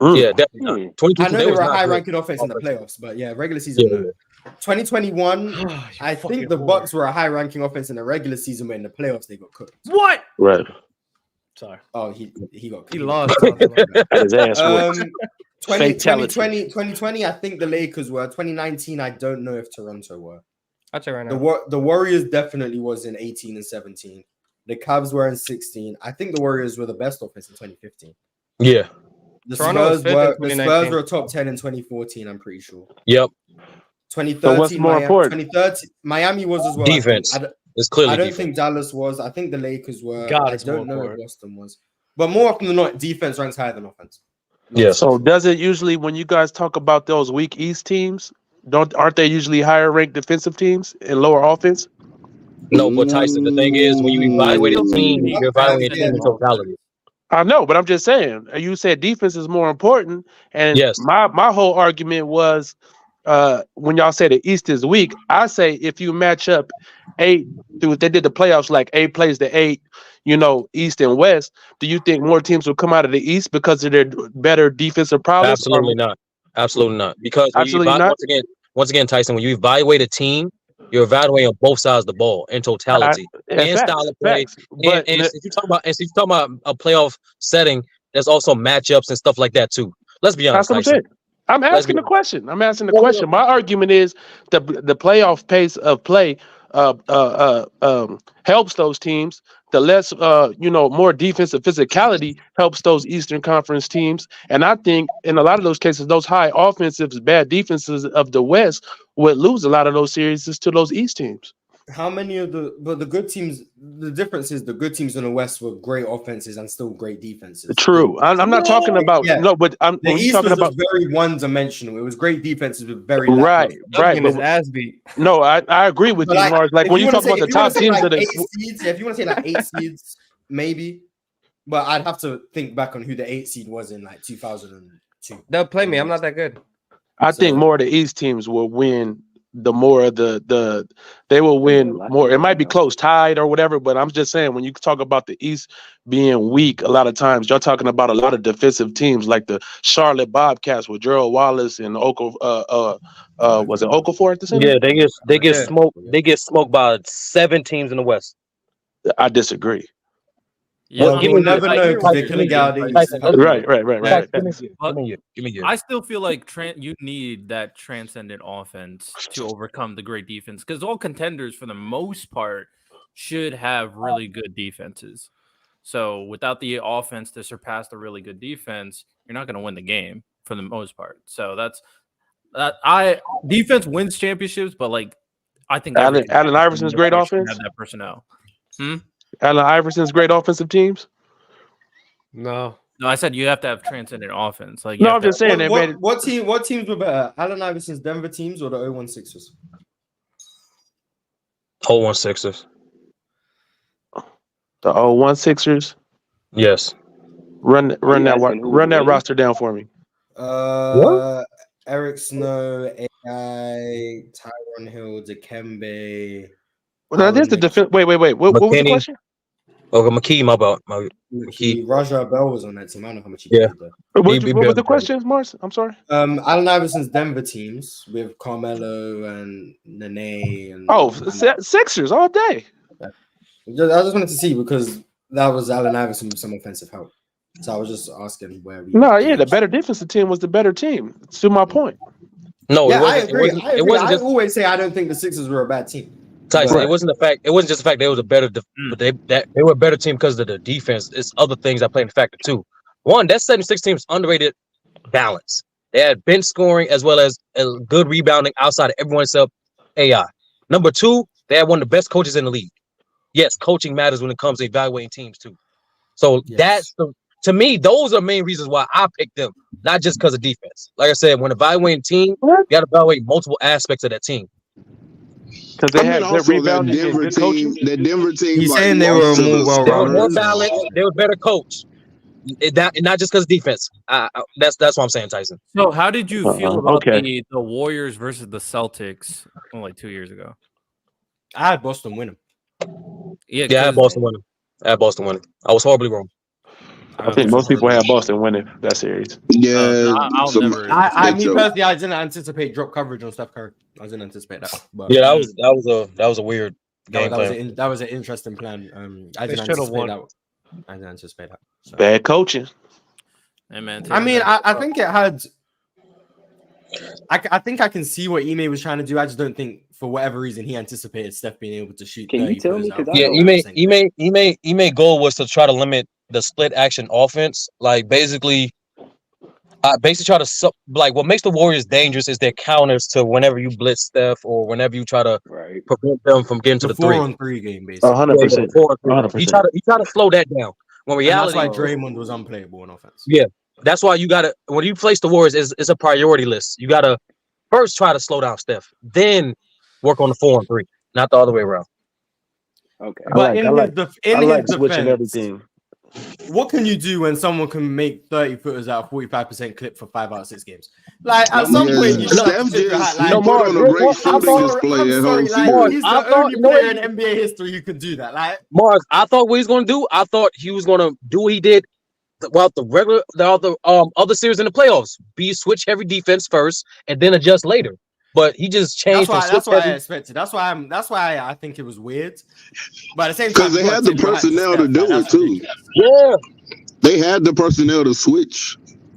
Yeah, definitely not. 2022 I know they was were a not high-ranking good. offense in the playoffs, but yeah, regular season. Yeah. No. 2021, I think the Bucks were a high-ranking offense in the regular season, but in the playoffs they got cooked. What? Right. Sorry. Oh, he got cooked. He lost. His ass whooped. 2020, I think the Lakers were. 2019, I don't know if Toronto were. I'll check right now. The Warriors definitely was in 18 and 17. The Cavs were in 16. I think the Warriors were the best offense in 2015. Yeah. The Toronto was Spurs fifth in were 2019. a top 10 in 2014, I'm pretty sure. Yep. 2013, So what's more important? 2013, Miami was as well. Defense. It's clearly I don't defense. think Dallas was. I think the Lakers were. God, I it's don't more know if important. Boston was. But more often than not, defense ranks higher than offense. Yeah. So does it usually when you guys talk about those weak East teams, aren't they usually higher ranked defensive teams and lower offense? No, but Tyson, the thing is, when you evaluate a team, you're evaluating a team in totality. I know, but I'm just saying. You said defense is more important, and Yes. my whole argument was when y'all say the East is weak, I say if you match up 8 through, they did the playoffs like 8 plays to 8, East and West. Do you think more teams will come out of the East because of their better defensive prowess? Absolutely not. Absolutely not. Because when Absolutely not. once again, Tyson, when you evaluate a team, you're evaluating on both sides of the ball in totality and style of play. But and if you talk about a playoff setting, there's also matchups and stuff like that too. Let's be honest, that's what I'm Tyson. saying. I'm asking the question. My argument is the playoff pace of play helps those teams. The less more defensive physicality helps those Eastern Conference teams. And I think in a lot of those cases, those high offensives, bad defenses of the West would lose a lot of those series to those East teams. How many of the good teams? The difference is the good teams in the West were great offenses and still great defenses. True. I'm not talking about but the East talking was about very one-dimensional. It was great defenses with very right. His ass beat. No, I agree with you, Mars. Like when you talk about the top teams like that 8 seeds, if you want to say like 8 seeds, maybe, but I'd have to think back on who the 8 seed was in like 2002. They'll play me. I'm not that good. I think more of the East teams will win. The more of they will win more. It might be close, tied or whatever, but I'm just saying when you talk about the East being weak, a lot of times you're talking about a lot of defensive teams like the Charlotte Bobcats with Gerald Wallace and was it Okafor at the center? Yeah, they get smoked. They get smoked by 7 teams in the West. I disagree. Yeah, give me never know because they couldn't get out of the East. Right. Give me you. I still feel like you need that transcendent offense to overcome the great defense because all contenders, for the most part, should have really good defenses. So without the offense to surpass the really good defense, you're not going to win the game for the most part. So defense wins championships, but like I think Allen Iverson's great offense. Have that personnel. Allen Iverson's great offensive teams. No, I said you have to have transcendent offense. Like no, I'm just saying what teams were better? Allen Iverson's Denver teams or the 0-1 Sixers? 0-1 Sixers. The 0-1 Sixers. Yes. Run that roster down for me. Eric Snow, AI, Tyron Hill, Dikembe. Well, there's the defense. Wait. What was the question? McKee, my bad. McKee. Raja Bell was on that team. I don't know how much he did. What was the question, Mars? I'm sorry. Allen Iverson's Denver teams with Carmelo and Nene and Sixers all day. I just wanted to see because that was Allen Iverson with some offensive help. So I was just asking where we. The better defensive team was the better team. To my point. No, I agree. I always say I don't think the Sixers were a bad team. Tyson, it wasn't just the fact they was a better, but they were a better team because of the defense. It's other things that play in factor too. One, that 76 team's underrated balance. They had bench scoring as well as good rebounding outside of everyone except AI. Number 2, they had one of the best coaches in the league. Yes, coaching matters when it comes to evaluating teams too. So to me, those are the main reasons why I picked them, not just because of defense. Like I said, when evaluating team, you got to evaluate multiple aspects of that team. Because they had good rebounding and good coaching. That Denver team. He's saying they were more balanced. They were better coached. Not just because of defense. That's what I'm saying, Tyson. So, how did you feel about the Warriors versus the Celtics like 2 years ago? I had Boston win them. Yeah, I had Boston winning. I was horribly wrong. I think most people had Boston winning that series. Yeah, I personally, I didn't anticipate drop coverage on Steph Curry. I didn't anticipate that. But, yeah, that was a weird game plan. That was an interesting plan. I didn't anticipate that. I didn't anticipate that. So. Bad coaching. Hey, man, I think it had. I think I can see what Ime was trying to do. I just don't think, for whatever reason, he anticipated Steph being able to shoot. Can you tell me? Ime goal was to try to limit the split action offense. Like basically try to what makes the Warriors dangerous is their counters to whenever you blitz Steph or whenever you try to prevent them from getting to the 4-on-3 game, basically. 100%. He try to slow that down. When reality, and that's why Draymond was unplayable in offense. Yeah, that's why you gotta when you place the Warriors, it's a priority list. You gotta first try to slow down Steph, then work on the 4-on-3, not the other way around. Okay, but in his switching defense, everything. what can you do when someone can make 30 footers at a 45% clip for 5 out of 6 games? Like at some point, you just have to tip your hat. Like, he put on a great shooting display at home like, series. he's the only player in NBA history who can do that. Like Mars, I thought what he's going to do. I thought he was going to do what he did throughout the other series in the playoffs. Be switch heavy defense first and then adjust later. But he just changed. That's what I expected. That's why I think it was weird. But at the same time, Because they had the personnel to do it too. Yeah, they had the personnel to switch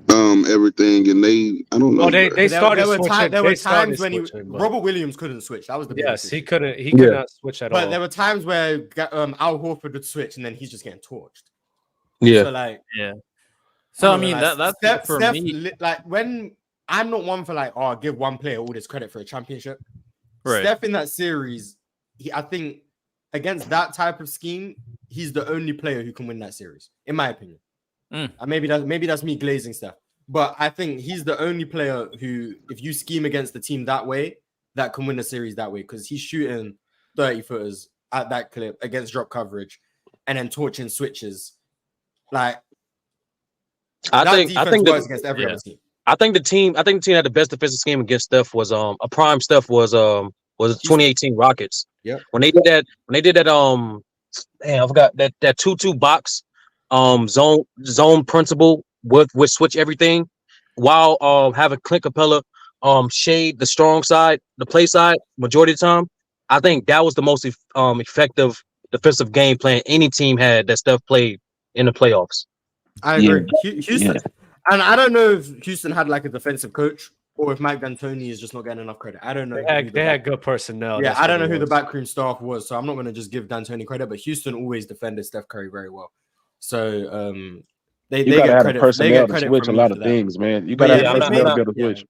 everything, and I don't know. Oh, they started switching. There were times when Robert Williams couldn't switch. That was the yes, he couldn't. He could could not switch at all. But there were times where Al Horford would switch, and then he's just getting torched. Yeah. So like, yeah. So I mean, like, that's Steph, for me. Like when I'm not one for like, I'll give one player all this credit for a championship. Right. Steph in that series, I think against that type of scheme, he's the only player who can win that series, in my opinion. Maybe that's me glazing stuff, but I think he's the only player who, if you scheme against the team that way, that can win the series that way, because he's shooting 30 footers at that clip against drop coverage, and then torching switches. Like, I think works against every other team. I think the team had the best defensive scheme against Steph was a prime Steph was 2018 Rockets. Yeah. When they did that I forgot that 2-2 box zone principle with switch everything while having Clint Capella shade the strong side, the play side majority of the time. I think that was the most effective defensive game plan any team had that Steph played in the playoffs. I agree. Houston, and I don't know if Houston had like a defensive coach or if Mike D'Antoni is just not getting enough credit. I don't know. They had good personnel. Yeah, I don't know who the backroom staff was, so I'm not going to just give D'Antoni credit. But Houston always defended Steph Curry very well, so they gotta get have credit. Personnel They get to credit switch from a lot me of for that. things, man. You gotta have personnel to be able to switch.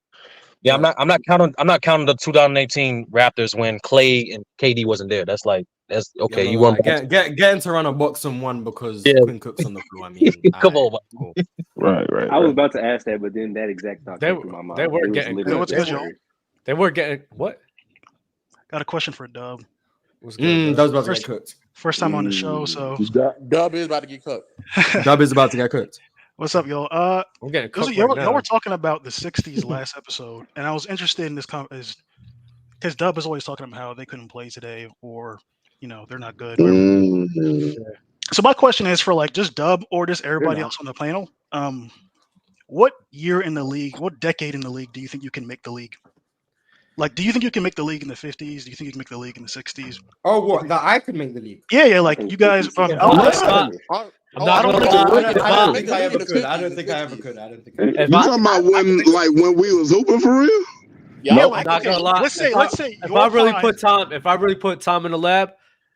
Yeah, I'm not counting the 2018 Raptors when Clay and KD wasn't there. That's okay. Yeah, You want getting to run a box on one because Quinn Cook's on the floor. I mean, come on, cool. Right. I was about to ask that, but then that exact thought came through my mind. They were It was getting literally- good. They were getting what? Got a question for Dub. That was about to get cooked. First time on the show, so Dub is about to get cooked. Dub is about to get cooked. What's up, y'all? I'm getting cooked y'all right now. were talking about the '60s last episode, and I was interested in this because Dub is always talking about how they couldn't play today, or they're not good. So my question is for like just Dub or just everybody else on the panel. What year in the league, what decade in the league do you think you can make the league? Like, do you think you can make the league in the 50s? Do you think you can make the league in the 60s? Oh, what? That I could make the league? Yeah, like you guys. I don't think I ever could. I don't think I ever could. You talking about when we was hooping for real? Yeah, I'm not gonna lie. Let's say if I really put time in the lab,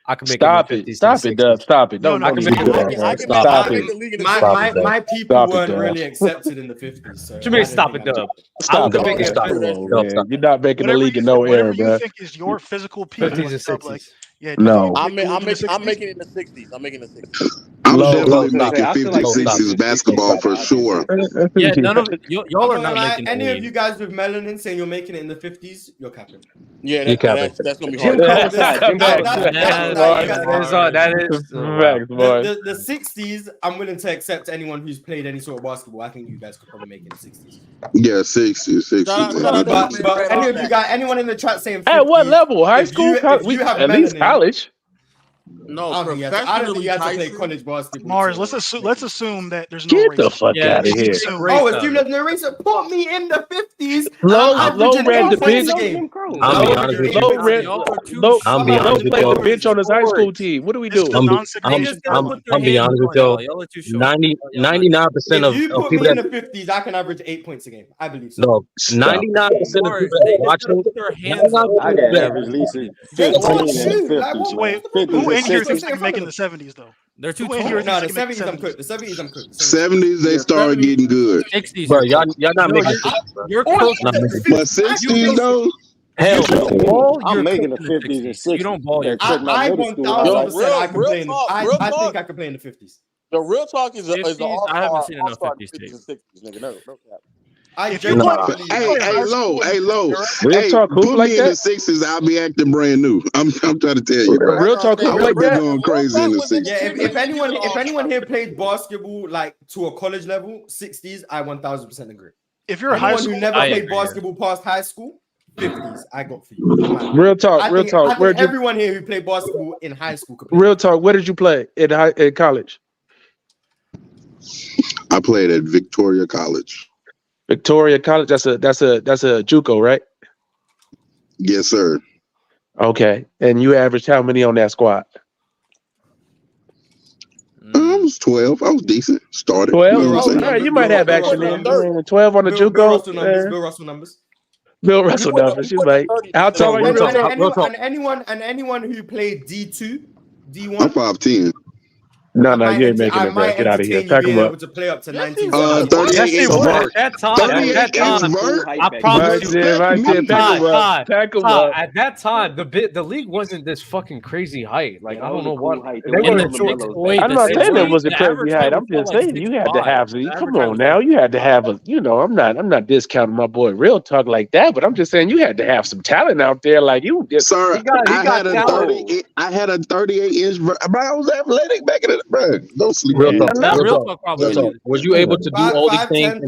I can make Stop it. it! Stop it, Dub! Stop it! Don't I can make it. Stop it! My people weren't really accepted in the 50s. So What you mean? Stop it, Dub! Stop it! Stop it! You're not making the league in no era, bro. You think is your physical peak? 50s and 60s. Like, yeah, No. I'm making it in the 60s. I'm making it in the 60s. I'm definitely making 50s, 60s basketball for sure. Yeah, none of y'all are not making any the of league. you guys with melanin saying you're making it in the 50s, you're capping. Yeah, that's gonna be Jim hard. The 60s, I'm willing to accept anyone who's played any sort of basketball. I think you guys could probably make it in the 60s. Yeah, 60s. But any of you guys, anyone in the chat saying 50s, At what level? High school? If you have At least melanin, college. No, I don't think you have to play college basketball. Mars, let's assume that there's no Get race. the fuck out of here. Oh, assume there's no race. Put me in the 50s. Low ran the bench. Low played the bench on his high school team. What do we do? I'm be honest with y'all. 99% of If you put people me in that the 50s, I can average 8 points a game. I believe so. no 99% of people that watching. I got average at least 15 in the 50s. Wait, 50s who in and here 60s. thinks they can make in the 70s though? They're too Who in here No, thinks the they can make 70s I'm cooked. The 70s I'm cooked. 70s they started getting good. 60s, Bro, y'all not making it. You're close. But 60s though. Hell no. I'm making the 50s and 60s. You don't ball your. I 1000% I can play in the. I think I can play in the 50s. The real talk is the 50s, I haven't seen enough all-star 50s 50s and 60s, nigga. No cap. If you play, Hey, low. Real Hey, talk, hoop put like me in the that. sixes. I'll be acting brand new. I'm trying to tell you, bro. Real talk, I hoop would like have been that. going crazy in the sixes. Yeah, if anyone here played basketball like to a college level, 60s, I 1000% agree. If you're anyone high school, who never I played agree, yeah. basketball past high school, 50s, I got for you. Real talk, I real think, talk. I think everyone here who played basketball in high school could play. Real talk. Where did you play in college? I played at Victoria College. Victoria College. That's a JUCO, right? Yes, sir. Okay. And you averaged how many on that squad? I was 12. I was decent. Started. 12. You know what I'm saying? All right, you might have action in 12 on the JUCO. Bill Russell numbers. Bill Russell numbers. She's like, how tall are you? And anyone who played D2, D1. I'm 5'10". No, you ain't making it, bro. Get out of here. Pack him up. To play up to 19. 38 inch vert. At that time, I promise you. At that time, the league wasn't this fucking crazy height. Like, I don't know what. I'm not saying it was a crazy height. I'm just saying you had to have. Come on now, you had to have a. I'm not discounting my boy Real Talk like that, but I'm just saying you had to have some talent out there. Like you, sir. I had a 38 inch vert. But I was athletic back in the. Bro, don't sleep. Real talk. Was you able to do all these things?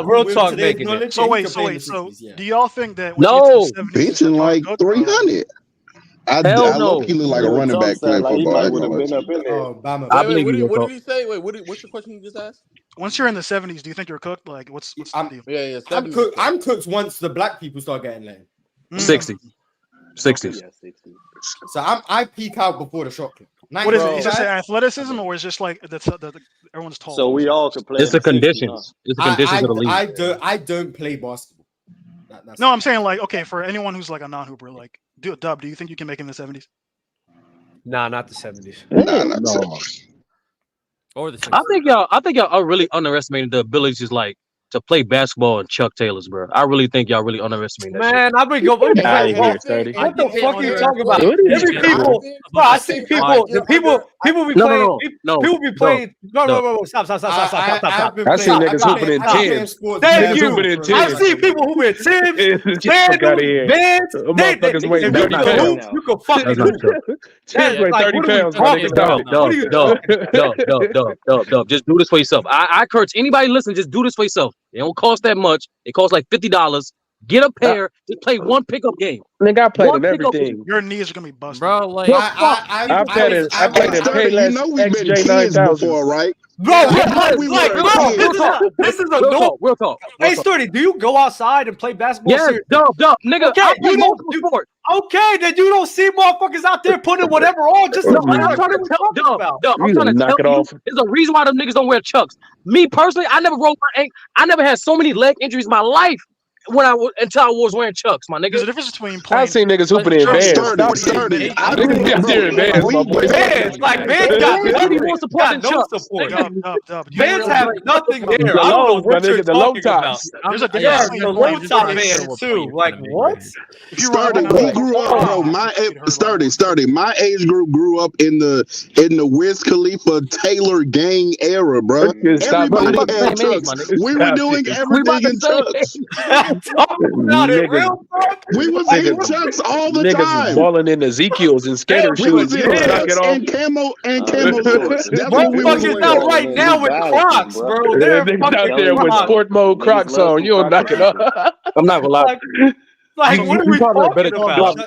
Real talk making it. So wait. So do y'all think that benching like 300? I low-key look like a running back playing football. I believe you. What did he say? Wait, what's your question you just asked? Once you're in the 70s, do you think you're cooked? Like, what's the deal? Yeah. I'm cooked once the black people start getting lane. 60. 60s. So I peak out before the shot clock. What is it? Is it athleticism or is it just like everyone's tall? So we all could play. It's the conditions. It's the conditions of the league. I don't play basketball. No, I'm saying like, okay, for anyone who's like a non-hooper, like, Dub, do you think you can make it in the 70s? Nah, not the 70s. No. Or the 60s. I think y'all are really underestimating the abilities to play basketball and Chuck Taylors, bro. I really think y'all really underestimate that. Man, shit. I've been going. Get out of here, 30. What the fuck are you talking about? Every people, bro. I see people. People be playing. People be playing. No. Stop. I see niggas hooping in Timbs. Thank you. I've seen people hooping in Timbs. Bands. Motherfuckers weighing 30 pounds. You can fucking hoop. Timbs weigh 30 pounds. Dub. Just do this for yourself. I encourage anybody listening. Just do this for yourself. It don't cost that much. It costs like $50. Get a pair. Just play one pickup game. Nigga, I played in everything. Your knees are gonna be busted, bro. Like I played in Payless XJ9000 before, right? Bro, this is a no. Real talk. Hey, Sturdy, do you go outside and play basketball? Yes, Dub, nigga. Okay, okay, then you don't see motherfuckers out there putting whatever on. Just I'm trying to tell you, there's a reason why them niggas don't wear Chucks. Me personally, I never rolled my ankle. I never had so many leg injuries in my life until I was wearing Chucks, my nigga. There's a difference between playing. I've seen niggas hooping in bands. Stop sturdy. Niggas be out there in bands, my boy. Bands got no support. Bands have nothing there. I don't know what you're talking about. There's a difference between the low top bands too. Like what? Sturdy, we grew up, bro. Sturdy. My age group grew up in the Wiz Khalifa Taylor gang era, bro. Everybody had Chucks. We were doing everything in Chucks. We was in Chucks all the niggas time. Was balling in Ezekiel's and skater shoes. And camo shorts. Motherfuckers out right now with Crocs, bro. They're niggas out there with sport mode Crocs on. You don't knock it off. I'm not gonna lie. Like what are we talking about?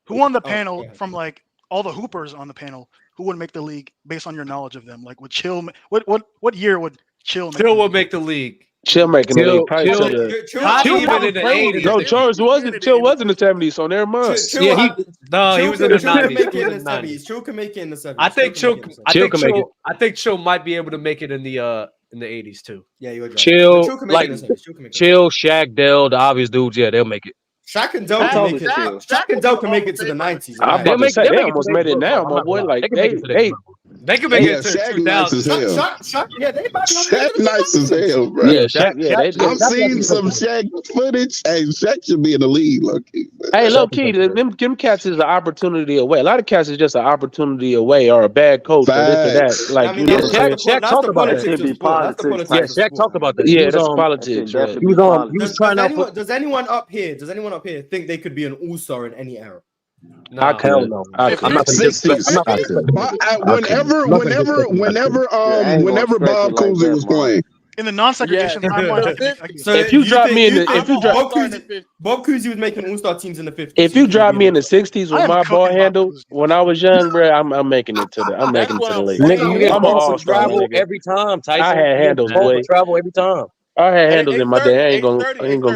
Who won the panel from like all the hoopers on the panel? Who would make the league based on your knowledge of them? Like would Chill? What year would Chill? Chill would make the league. Chill making the league. Chill even in the 80s. No, Chill was in the 70s, so never mind. He was in the 90s. Chill can make it in the 70s. I think Chill might be able to make it in the 80s too. Yeah, you would. Chill, Shaq, Dell, the obvious dudes. Yeah, they'll make it. Shaq and Dell can make it. Shaq and Dell can make it to the 90s. I'm about to say they almost made it now, my boy. Like they They can make it to Shaq nice as hell. Shaq, yeah, they might be Shaq nice as hell, bro. Yeah, Shaq. Yeah, I've seen some Shaq footage. Hey, Shaq should be in the league, low key. Hey, low key, them cats is an opportunity away. A lot of cats is just an opportunity away, or a bad coach, or this or that. Like, you know what I'm saying? Shaq talked about that. Yeah, Shaq talked about that. Yeah, that's politics. He was trying out for. Does anyone up here think they could be an all-star in any era? No. I couldn't. I'm not gonna whenever Bob Cousy was playing. In the non-segregation timeline, So if you drop me in the, Bob Cousy was making all-star teams in the 50s. if you drop me in the 60s with my ball handle when I was young, bro, I'm making it to the league. Nigga, you get I'm an all-star. travel every time, Tyson. I had handles, boy. Travel every time. I had handles in my day. I ain't gonna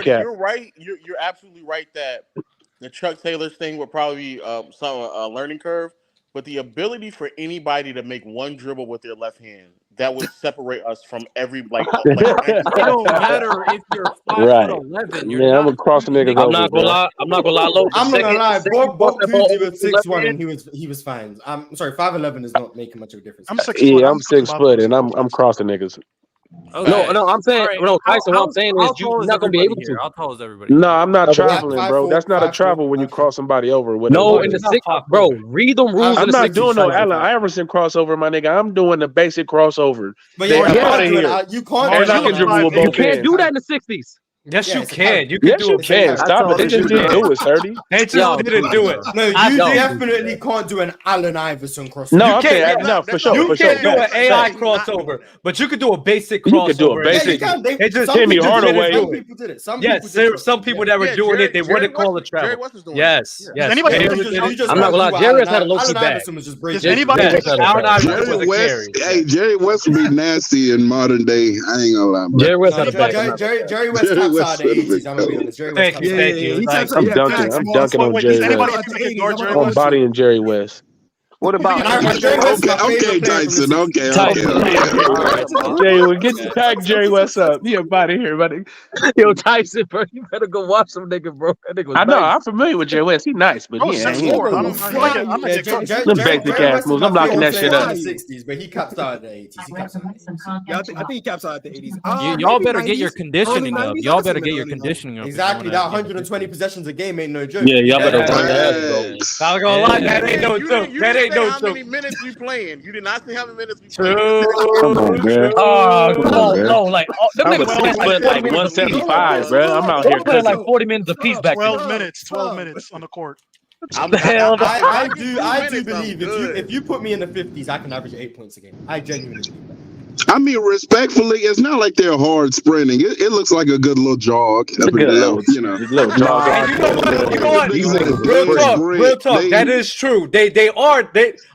cap. You're right. You're absolutely right that the Chuck Taylor's thing would probably be some learning curve, but the ability for anybody to make one dribble with their left hand that would separate us from every like it don't matter if you're 5'11". Yeah, I'm gonna cross the niggas over. I'm not gonna lie. I'm not gonna lie. I'm not gonna lie. Bob Cousy was 6'1" and he was fine. I'm sorry, 5'11" is not making much of a difference. I'm 6 Yeah, I'm 6 foot and I'm crossing niggas. Okay. No, I'm saying, no, Tyson. What I'm saying is you're not gonna be able to. How tall is everybody? No, I'm not traveling, bro. That's not a travel when you cross somebody over. No, in the 60s, bro. Read them rules. I'm not doing no Allen Iverson crossover, my nigga. I'm doing the basic crossover. But you can't do that in the 60s. Yes, you can. You can do it. Stop it. They just didn't do it, 30. They just didn't do it. No, you definitely can't do an Allen Iverson crossover. No, no, for sure. You can't do an AI crossover, but you could do a basic crossover. You could do a basic. They just Timmy Hardaway. Some people did it. Yes, there were some people that were doing it. They wouldn't call it travel. Yes, yes. I'm not gonna lie. Jerry had a low key bag. Does anybody? Hey, Jerry West would be nasty in modern day. I ain't gonna lie. Jerry West had a bag. Jerry West taps out the 80s. Thank you. I'm dunking on Jerry West. I'm bodying Jerry West. What about? Okay, Tyson. Okay. Jay, well, get the tag Jerry West up. He about here, buddy. Yo, Tyson, bro, you better go watch some nigga, bro. That nigga was I know. nice. I'm familiar with Jerry West. He nice, but he ain't. Them basic ass moves. I'm locking that shit up. In the 60s, but he caps out at the 80s. Yeah, I think he caps out at the 80s. Y'all better get your conditioning up. Y'all better get your conditioning up. Exactly. That 120 possessions a game ain't no joke. Yeah, y'all better run that, bro. Not gonna lie, that ain't no joke. That ain't no how joke. many minutes we playing? You did not say how many minutes we playing. Come on, man. No, like them I'm a niggas 6 foot, like 175, bro. I'm out here playing like cooking. 40 minutes apiece back there. 12 minutes on the court. I do believe if you put me in the 50s, I can average 8 points a game. I genuinely believe that. I mean, respectfully, it's not like they're hard sprinting. It looks like a good little jog. It's a good little jog. You know what? Real talk. That is true. A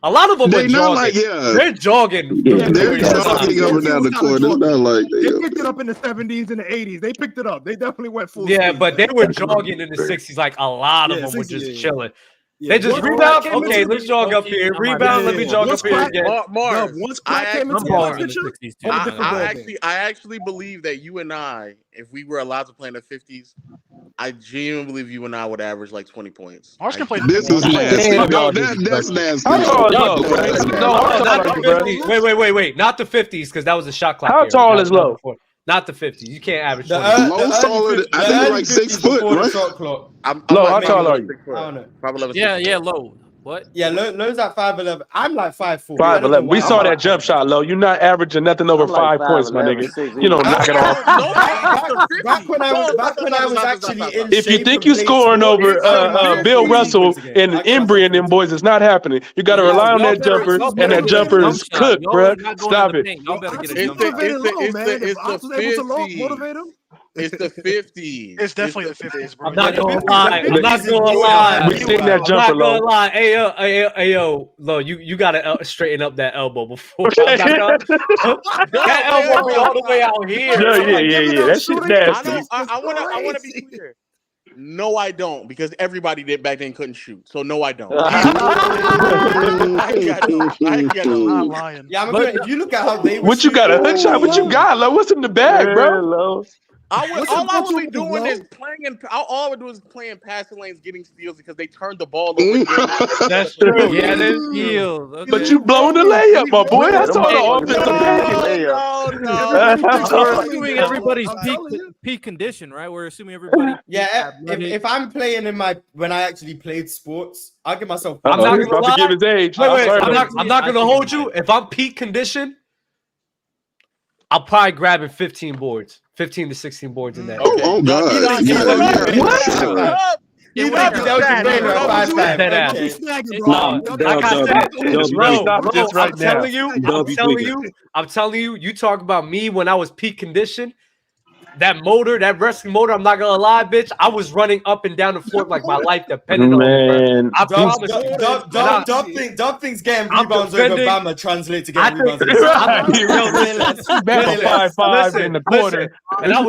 lot of them are jogging. They're jogging. They're jogging up and down the court. It's not like they picked it up in the 70s and the 80s. They picked it up. They definitely went full. Yeah, but they were jogging in the 60s. Like a lot of them were just chilling. They just rebound. Okay, let's jog up here. Rebound. Let me jog up here again. Mark, once Clyde came into the picture, I actually believe that you and I, if we were allowed to play in the 50s, I genuinely believe you and I would average like 20 points. Mars can play. This is nasty. No, that's nasty. Wait. Not the 50s because that was a shot clock. How tall is low? Not the 50s. You can't average 20. Low's taller. I think you're like 6 foot, right? Low, how tall are you? I don't know. 5'11". Yeah, low. What? Yeah, Lowe's at 5'11". I'm like 5'4". 5'11". We saw that jump shot, Low. You're not averaging nothing over 5 points, my nigga. You don't knock it off. Back when I was actually in if you think you're scoring over Bill Russell and Embry and them boys, it's not happening. You got to rely on that jumper, and that jumper is cooked, bro. Stop it. It's the 50s. It's definitely the 50s, bro. I'm not gonna lie. We seen that jumper, Low. I'm not gonna lie. Hey, yo, Low, you gotta straighten up that elbow before. That elbow be all the way out here. Yeah. That shit nasty. I wanna be clear. No, I don't, because everybody did back then couldn't shoot. So no, I don't. I got not lying. Yeah, if you look at how they what you got, a hook shot? What you got, Low? What's in the bag, bro? All I would be doing is playing. All I would do is playing passing lanes, getting steals because they turned the ball over. That's true. Yeah, there's steals. Okay. But you blowing the layup, my boy. I saw the offensive package. We're assuming everybody's peak condition, right? We're assuming everybody. Yeah, if I'm playing when I actually played sports, I'll give myself. I'm not gonna lie. Give his age. Wait, I'm not gonna hold you. If I'm peak condition, I'll probably grab 15 boards, 15 to 16 boards in that. Oh God! I'm telling you, you talk about me when I was peak condition. That motor, that wrestling motor, I'm not gonna lie, bitch. I was running up and down the floor like my life depended on it. I promise you. Dub thinks getting rebounds over Bama translate to getting rebounds. Listen, in the corner. And I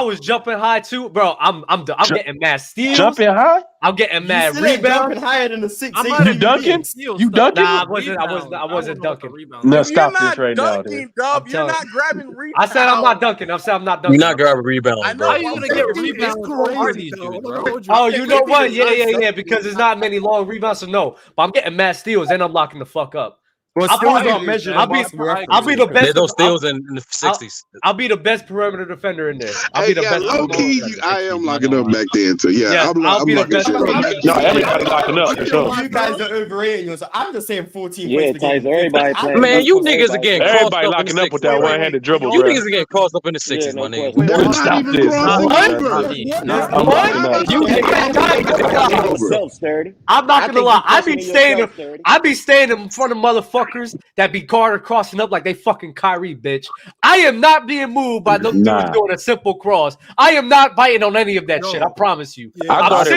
was jumping high too, bro. I'm getting mad steals. Jumping high? I'm getting mad rebounds. Jumping higher than the 6. You dunking? You dunking? Nah, I wasn't dunking. No, stop this right now. Dub, you're not grabbing rebounds. I said I'm not dunking. I said I'm not dunking. You're not grabbing rebounds. How you gonna get rebounds? Oh, you know what? Yeah. Because there's not many long rebounds, so no. But I'm getting mad steals and I'm locking the fuck up. Well, steals not measured. I'll be the best. There's no steals in the 60s. I'll be the best perimeter defender in there. I'll be the best. Low key, I am locking up back then too. Yeah, I'll be the best. No, everybody locking up for sure. You guys are overrating yourself. I'm just saying 14 Yeah, points. Tyson, everybody playing. Man, you niggas are getting crossed everybody up locking up with that one-handed dribble, You bro. niggas are getting crossed up in the 60s, my nigga. Stop this. I'm not gonna lie. I be staying in front of motherfuckers that be guarded crossing up like they fucking Kyrie, bitch. I am not being moved by them dudes doing a simple cross. I am not biting on any of that shit. I promise you. I thought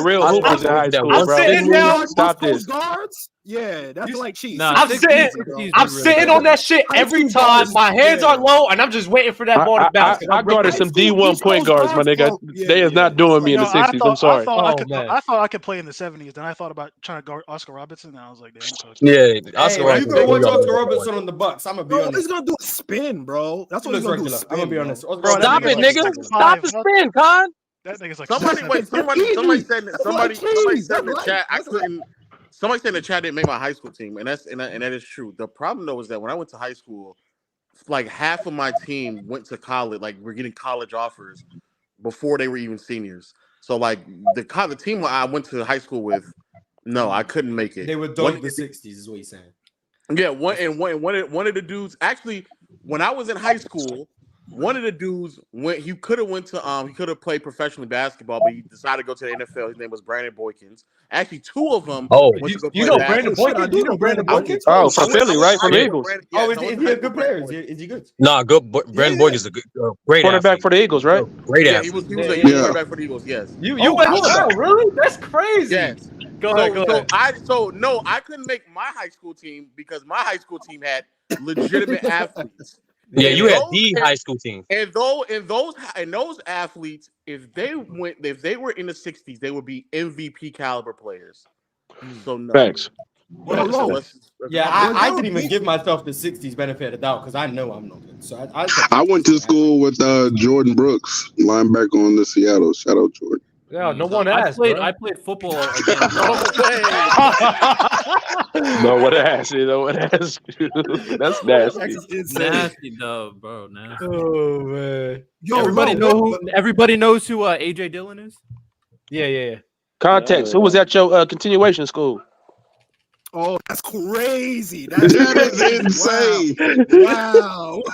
real hoopers in high school, bro. I'm sitting down. Stop this. Guards? Yeah, that's like cheese. Nah, I'm sitting on that shit every time. My hands are low, and I'm just waiting for that ball to bounce. I guarded some D1 point guards, my nigga. They is not doing me in the 60s. I'm sorry. I thought I could play in the 70s. Then I thought about trying to guard Oscar Robertson, and I was like, damn. Yeah, Oscar Robertson. You go watch Oscar Robertson on the Bucks. I'm gonna be honest. He's gonna do a spin, bro. That's what he's gonna do. I'm gonna be honest. Stop it, nigga. Stop the spin, Con. That nigga's like somebody said in the chat I couldn't. Somebody said in the chat didn't make my high school team, and that is true. The problem though is that when I went to high school, like half of my team went to college, like we're getting college offers before they were even seniors. So like the team I went to high school with, no, I couldn't make it. They were done the 60s, is what you're saying. Yeah, one of the dudes actually when I was in high school. One of the dudes he could have played professionally basketball, but he decided to go to the NFL. His name was Brandon Boykins. Actually, two of them. Oh, you know Brandon Boykins? Do you know Brandon Boykins? Oh, from Philly, right? From the Eagles. Oh, is he a good player? Is he good? Nah, good. Brandon Boykins is a good, great quarterback for the Eagles, right? Great yeah, athlete. he was a quarterback for the Eagles. Yes. You went really? That's crazy. Yes. Go ahead. I couldn't make my high school team because my high school team had legitimate athletes. Yeah, you had the high school team. And those athletes, if they were in the 60s, they would be MVP caliber players. So no. Thanks. I didn't even give myself the 60s benefit of the doubt because I know I'm not good. So I went to school with Jordan Brooks, linebacker on the Seattle. Shout out Jordan. Yeah, no one asked. I played football again. No one asked you. No one asked you. That's nasty. Nasty dub, bro. Nasty. Oh man. Everybody knows who AJ Dillon is? Yeah. Context. Who was at your continuation school? Oh, that's crazy. That is insane. Wow.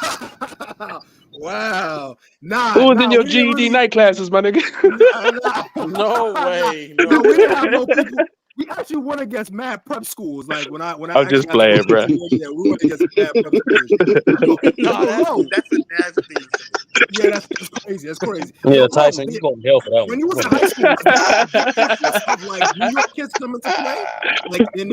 Wow. Who was in your GED night classes, my nigga? No way. No, we didn't have no people. We actually went against mad prep schools. Like when I I'm just playing, bro. Yeah, we went against mad prep schools. That's a nasty. Yeah, that's crazy. That's crazy. Yeah, Tyson, you going to hell for that when you was in high school, like New York kids coming to play, like in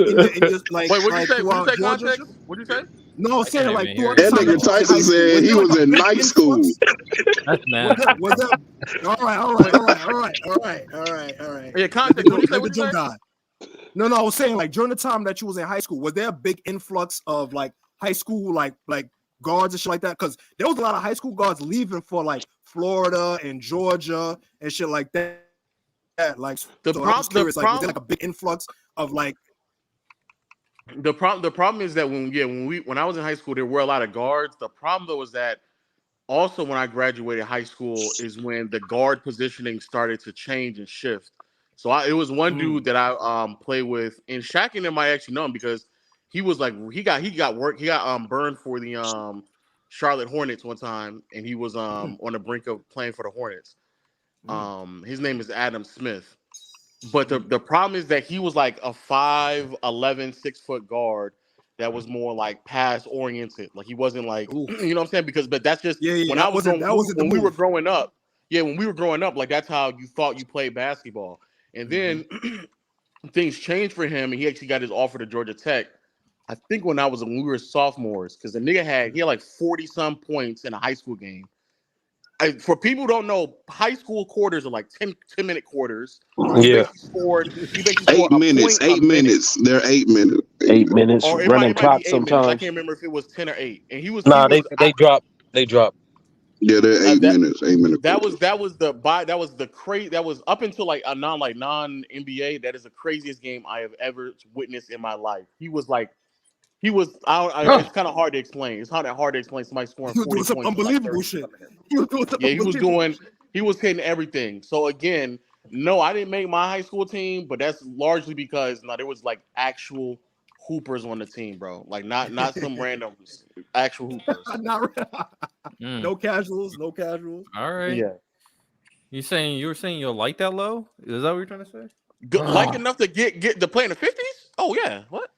just like. Wait, what like, you say? What you say? Context? What you say? No, I'm saying like that nigga Tyson said he was in night school. That's nasty. Was that? All right. Yeah, context. What you say? No, I was saying like during the time that you was in high school, was there a big influx of like high school like guards and shit like that? Because there was a lot of high school guards leaving for like Florida and Georgia and shit like that. Like The was curious, like, was problem, there like a big influx of like the problem is that when I was in high school, there were a lot of guards. The problem though is that also when I graduated high school is when the guard positioning started to change and shift. So it was one dude that I played with, and Shaq and him might actually know him because he was like he got burned for the Charlotte Hornets one time, and he was on the brink of playing for the Hornets. His name is Adam Smith. But the problem is that he was like a 5'11", 6-foot guard that was more like pass oriented. Like he wasn't like you know what I'm saying? But that's just when we were growing up. Yeah, when we were growing up, like that's how you thought you played basketball. And then things changed for him, and he actually got his offer to Georgia Tech. I think when we were sophomores, because the nigga had like 40-some points in a high school game. For people who don't know, high school quarters are like 10-minute quarters. Yeah. He basically 8 minutes. 8 minutes. They're 8 minutes. 8 minutes. Or Running clock 8 sometimes. minutes. I can't remember if it was 10 or 8. And he was they drop. They drop. Yeah, they're 8 minutes. 8 minutes. That was up until like a non NBA. That is the craziest game I have ever witnessed in my life. It's kind of hard to explain. It's hard to explain somebody scoring 40 points. Some unbelievable shit. He was hitting everything. So again, no, I didn't make my high school team, but that's largely because there was like actual hoopers on the team, bro. Like not some randoms, actual hoopers. No casuals, no casuals. All right. Yeah. You were saying you'll like that low? Is that what you're trying to say? Like enough to get to play in the 50s? Oh yeah. What?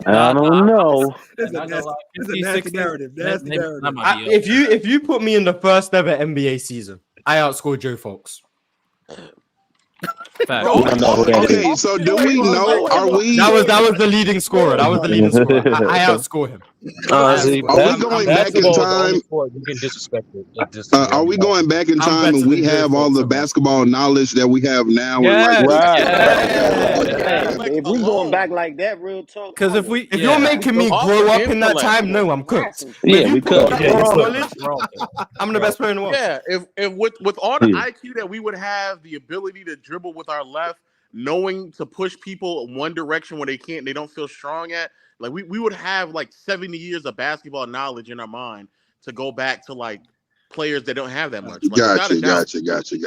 I don't know. It's a nasty narrative. Nasty narrative. If you put me in the first ever NBA season, I outscored Joe Fox. Okay, so do we know? Are we? That was the leading scorer. I I outscore him. Are we going back in time? You can disrespect it. Are we going back in time and we have all the basketball knowledge that we have now? If we going back like that, real talk. Because if you're making me grow up in that time, no, I'm cooked. Yeah, we could. I'm the best player in the world. Yeah, if with all the IQ that we would have, the ability to dribble with our left, knowing to push people in one direction where they don't feel strong at, like we would have like 70 years of basketball knowledge in our mind to go back to like players that don't have that much. Like, Gotcha.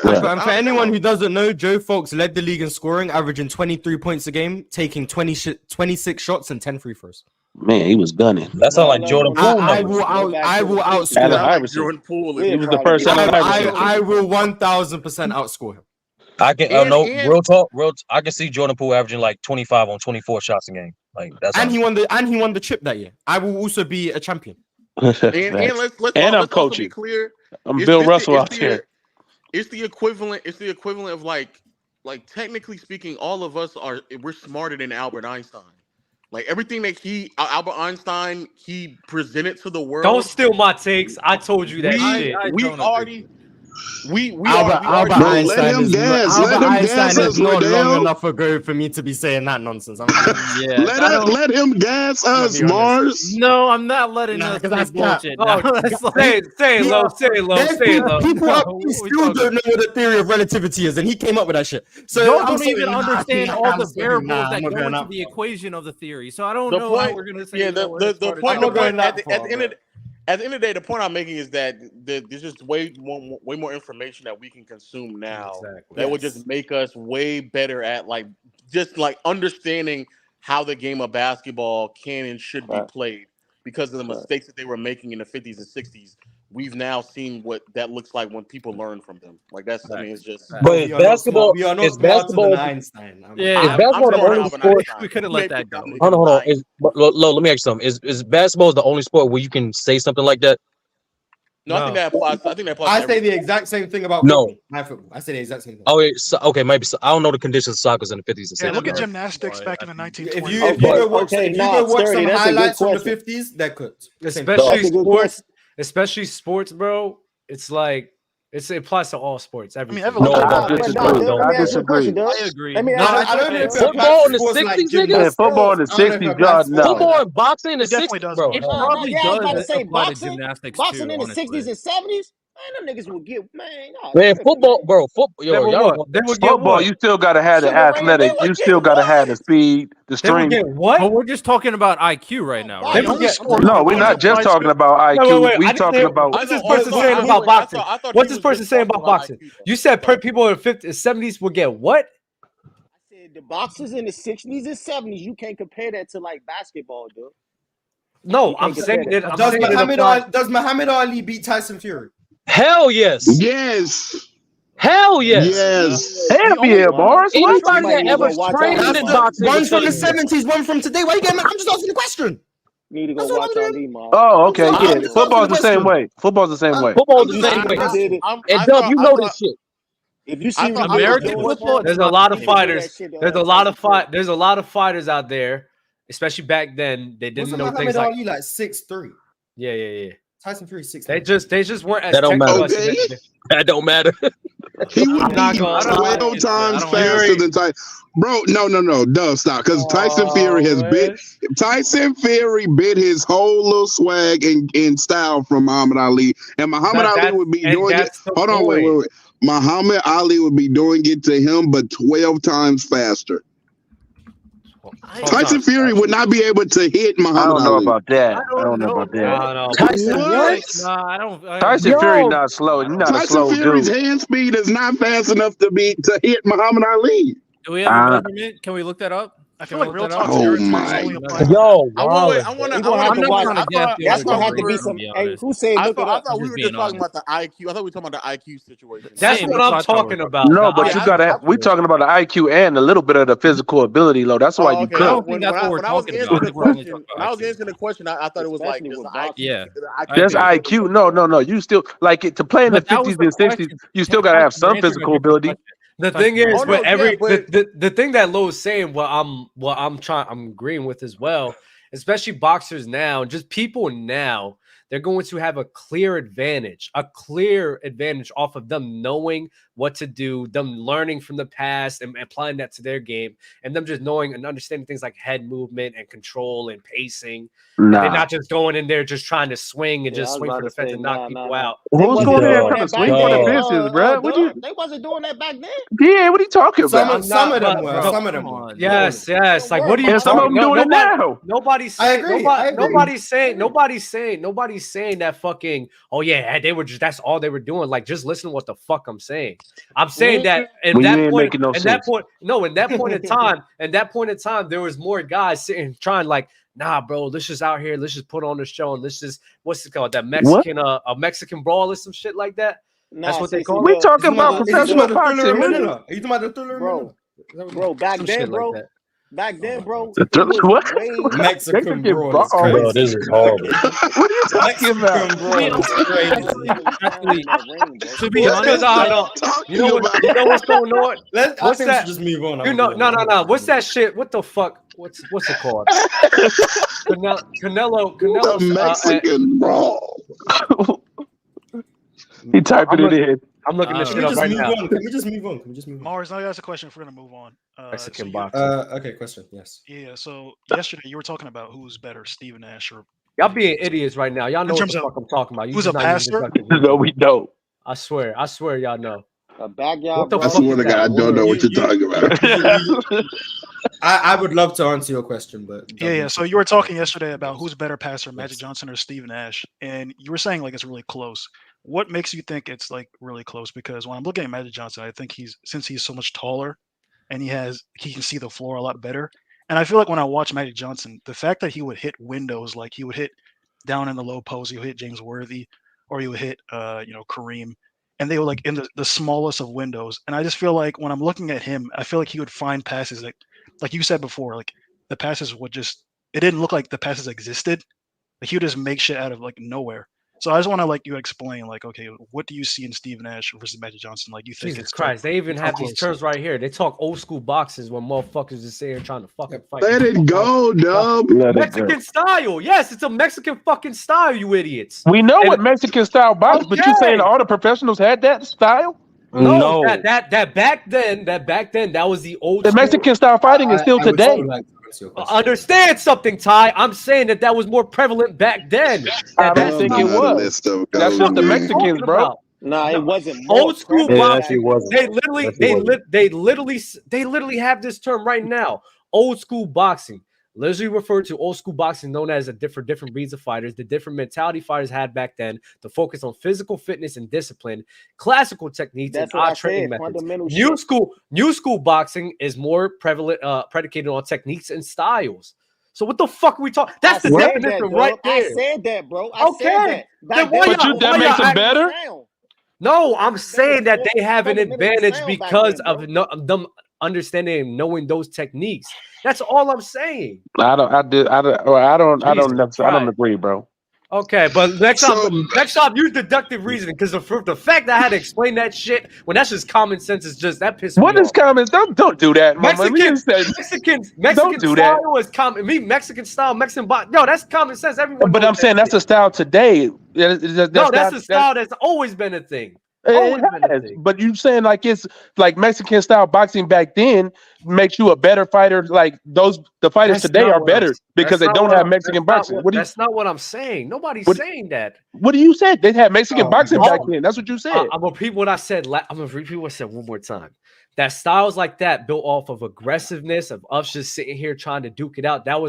And for anyone who doesn't know, Joe Fox led the league in scoring, averaging 23 points a game, taking 26 shots and 10 free throws. Man, he was gunning. That sounds like Jordan Poole. I will outscore Iverson. Jordan Poole. He was the first Allen Iverson. I will 1000% outscore him. I can real talk. I can see Jordan Poole averaging like 25 on 24 shots a game. Like that's he won the chip that year. I will also be a champion. And let's I'm coaching. Also be clear. I'm Bill Russell out here. It's the equivalent. It's the equivalent of like technically speaking, all of us we're smarter than Albert Einstein. Like everything that Albert Einstein, he presented to the world. Don't steal my takes. I told you that shit. Albert Einstein is not long enough ago for me to be saying that nonsense. Let him gas us, Mars. No, I'm not letting us be bullshit. Say it low. People still don't know what the theory of relativity is, and he came up with that shit. So y'all don't even understand all the variables that go into the equation of the theory. So I don't know how we're gonna say. Yeah, the point at the end of the day, the point I'm making is that there's just way more information that we can consume now that would just make us way better at just understanding how the game of basketball can and should be played because of the mistakes that they were making in the 50s and 60s. We've now seen what that looks like when people learn from them. Like that's, I mean, it's just. But basketball is basketball. Einstein. Is basketball the only sport? We couldn't let that go. Hold on. Let me ask you something. Is basketball the only sport where you can say something like that? No, I think that applies. I say the exact same thing about my football. I say the exact same thing. Oh, okay, maybe. I don't know the conditions of soccer in the 50s and 60s. Yeah, look at gymnastics back in the 1920s. If you go watch some highlights from the 50s, they're cooked. Especially sports, bro. It's It applies to all sports. Everything. everyone- No, I I disagree. Doug, I let me ask you a disagree. question, Doug. I agree. Let me No, ask you a I don't know question. if it Doug. applies Football to in the sports like 60s, nigga? Yeah, gymnastics. football in the I don't know if it 60s, applies y'all to sports know. like Football that. and boxing in the It definitely 60s, does bro. apply. It Hell no. probably Yeah, I was about to does say apply to boxing. gymnastics Boxing too, in the honestly. 60s and 70s. Man, them niggas would get y'all Man, tripping, football, man. bro. They Yo, were y'all what? want They that would shit. get Football, what? you still gotta have the Sugar Ray, they athletic. would You get still gotta have the what? speed, the They would strength. get what? But we're just talking about IQ right now, They right? only score No, we're points not in just five talking about Wait, IQ. wait. We I need to talking hear about. what is this I person thought- saying I about thought- boxing? I thought What's he this was person just saying talking about boxing? IQ, though. You said Sorry. people in 50s, 70s would get what? I said the boxers in the 60s and 70s, you can't compare that to like basketball, dude. No, You I'm can't compare saying that. it. I'm saying it applies. Does Muhammad Ali beat Tyson Fury? Hell yes. Yes. Hell yes. Yes. Hell yeah, Morris. What? You Anybody might that need to ever go watch trained Ali, in man. boxing One would from tell the you that. 70s, one from today. Why you getting? I'm just asking the question. Need to go That's all watch I'm doing. Ali, man. Oh, okay, I'm yeah. just asking Football's the the same question. way. Football's the same way. Football I'm the just You same asking see the way. what he question. did? And I Dub, thought- you I know thought- this shit. If you see I what thought- he was American doing, football. There's It's a lot not of he could do that fighters. shit to There's a lot of Tyson Fury. There's a lot of fighters out there, especially back then. They didn't Wasn't know Muhammad things like Ali like 6'3"? yeah. Tyson Fury 6'3". They just weren't as That don't matter. technical as Okay. they- That don't matter. He would I'm not be gonna lie. 12 times I don't faster Fury. than Tyson. Bro, no. Duh, stop. Because Tyson Fury has bit. Tyson Fury bit his whole little swag and style from Muhammad Ali. And Muhammad Ali would be doing it. That's the Hold on, wait. point. Muhammad Ali would be doing it to him, but 12 times faster. Tyson Fury would not be able to hit I Muhammad don't know Ali. about that. I don't know about that. I don't know. Tyson What? Nah, I don't. Tyson Fury not slow. He's not a Tyson slow Fury's dude. hand speed is not fast enough to hit Muhammad Ali. Do we have a measurement? Can we look that up? I feel like real talk. Oh my! Yo, I wow. want. We're gonna have to I'm watch. trying to guess the That's other gonna have to group, be to some. be Hey, honest. who said I look it up? thought we Just were being just talking honest. about the IQ. I thought we were talking about the IQ situation. That's Same, what that's I'm what I thought we talking were about. No, The but IQ. you gotta. We talking about the IQ and a little bit of the physical ability, though. That's why you Okay. I cook. don't think that's what we're When I was talking answering about. I the think we're only question, talking when I was about IQ. answering the question, I thought it was like Especially just with the IQ. boxing. Yeah. The IQ. That's agree. IQ. No. You still like it to play in the But that was 50s the and 60s. question. You still gotta have Tyson, some you're answering a physical different ability. question. The Tyson, thing you're is, Oh, no, with yeah, but the thing that Lowe's saying, what I'm agreeing with as well, especially boxers now, just people now, they're going to have a clear advantage off of them knowing what to do, them learning from the past and applying that to their game, and them just knowing and understanding things like head movement and control and pacing. And they're Nah. not just going in there just trying to swing and Yeah, I just was swing about for the to fence say and knock people out. They Who's wasn't going in there doing trying to that back swing for the then. fences, bro? What you? They wasn't doing that back then. Yeah, what are you talking about? Some of them but- were. bro, Some of them come were. on. Yes. Like, what are you And some of talking? them doing it now. Nobody's I saying. agree. I agree. Nobody's saying that fucking. Oh yeah, they were just. That's all they were doing. Like, just listen to what the fuck I'm saying. I'm saying that in Well, you that ain't point. making no In that sense. point. No, in that point in time. In that point in time, there was more guys sitting trying like. Nah, bro, let's just out here. Let's just put on the show and let's just what's it called? That Mexican, a Mexican brawl or some shit like that. That's what they call We it. talking about professional boxing, Are nigga. you talking about the Thriller? Bro, back Some then, shit like bro. that. Back then, bro. The It Thriller- was what? way Mexican brawl is Bro, crazy. this is horrible. What are you talking about? Mexican brawl is crazy. Actually, to be What honest, is that You know what's going on? I What's think we that? should just move on. You know, no. What's that shit? What the fuck? What's it called? Canelo. The Mexican brawl. He typing it in. I'm looking this Can shit we up just right move now. on? Can we just move on? Mars, now that's a question if we're gonna move on. Mexican so boxing. Okay, question. Yes. Yeah. So yesterday you were talking about who's better, Steve Nash or Y'all being idiots right now. Y'all know what terms the of fuck I'm talking about. You who's just a not using passer? deductive reasoning. No, we don't. I swear, y'all know. a backyard What the brawl. I swear to God, I don't know what you're talking about. I would love to answer your question, but Yeah. So you were talking yesterday about who's a better passer, Magic Johnson or Steve Nash, and you were saying like it's really close. What makes you think it's like really close? Because when I'm looking at Magic Johnson, I think since he's so much taller and he can see the floor a lot better. And I feel like when I watch Magic Johnson, the fact that he would hit windows, like he would hit down in the low post, he would hit James Worthy, or he would hit Kareem, and they were like in the smallest of windows. And I just feel like when I'm looking at him, I feel like he would find passes like you said before, like the passes would just, it didn't look like the passes existed. Like he would just make shit out of like nowhere. So I just want to like you explain like, okay, what do you see in Steve Nash versus Magic Johnson? Like, you think Jesus it's Christ, they even how have these close? terms right here. They talk old school boxes when motherfuckers is sitting here trying to fucking fight. Let it go, Dub. Mexican style. Yes, it's a Mexican fucking style, you idiots. We know what Mexican style box, but you saying all the professionals had that style? No, that back then, that was the old The Mexican style fighting is still today. Understand something, Ty. I'm saying that was more prevalent back then. I don't think it was. That's just the Mexicans, bro. Nah, it wasn't more Old school prevalent back boxing. then. They literally have this term right now. Old school boxing. Literally referred to old school boxing, known as different breeds of fighters, the different mentality fighters had back then, to focus on physical fitness and discipline, classical techniques, That's and what I odd training said, methods. fundamental New school boxing is more prevalent, predicated on techniques and styles. So what the fuck are we talking? That's the definition right there. I said that, bro. I said that. Then why that makes them better? No, I'm saying that they have an advantage because of them understanding and knowing those techniques. That's all I'm saying. I don't agree, bro. Okay, but next time use deductive reasoning, because the fact that I had to explain that shit when that's just common sense is just that pisses me off. What is common? Don't do that. Mexican Don't do that. style is common. Mexican style, Mexican box. No, that's common sense. Everyone. But I'm saying that's a style today. That's a style that's always been a thing. It has, but you saying like it's like Mexican style boxing back then makes you a better fighter. Like the fighters today are better because they don't have Mexican boxing. That's not what I'm saying. Nobody's saying that. What do you say? They had Mexican boxing back then. That's what you said. I'm gonna repeat what I said. I'm gonna repeat what I said one more time. That styles like that built off of aggressiveness of us just sitting here trying to duke it out. That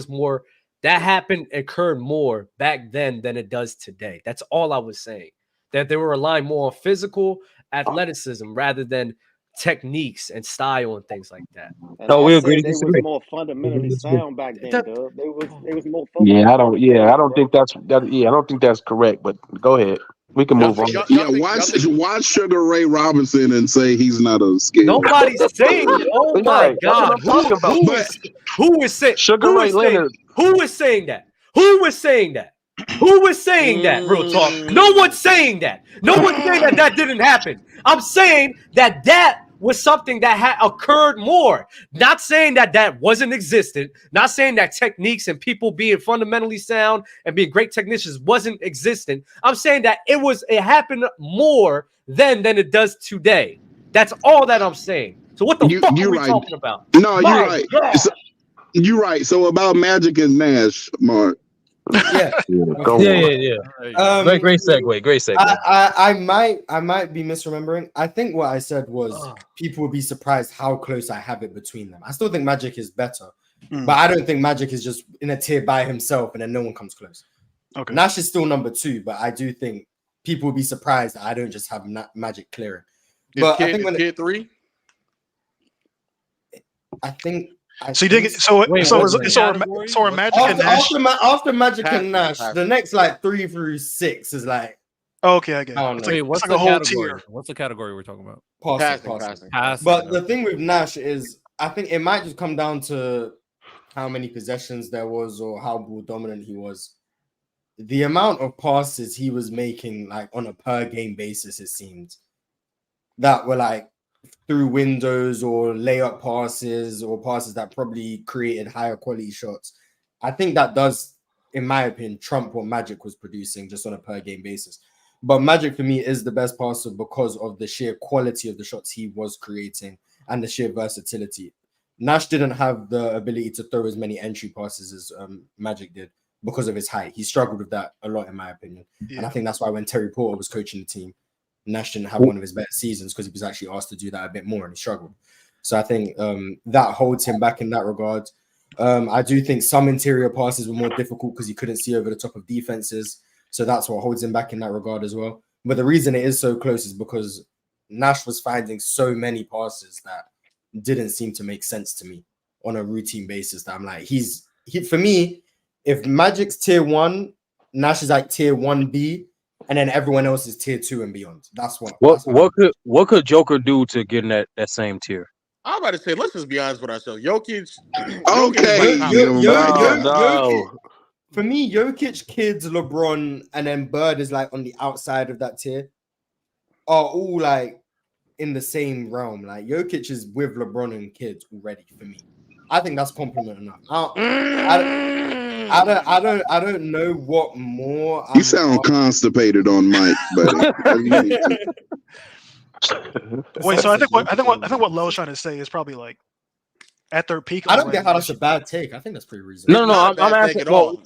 occurred more back then than it does today. That's all I was saying. That they were relying more on physical athleticism rather than techniques and style and things like that. No, we agree. They was more fundamentally sound back then, Dub. They was more. I don't think that's correct. But go ahead. We can move on. Yeah, watch Sugar Ray Robinson and say he's not a scale. Nobody's saying. Oh my God! Who is saying? Sugar Ray Leonard. Who is saying that? Who was saying that? Who was saying that? Real talk. No one's saying that. No one's saying that didn't happen. I'm saying that was something that had occurred more. Not saying that wasn't existent. Not saying that techniques and people being fundamentally sound and being great technicians wasn't existent. I'm saying that it happened more then than it does today. That's all that I'm saying. So what the fuck are we talking about? No, you're right. You're right. So about Magic and Nash, Mark. Yeah. Great segue. I might be misremembering. I think what I said was people would be surprised how close I have it between them. I still think Magic is better, but I don't think Magic is just in a tier by himself and then no one comes close. Okay. Nash is still number 2, but I do think people would be surprised that I don't just have Magic clearing. But I think Kid 3. I think. So you think so Magic and Nash after Magic and Nash, the next like 3 through 6 is like okay, I get it. What's the whole tier? What's the category we're talking about? Passing. But the thing with Nash is I think it might just come down to how many possessions there was or how ball dominant he was. The amount of passes he was making like on a per game basis, it seemed, that were like through windows or layup passes or passes that probably created higher quality shots. I think that does, in my opinion, trump what Magic was producing just on a per game basis. But Magic for me is the best passer because of the sheer quality of the shots he was creating and the sheer versatility. Nash didn't have the ability to throw as many entry passes as Magic did because of his height. He struggled with that a lot, in my opinion. Yeah. And I think that's why when Terry Porter was coaching the team, Nash didn't have one of his better seasons because he was actually asked to do that a bit more and he struggled. So I think that holds him back in that regard. I do think some interior passes were more difficult because he couldn't see over the top of defenses. So that's what holds him back in that regard as well. But the reason it is so close is because Nash was finding so many passes that didn't seem to make sense to me on a routine basis. That I'm like, for me, if Magic's tier 1, Nash is like tier 1B, and then everyone else is tier 2 and beyond. That's what could Joker do to get in that same tier? I'm about to say, let's just be honest with ourselves. Jokic. Okay. for me, Jokic, Kids, LeBron, and then Bird is like on the outside of that tier. Are all like in the same realm. Like Jokic is with LeBron and Kids already for me. I think that's compliment enough. I don't know what more. You sound constipated on mic, buddy. Wait, so I think what Lowe's trying to say is probably like at their peak. I don't get how that's a bad take. I think that's pretty reasonable. No, I'm asking. Well,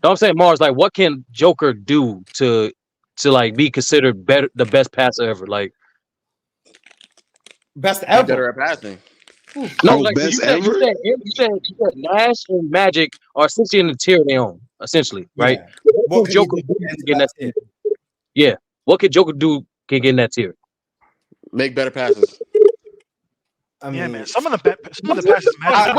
I'm saying Mars. Like, what can Joker do to like be considered the best passer ever? Like, best ever. Better at passing. No, like you said Nash and Magic are essentially in the tier they own, essentially, right? Yeah. What could Joker do to get in that tier? Yeah. What could Joker do to get in that tier? Make better passes. I mean, man, some of the passes Magic.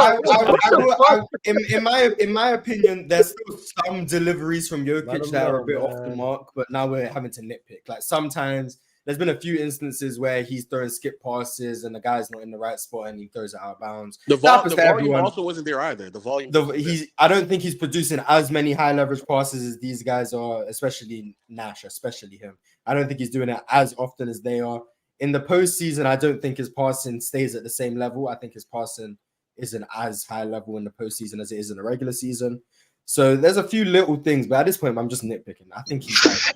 In my opinion, there's still some deliveries from Jokic that are a bit off the mark, but now we're having to nitpick. Like sometimes there's been a few instances where he's throwing skip passes and the guy's not in the right spot and he throws it out of bounds. The volume also wasn't there either. The volume. I don't think he's producing as many high leverage passes as these guys are, especially Nash, especially him. I don't think he's doing it as often as they are. In the postseason, I don't think his passing stays at the same level. I think his passing isn't as high level in the postseason as it is in the regular season. So there's a few little things, but at this point, I'm just nitpicking. I think he's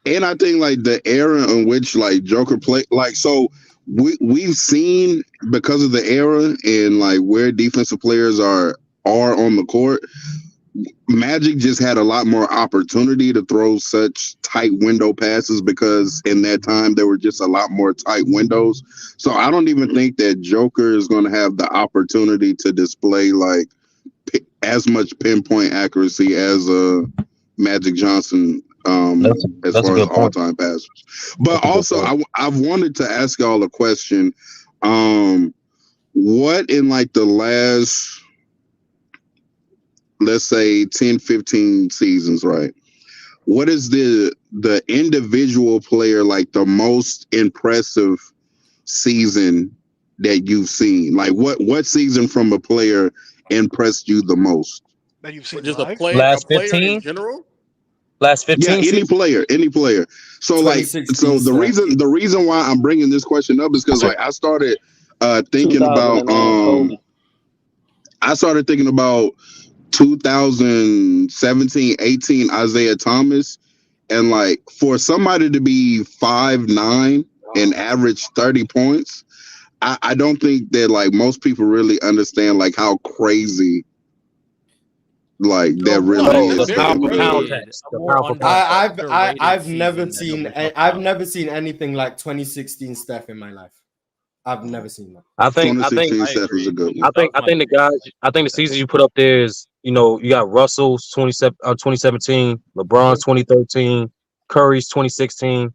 and I think like the era in which like Joker played, like so we've seen because of the era and like where defensive players are on the court. Magic just had a lot more opportunity to throw such tight window passes because in that time there were just a lot more tight windows. So I don't even think that Joker is going to have the opportunity to display like as much pinpoint accuracy as Magic Johnson as far as all-time passers. But also I've wanted to ask y'all a question. What in like the last, let's say 10, 15 seasons, right? What is the individual player like the most impressive season that you've seen? Like what season from a player impressed you the most? That you've seen just live? a player, Last a player 15? in general? Last 15. Yeah, any player. So like, so the reason why I'm bringing this question up is because like I started thinking about 2017-18 Isaiah Thomas, and like for somebody to be 5'9" and average 30 points, I don't think that like most people really understand like how crazy like that really is. I've never seen anything like 2016 Steph in my life. I've never seen that. I think Steph is a good one. I think the seasons you put up there is, you know, you got Russell's 2017, LeBron's 2013, Curry's 2016.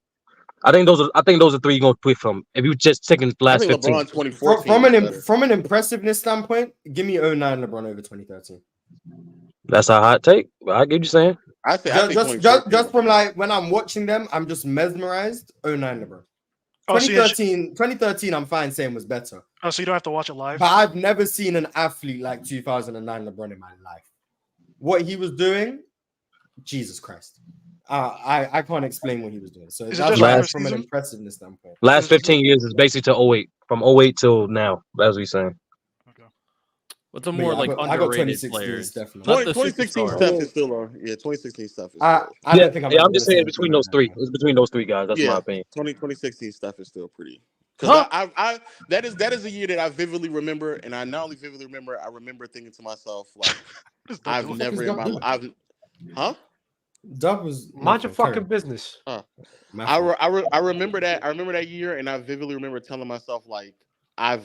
I think those are three you're gonna pick from. If you just taking the last 15. LeBron 2014 from an impressiveness standpoint, give me 09 LeBron over 2013. That's a hot take. I get you saying. I think just from like when I'm watching them, I'm just mesmerized. 09 LeBron. 2013, I'm fine saying was better. Oh, so you don't have to watch it live? But I've never seen an athlete like 2009 LeBron in my life. What he was doing, Jesus Christ. I can't explain what he was doing. So that's from an impressiveness standpoint. Last 15 years is basically to 08. From 08 till now. That's what he's saying. What's a more underrated players? 2016 Steph is still on. Yeah, 2016 Steph is I don't think I'm just saying between those three. It's between those three guys. That's my opinion. 2016 Steph is still pretty. Because that is a year that I vividly remember, and I not only vividly remember, I remember thinking to myself like, I've never in my life, Dub was mind your fucking business. I remember that. I remember that year, and I vividly remember telling myself like, I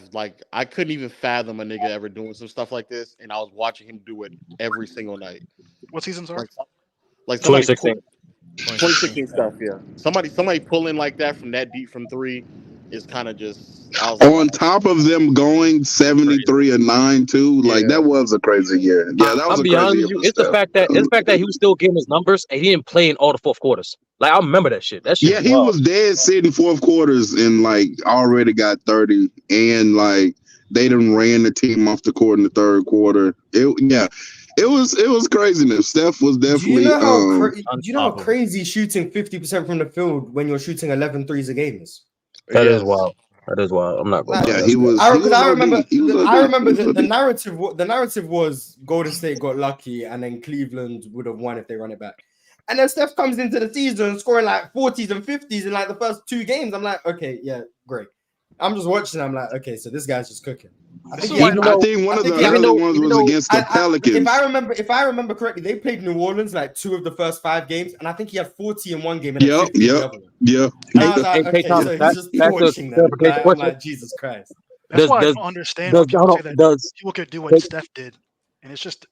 couldn't even fathom a nigga ever doing some stuff like this, and I was watching him do it every single night. What seasons are? Like 2016. 2016 stuff, yeah. Somebody pulling like that from that deep from three is kind of just on top of them going 73-9 too. Like that was a crazy year. Yeah, that was a crazy year. It's the fact that he was still getting his numbers and he didn't play in all the fourth quarters. Like I remember that shit. Yeah, he was dead sitting fourth quarters and like already got 30 and like they done ran the team off the court in the third quarter. It was craziness. Steph was Do definitely. do you know how crazy shooting 50% from the field when you're shooting 11 threes a game is? That is wild. That is wild. I'm not gonna lie. Yeah, he was. I OD. remember. He was OD. I remember He was the OD. narrative. The narrative was Golden State got lucky, and then Cleveland would have won if they run it back. And then Steph comes into the season scoring like 40s and 50s in like the first 2 games. I'm like, okay, yeah, great. I'm just watching. I'm like, okay, so this guy's just cooking. I think one of the early ones was against the Pelicans. If I remember correctly, they played New Orleans like 2 of the first 5 games, and I think he had 40 in one game and 50 in the other one. Yeah. And I was like, okay, so he's just torching them. I'm like, Jesus Christ. That's why I don't understand when people say that people could do what Steph did. And it's just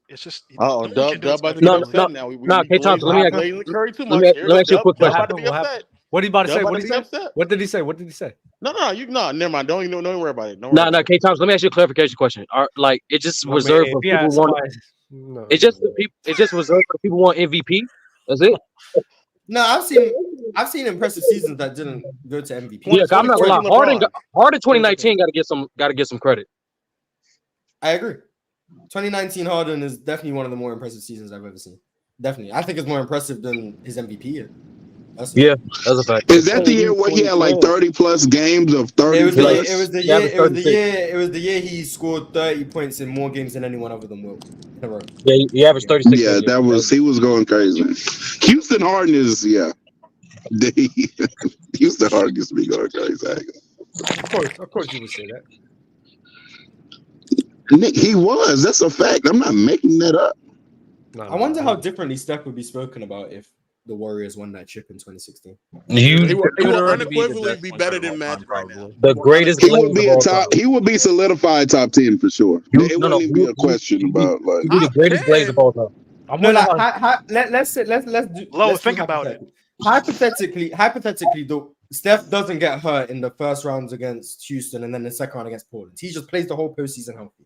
Oh, no Dub about to no, get upset now. K. Thompson, let me ask you a quick question. What he about to say? Dub What about to did he be say? upset. What did he say? What did he say? No, never mind. Don't worry about it. No, K. Thompson, let me ask you a clarification question. Like, it just reserved for people who want. It's just reserved for people who want MVP. That's it. No, I've seen impressive seasons that didn't go to MVP. Yeah, I'm not gonna lie. Harden 2019 got to get some credit. I agree. 2019 Harden is definitely one of the more impressive seasons I've ever seen. Definitely, I think it's more impressive than his MVP year. That's a fact. Is that the year where he had like 30 plus games of 30? It was the year he scored 30 points in more games than anyone other than Will in a row. Yeah, he averaged 36. Yeah, he was going crazy. Houston Harden is Houston Harden used to be going crazy. Of course, you would say that. Nick, he was. That's a fact. I'm not making that up. I wonder how differently Steph would be spoken about if the Warriors won that chip in 2016. He would unequivocally be better than Magic right now. The greatest. He would be a top. He would be solidified top 10 for sure. It wouldn't even be a question about like. He'd be the greatest Blazer of all time. Let's do. Low, think about it. Hypothetically, though, Steph doesn't get hurt in the first rounds against Houston and then the second round against Portland. He just plays the whole postseason healthy.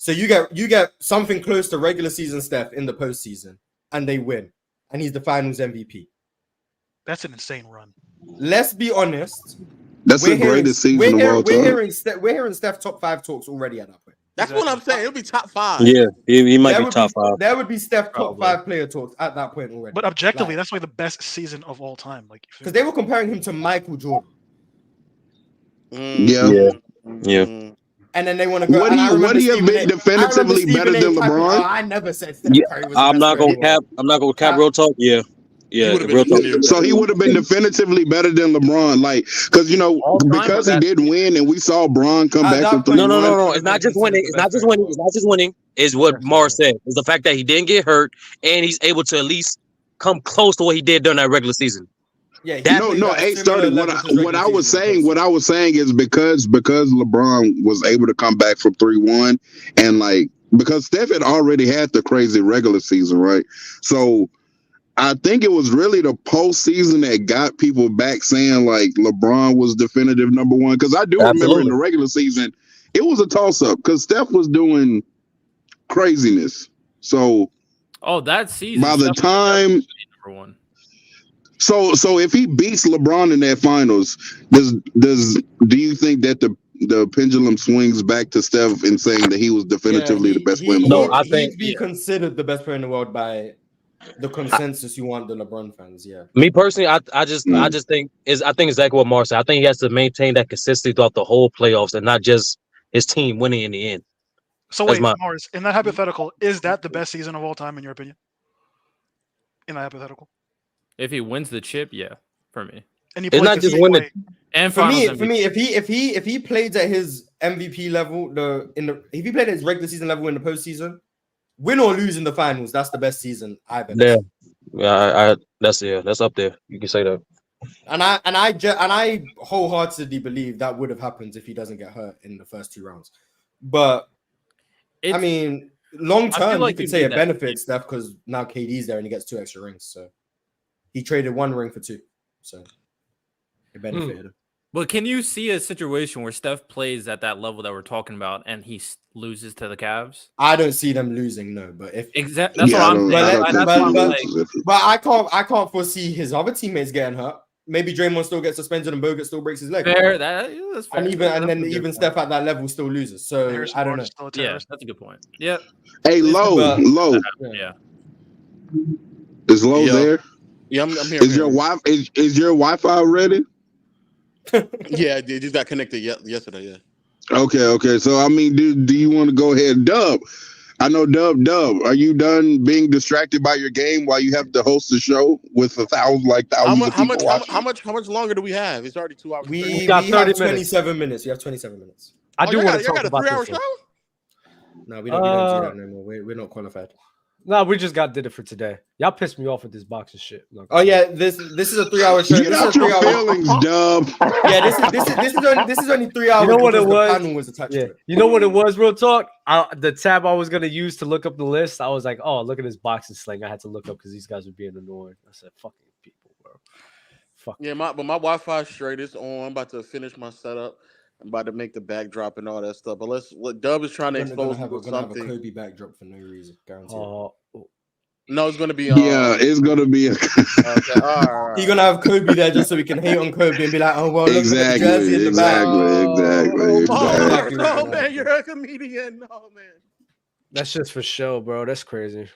So you get something close to regular season Steph in the postseason, and they win, and he's the Finals MVP. That's an insane run. Let's be honest. That's the greatest season of all time. We're hearing Steph top 5 talks already at that point. That's what I'm saying. It'll be top 5. Yeah, he might be top 5. There would be Steph top 5 player talks at that point already. But objectively, that's like the best season of all time. Like, because they were comparing him to Michael Jordan. Yeah. And then they want to go. Would he have been definitively better than LeBron? I never said Steph Curry was. I'm not gonna cap. Real talk. Yeah. Real talk. So he would have been definitively better than LeBron, like because because he did win, and we saw Bron come back from 3-1. No. It's not just winning. It's not just winning. Is what Mars said. It's the fact that he didn't get hurt, and he's able to at least come close to what he did during that regular season. Yeah, what I was saying is because LeBron was able to come back from 3-1, and like because Steph had already had the crazy regular season, right? So I think it was really the postseason that got people back saying like LeBron was definitive number 1. Because I do remember in the regular season, it was a toss up because Steph was doing craziness. So that season by the time number 1. So if he beats LeBron in that finals, do you think that the pendulum swings back to Steph in saying that he was definitively the best player in the world? I think he'd be considered the best player in the world by the consensus you want the LeBron fans. Yeah. Me personally, I just think exactly what Mars said. I think he has to maintain that consistency throughout the whole playoffs and not just his team winning in the end. So wait, Mars, in that hypothetical, is that the best season of all time in your opinion? In that hypothetical. If he wins the chip, yeah, for me. And he it's not just winning. And for me, if he played at his MVP level, if he played at his regular season level in the postseason, win or lose in the finals, that's the best season I've ever seen. Yeah, that's up there. You can say that. And I wholeheartedly believe that would have happened if he doesn't get hurt in the first 2 rounds. But I mean, long term, you could say it benefits Steph because now KD's there and he gets 2 extra rings. So he traded 1 ring for 2, so it benefited him. But can you see a situation where Steph plays at that level that we're talking about and he loses to the Cavs? I don't see them losing, no. But if that's what I'm saying. But I can't foresee his other teammates getting hurt. maybe Draymond still gets suspended and Bogut still breaks his leg. Fair, that's fair. And then even Steph at that level still loses. So I don't know. Yeah, that's a good point. Yep. Hey, low. Yeah. Is Low there? Yeah, I'm here. Is your Wi-Fi ready? Yeah, I did. Just got connected yesterday. Yeah. Okay. So I mean, do you want to go ahead, Dub? I know Dub. Are you done being distracted by your game while you have to host the show with thousands of people watching? How much longer do we have? It's already 2 hours. We got 30 27 minutes. You have 27 minutes. I do want to talk got a about 3-hour this show. one. No, we don't do that anymore. We're not qualified. No, we just did it for today. Y'all pissed me off with this boxing shit. Oh yeah, this is a 3-hour show. Get out your feelings, Dub. Yeah, this is only 3 hours. You know what it was? The panel was attached to it. You know what it was? Real talk. The tab I was gonna use to look up the list, I was like, oh, look at this boxing slang. I had to look up because these guys were being annoying. I said, fucking people, bro. Fuck. Yeah, my Wi-Fi straight is on. I'm about to finish my setup. I'm about to make the backdrop and all that stuff. But what Dub is trying to expose We're with gonna have a something. Kobe backdrop for no reason, guaranteed. No, it's gonna be. Yeah, it's gonna be. Okay, all right. You're gonna have Kobe there just so we can hate on Kobe and be like, oh well, look at the jersey in the Exactly. Oh man, you're a comedian. Oh man. That's just for show, bro. That's crazy.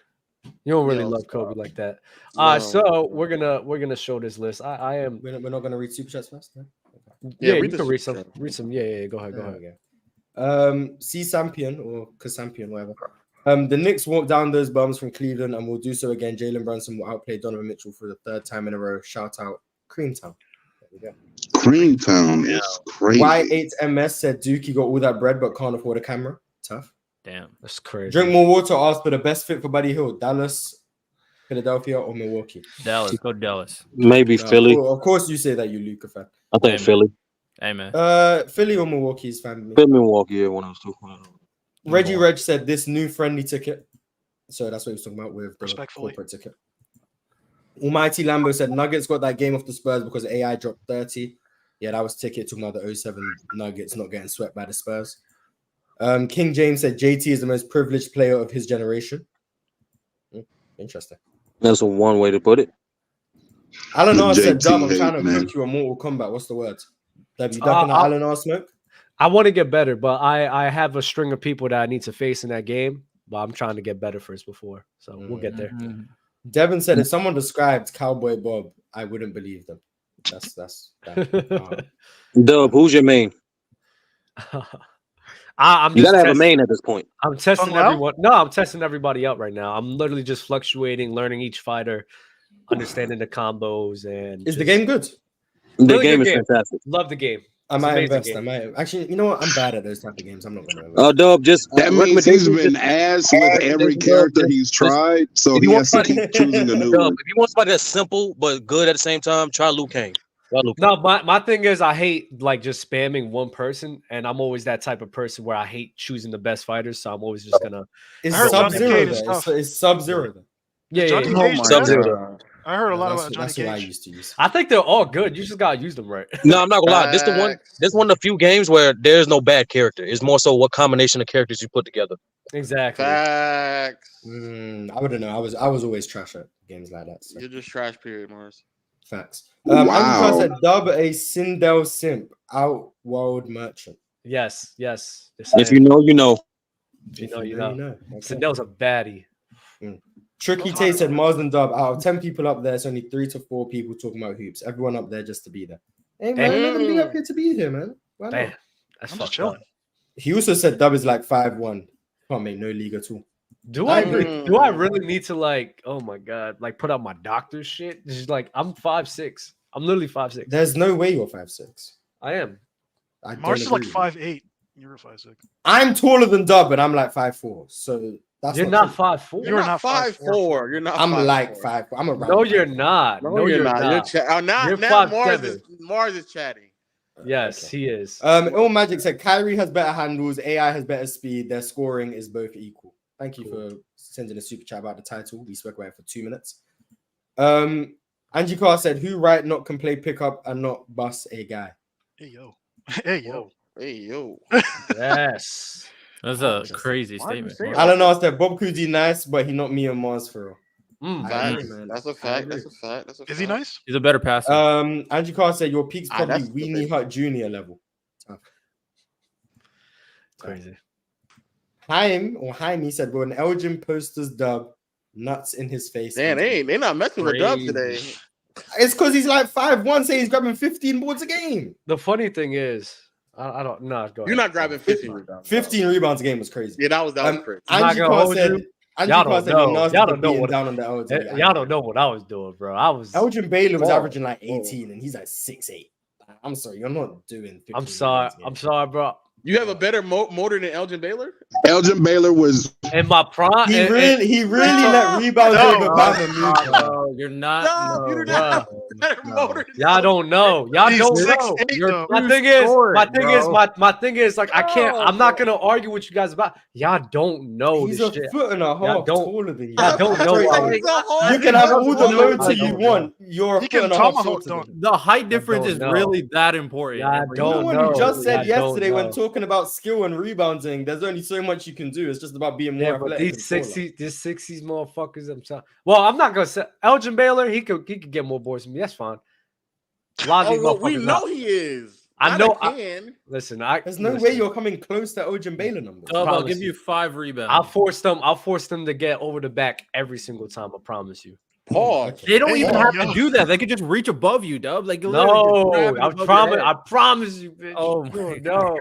You don't really love Kobe like that. No. So we're gonna show this list. I am. We're not gonna read Superchats first. No? Okay. Yeah, you can read some. Read some. Yeah. Go ahead. C Sampion or Casampion, whatever. The Knicks walk down those bums from Cleveland and will do so again. Jalen Brunson will outplay Donovan Mitchell for the 3rd time in a row. Shout out Creamtown. There we go. Creamtown is crazy. Y8MS said Dookie got all that bread but can't afford a camera. Tough. Damn, that's crazy. Drink more water. Asked for the best fit for Buddy Hill. Dallas, Philadelphia, or Milwaukee. Dallas. Go Dallas. Maybe Philly. Of course, you say that, you Luka fan. I think Philly. Hey man. Philly or Milwaukee is fine with me. Philly, Milwaukee, yeah, one of those two. Reggie Reg said this new friendly ticket. So that's what he was talking about with the corporate ticket. Almighty Lambo said Nuggets got that game off the Spurs because AI dropped 30. Yeah, that was ticket talking about the 07 Nuggets not getting swept by the Spurs. King James said JT is the most privileged player of his generation. Interesting. That's one way to put it. Alan R said, Dub, I'm trying to cook you a Mortal Kombat. What's the word? Have you ducking the Alan R smoke? I want to get better, but I have a string of people that I need to face in that game. But I'm trying to get better first before. So we'll get there. Devin said, if someone described Cowboy Bob, I wouldn't believe them. That's Dub, who's your main? I'm you gotta have a main at this point. I'm testing everyone. No, I'm testing everybody out right now. I'm literally just fluctuating, learning each fighter, understanding the combos, and is the game good? The game is fantastic. Love the game. I might invest. Actually, you know what? I'm bad at those type of games. I'm not gonna invest. Dub, just that means he's been ass with every character he's tried, so he has to keep choosing a new one. If you want somebody that's simple but good at the same time, try Liu Kang. No, my thing is I hate like just spamming one person, and I'm always that type of person where I hate choosing the best fighters, so I'm always just gonna. It's Sub-Zero. It's Sub-Zero. Yeah. Sub-Zero. I heard a lot about Johnny Cage. I used to use. I think they're all good. You just gotta use them right. No, I'm not gonna lie. This one of the few games where there's no bad character. It's more so what combination of characters you put together. Exactly. Facts. I wouldn't know. I was always trash at games like that. So. You're just trash, period, Mars. Facts. Wow. Said Dub a Sindel simp, outworld merchant. Yes. If you know, you know. If you know. Sindel's a baddie. Tricky Tay said Mars and Dub, out of 10 people up there, it's only 3 to 4 people talking about hoops. Everyone up there just to be there. Hey man, I'm never been up here to be here, man. Why not? That's fucked up. He also said Dub is like 5'1". Can't make no league at all. Do I really need to like, oh my god, like put out my doctor's shit? Just like I'm 5'6". I'm literally 5'6". There's no way you're 5'6". I am. Mars is like 5'8". You're 5'6". I'm taller than Dub, and I'm like 5'4". So that's you're not 5'4". You're not 5'4". You're not. I'm 5'4". like 5'4". I'm around. No, you're not. No, you're not. You're now Mars is chatting. Yes, he is. Ill Magic said Kyrie has better handles, AI has better speed, their scoring is both equal. Thank you for sending a super chat about the title. We spoke about it for 2 minutes. Angie Carr said, who right not can play pickup and not bust a guy? Hey yo. Hey yo. Hey yo. Yes. That's a crazy statement. Alan asked that Bob Cousy nice, but he not me and Mars for real. Facts. That's a fact. That's a fact. That's a fact. Is he nice? He's a better passer. Andrew Carr said your peak's probably that's Weenie Hut Jr. level. Crazy. Jaime said, "When Elgin posters dub, nuts in his face." Damn, they not messing with Dub today. It's because he's like 5'1", saying he's grabbing 15 boards a game. The funny thing is, I don't know. You're not grabbing 15 rebounds. 15 rebounds a game was crazy. Yeah, that was crazy. Andrew Carr said, y'all don't know what down on the LG. y'all don't know what I was doing, bro. Elgin Baylor was averaging like 18, and he's like 6'8". I'm sorry, you're not doing 15. I'm sorry, bro. You have a better motor than Elgin Baylor? Elgin Baylor was in my prime. He really let rebounds over Bama move. No, you're not. No, you do not have a better motor. Y'all don't know. Y'all don't know. My thing is, like, I can't. I'm not gonna argue with you guys about. Y'all don't know. He's this a shit. foot and a half taller than you. Y'all don't know. You can have all the motor you want. You're a foot and a half shorter. The height difference is really that important. You just said yesterday when talking about skill and rebounding, there's only so much you can do. It's just about being more athletic. These 60s motherfuckers. I'm sorry. Well, I'm not gonna say Elgin Baylor. He could get more boards than me. That's fine. We know he is. I know. Listen, there's no way you're coming close to Elgin Baylor numbers. I'll give you 5 rebounds. I'll force them to get over the back every single time. I promise you. They don't even have to do that. They could just reach above you, Dub. Like no, I promise you, bitch. Oh my no.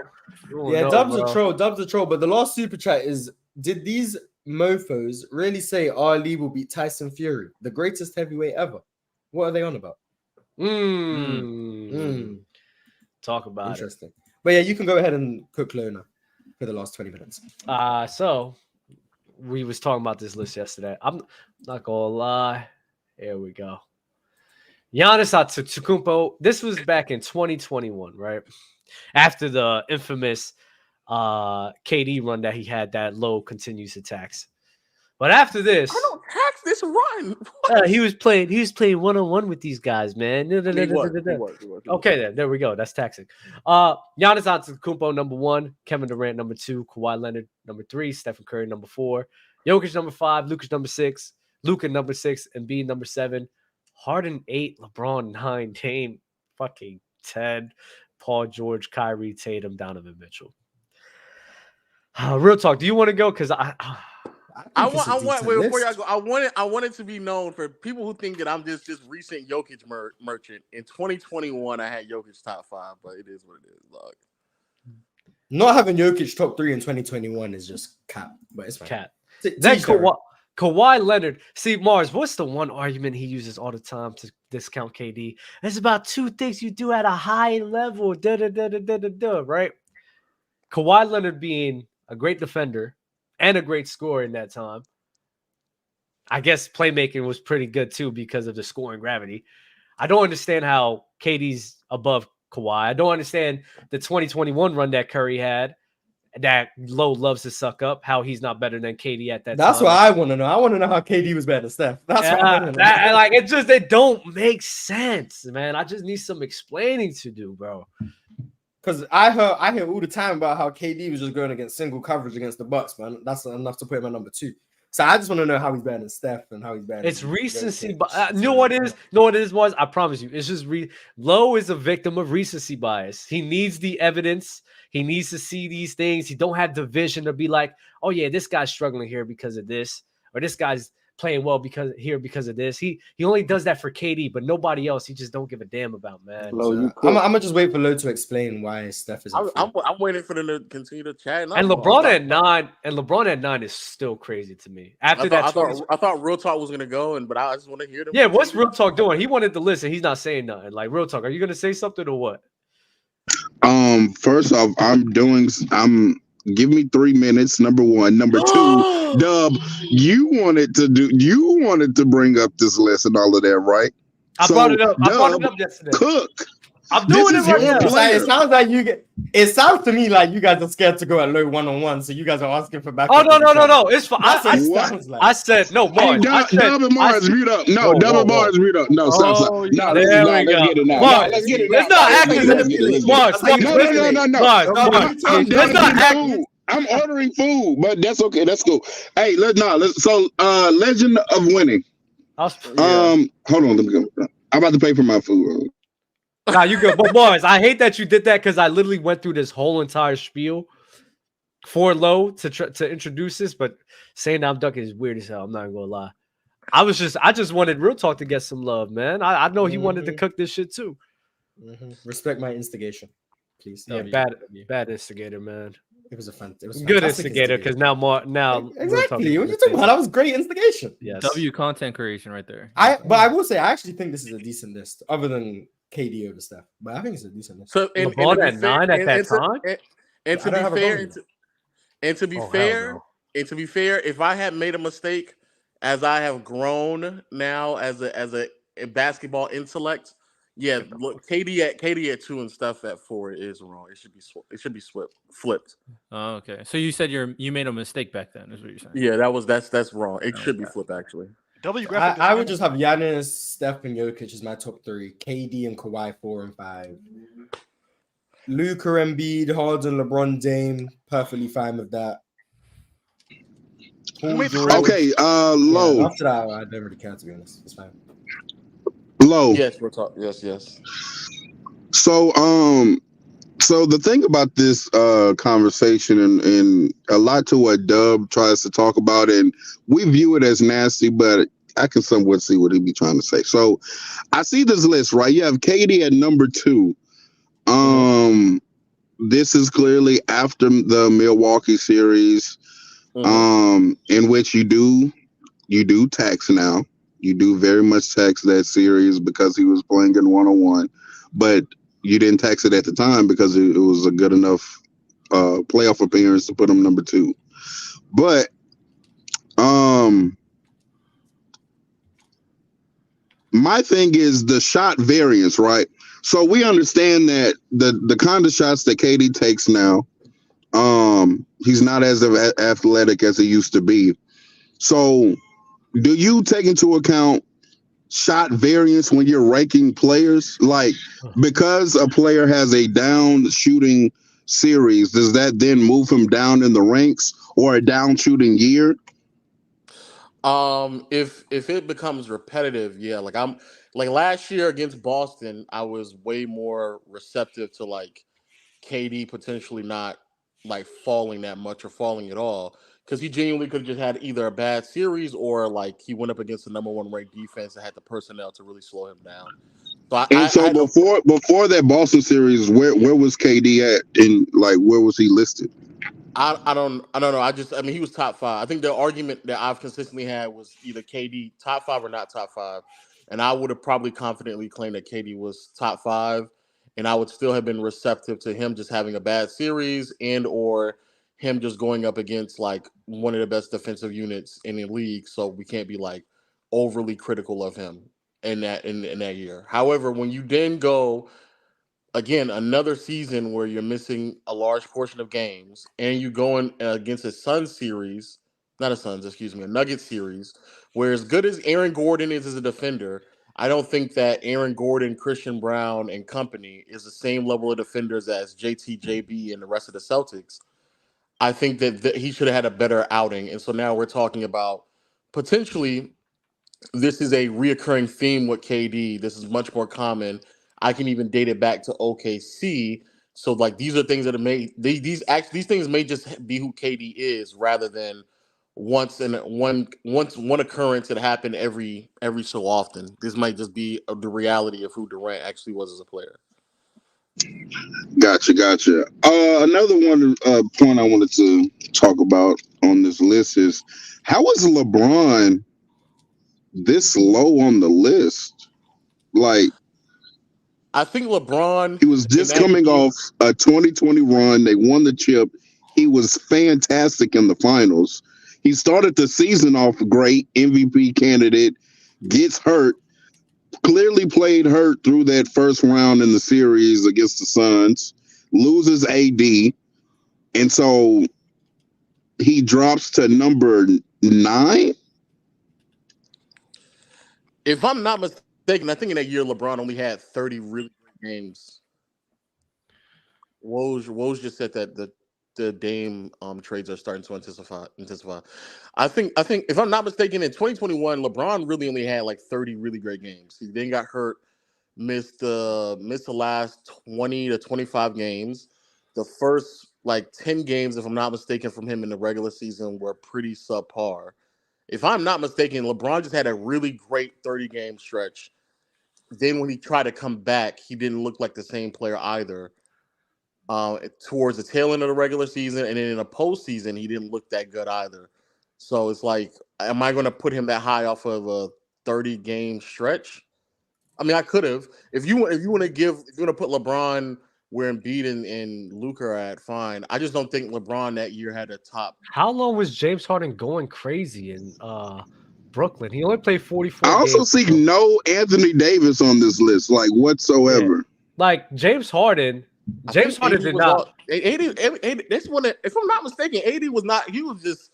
Yeah, Dub's a troll. But the last super chat is: did these mofos really say Ali will beat Tyson Fury, the greatest heavyweight ever? What are they on about? Talk about Interesting. But yeah, you can go ahead and cook Lona for the last 20 minutes. So we was talking about this list yesterday. I'm not gonna lie. Here we go. Giannis Antetokounmpo. This was back in 2021, right? After the infamous KD run that he had, that low continuous attacks. But after this, I don't tax this run. he was playing one-on-one with these guys, man. He was. Okay, there we go. That's taxing. Giannis Antetokounmpo, number 1, Kevin Durant, number 2, Kawhi Leonard, number 3, Stephen Curry, number 4, Jokic, number 5, Luka, number 6, Luka, number 6, Embiid, number 7, Harden, 8, LeBron, 9, Dame, fucking 10, Paul George, Kyrie, Tatum, Donovan Mitchell. Real talk. Do you want to go? Because I want wait, before y'all go. I want it to be known for people who think that I'm just recent Jokic merchant. In 2021, I had Jokic top 5, but it is what it is, dog. Not having Jokic top 3 in 2021 is just cap, but it's fine. Cap. Then Kawhi Leonard. See, Mars, what's the one argument he uses all the time to discount KD? It's about 2 things you do at a high level. Right? Kawhi Leonard being a great defender and a great scorer in that time. I guess playmaking was pretty good too because of the scoring gravity. I don't understand how KD's above Kawhi. I don't understand the 2021 run that Curry had that Lowe loves to suck up, how he's not better than KD at that time. That's what I want to know. I want to know how KD was better than Steph. That's what I want to know. It don't make sense, man. I just need some explaining to do, bro. Because I hear all the time about how KD was just going against single coverage against the Bucks, man. That's enough to put him at number 2. So I just want to know how he's better than Steph and how he's better. It's recency bias. You know what it is? No, what it is was, I promise you, it's just Lowe is a victim of recency bias. He needs the evidence. He needs to see these things. He don't have the vision to be like, oh yeah, this guy's struggling here because of this, or this guy's playing well because of this. He only does that for KD, but nobody else. He just don't give a damn about, man. I'm gonna just wait for Lowe to explain why Steph is. I'm waiting for them to continue to chat. And LeBron at 9 is still crazy to me. I thought Real Talk was gonna go, but I just want to hear them. Yeah, what's Real Talk doing? He wanted to listen. He's not saying nothing. Like, Real Talk, are you gonna say something or what? First off, give me 3 minutes. Number 1. Number 2, Dub, you wanted to bring up this list and all of that, right? I brought it up yesterday. Cook. I'm doing it right now. It sounds like it sounds to me like you guys are scared to go at Low one-on-one, so you guys are asking for back. Oh no. It's fine. I said no, Mars. Dub and Mars, mute up. No, Dub and Mars, mute up. No, stop. No, let's get it now. Let's get it now. Let's not acting. Mars, let's not act. I'm ordering food, but that's okay. That's cool. Hey, Legend of Winning. Hold on, let me go. I'm about to pay for my food. Nah, you good. But Morris, I hate that you did that because I literally went through this whole entire spiel for Low to introduce this, but saying that I'm Duncan is weird as hell. I'm not gonna lie. I just wanted Real Talk to get some love, man. I know he wanted to cook this shit too. Respect my instigation, please. Yeah, bad instigator, man. It was a good instigator because now exactly. What are you talking about? That was great instigation. Yes. W content creation right there. But I will say I actually think this is a decent list, other than KD over Steph. But I think it's a decent list. So LeBron at 9 at that time. And to be fair, if I had made a mistake, as I have grown now as a basketball intellect, yeah, look, KD at 2 and Steph at 4 is wrong. It should be flipped. Oh, okay. So you said you made a mistake back then, is what you're saying? Yeah, that's wrong. It should be flipped actually. I would just have Giannis, Steph, and Jokic as my top 3. KD and Kawhi 4 and 5. Luka, Embiid, Harden, LeBron, Dame, perfectly fine with that. Okay, Low. Yeah, after that, I don't really care, to be honest. It's fine. Low. Yes, we're talking. Yes. So the thing about this conversation and a lot to what Dub tries to talk about, and we view it as nasty, but I can somewhat see what he be trying to say. So I see this list, right? You have KD at number 2. This is clearly after the Milwaukee series, in which you do tax now. You do very much tax that series because he was playing in 1-on-1, but you didn't tax it at the time because it was a good enough playoff appearance to put him number 2. But my thing is the shot variance, right? So we understand that the kind of shots that KD takes now, he's not as athletic as he used to be. So do you take into account shot variance when you're ranking players? Like, because a player has a down shooting series, does that then move him down in the ranks, or a down shooting year? If it becomes repetitive, yeah. Like last year against Boston, I was way more receptive to like KD potentially not like falling that much or falling at all, because he genuinely could have just had either a bad series or like he went up against the number 1 ranked defense and had the personnel to really slow him down. So before that Boston series, where was KD at, and like where was he listed? I don't know. I mean, he was top 5. I think the argument that I've consistently had was either KD top 5 or not top 5, and I would have probably confidently claimed that KD was top 5, and I would still have been receptive to him just having a bad series and or him just going up against like one of the best defensive units in the league. So we can't be like overly critical of him in that year. However, when you then go again, another season where you're missing a large portion of games, and you going against a Nuggets series, where as good as Aaron Gordon is as a defender, I don't think that Aaron Gordon, Christian Brown, and company is the same level of defenders as JT, JB, and the rest of the Celtics. I think that he should have had a better outing. And so now we're talking about potentially this is a reoccurring theme with KD. This is much more common. I can even date it back to OKC. So like these are things that have made these things may just be who KD is rather than one occurrence that happened every so often. This might just be the reality of who Durant actually was as a player. Gotcha. Another point I wanted to talk about on this list is, how is LeBron this low on the list? Like, I think LeBron, he was just coming off a 2020 run. They won the chip. He was fantastic in the finals. He started the season off great, MVP candidate, gets hurt, clearly played hurt through that first round in the series against the Suns, loses AD, and so he drops to number 9. If I'm not mistaken, I think in that year LeBron only had 30 really great games. Woj just said that the Dame trades are starting to intensify. I think if I'm not mistaken, in 2021, LeBron really only had like 30 really great games. He then got hurt, missed the last 20 to 25 games. The first like 10 games, if I'm not mistaken, from him in the regular season were pretty subpar. If I'm not mistaken, LeBron just had a really great 30-game stretch. Then when he tried to come back, he didn't look like the same player either. Towards the tail end of the regular season, and then in the postseason, he didn't look that good either. So it's like, am I going to put him that high off of a 30-game stretch? I mean, I could have. If you want to put LeBron where Embiid and Luka are at, fine. I just don't think LeBron that year had a top. How long was James Harden going crazy in Brooklyn? He only played 44 I also games. see no Anthony Davis on this list, like whatsoever. Yeah. Like James Harden did not. AD, this one, if I'm not mistaken, AD was not. He was just.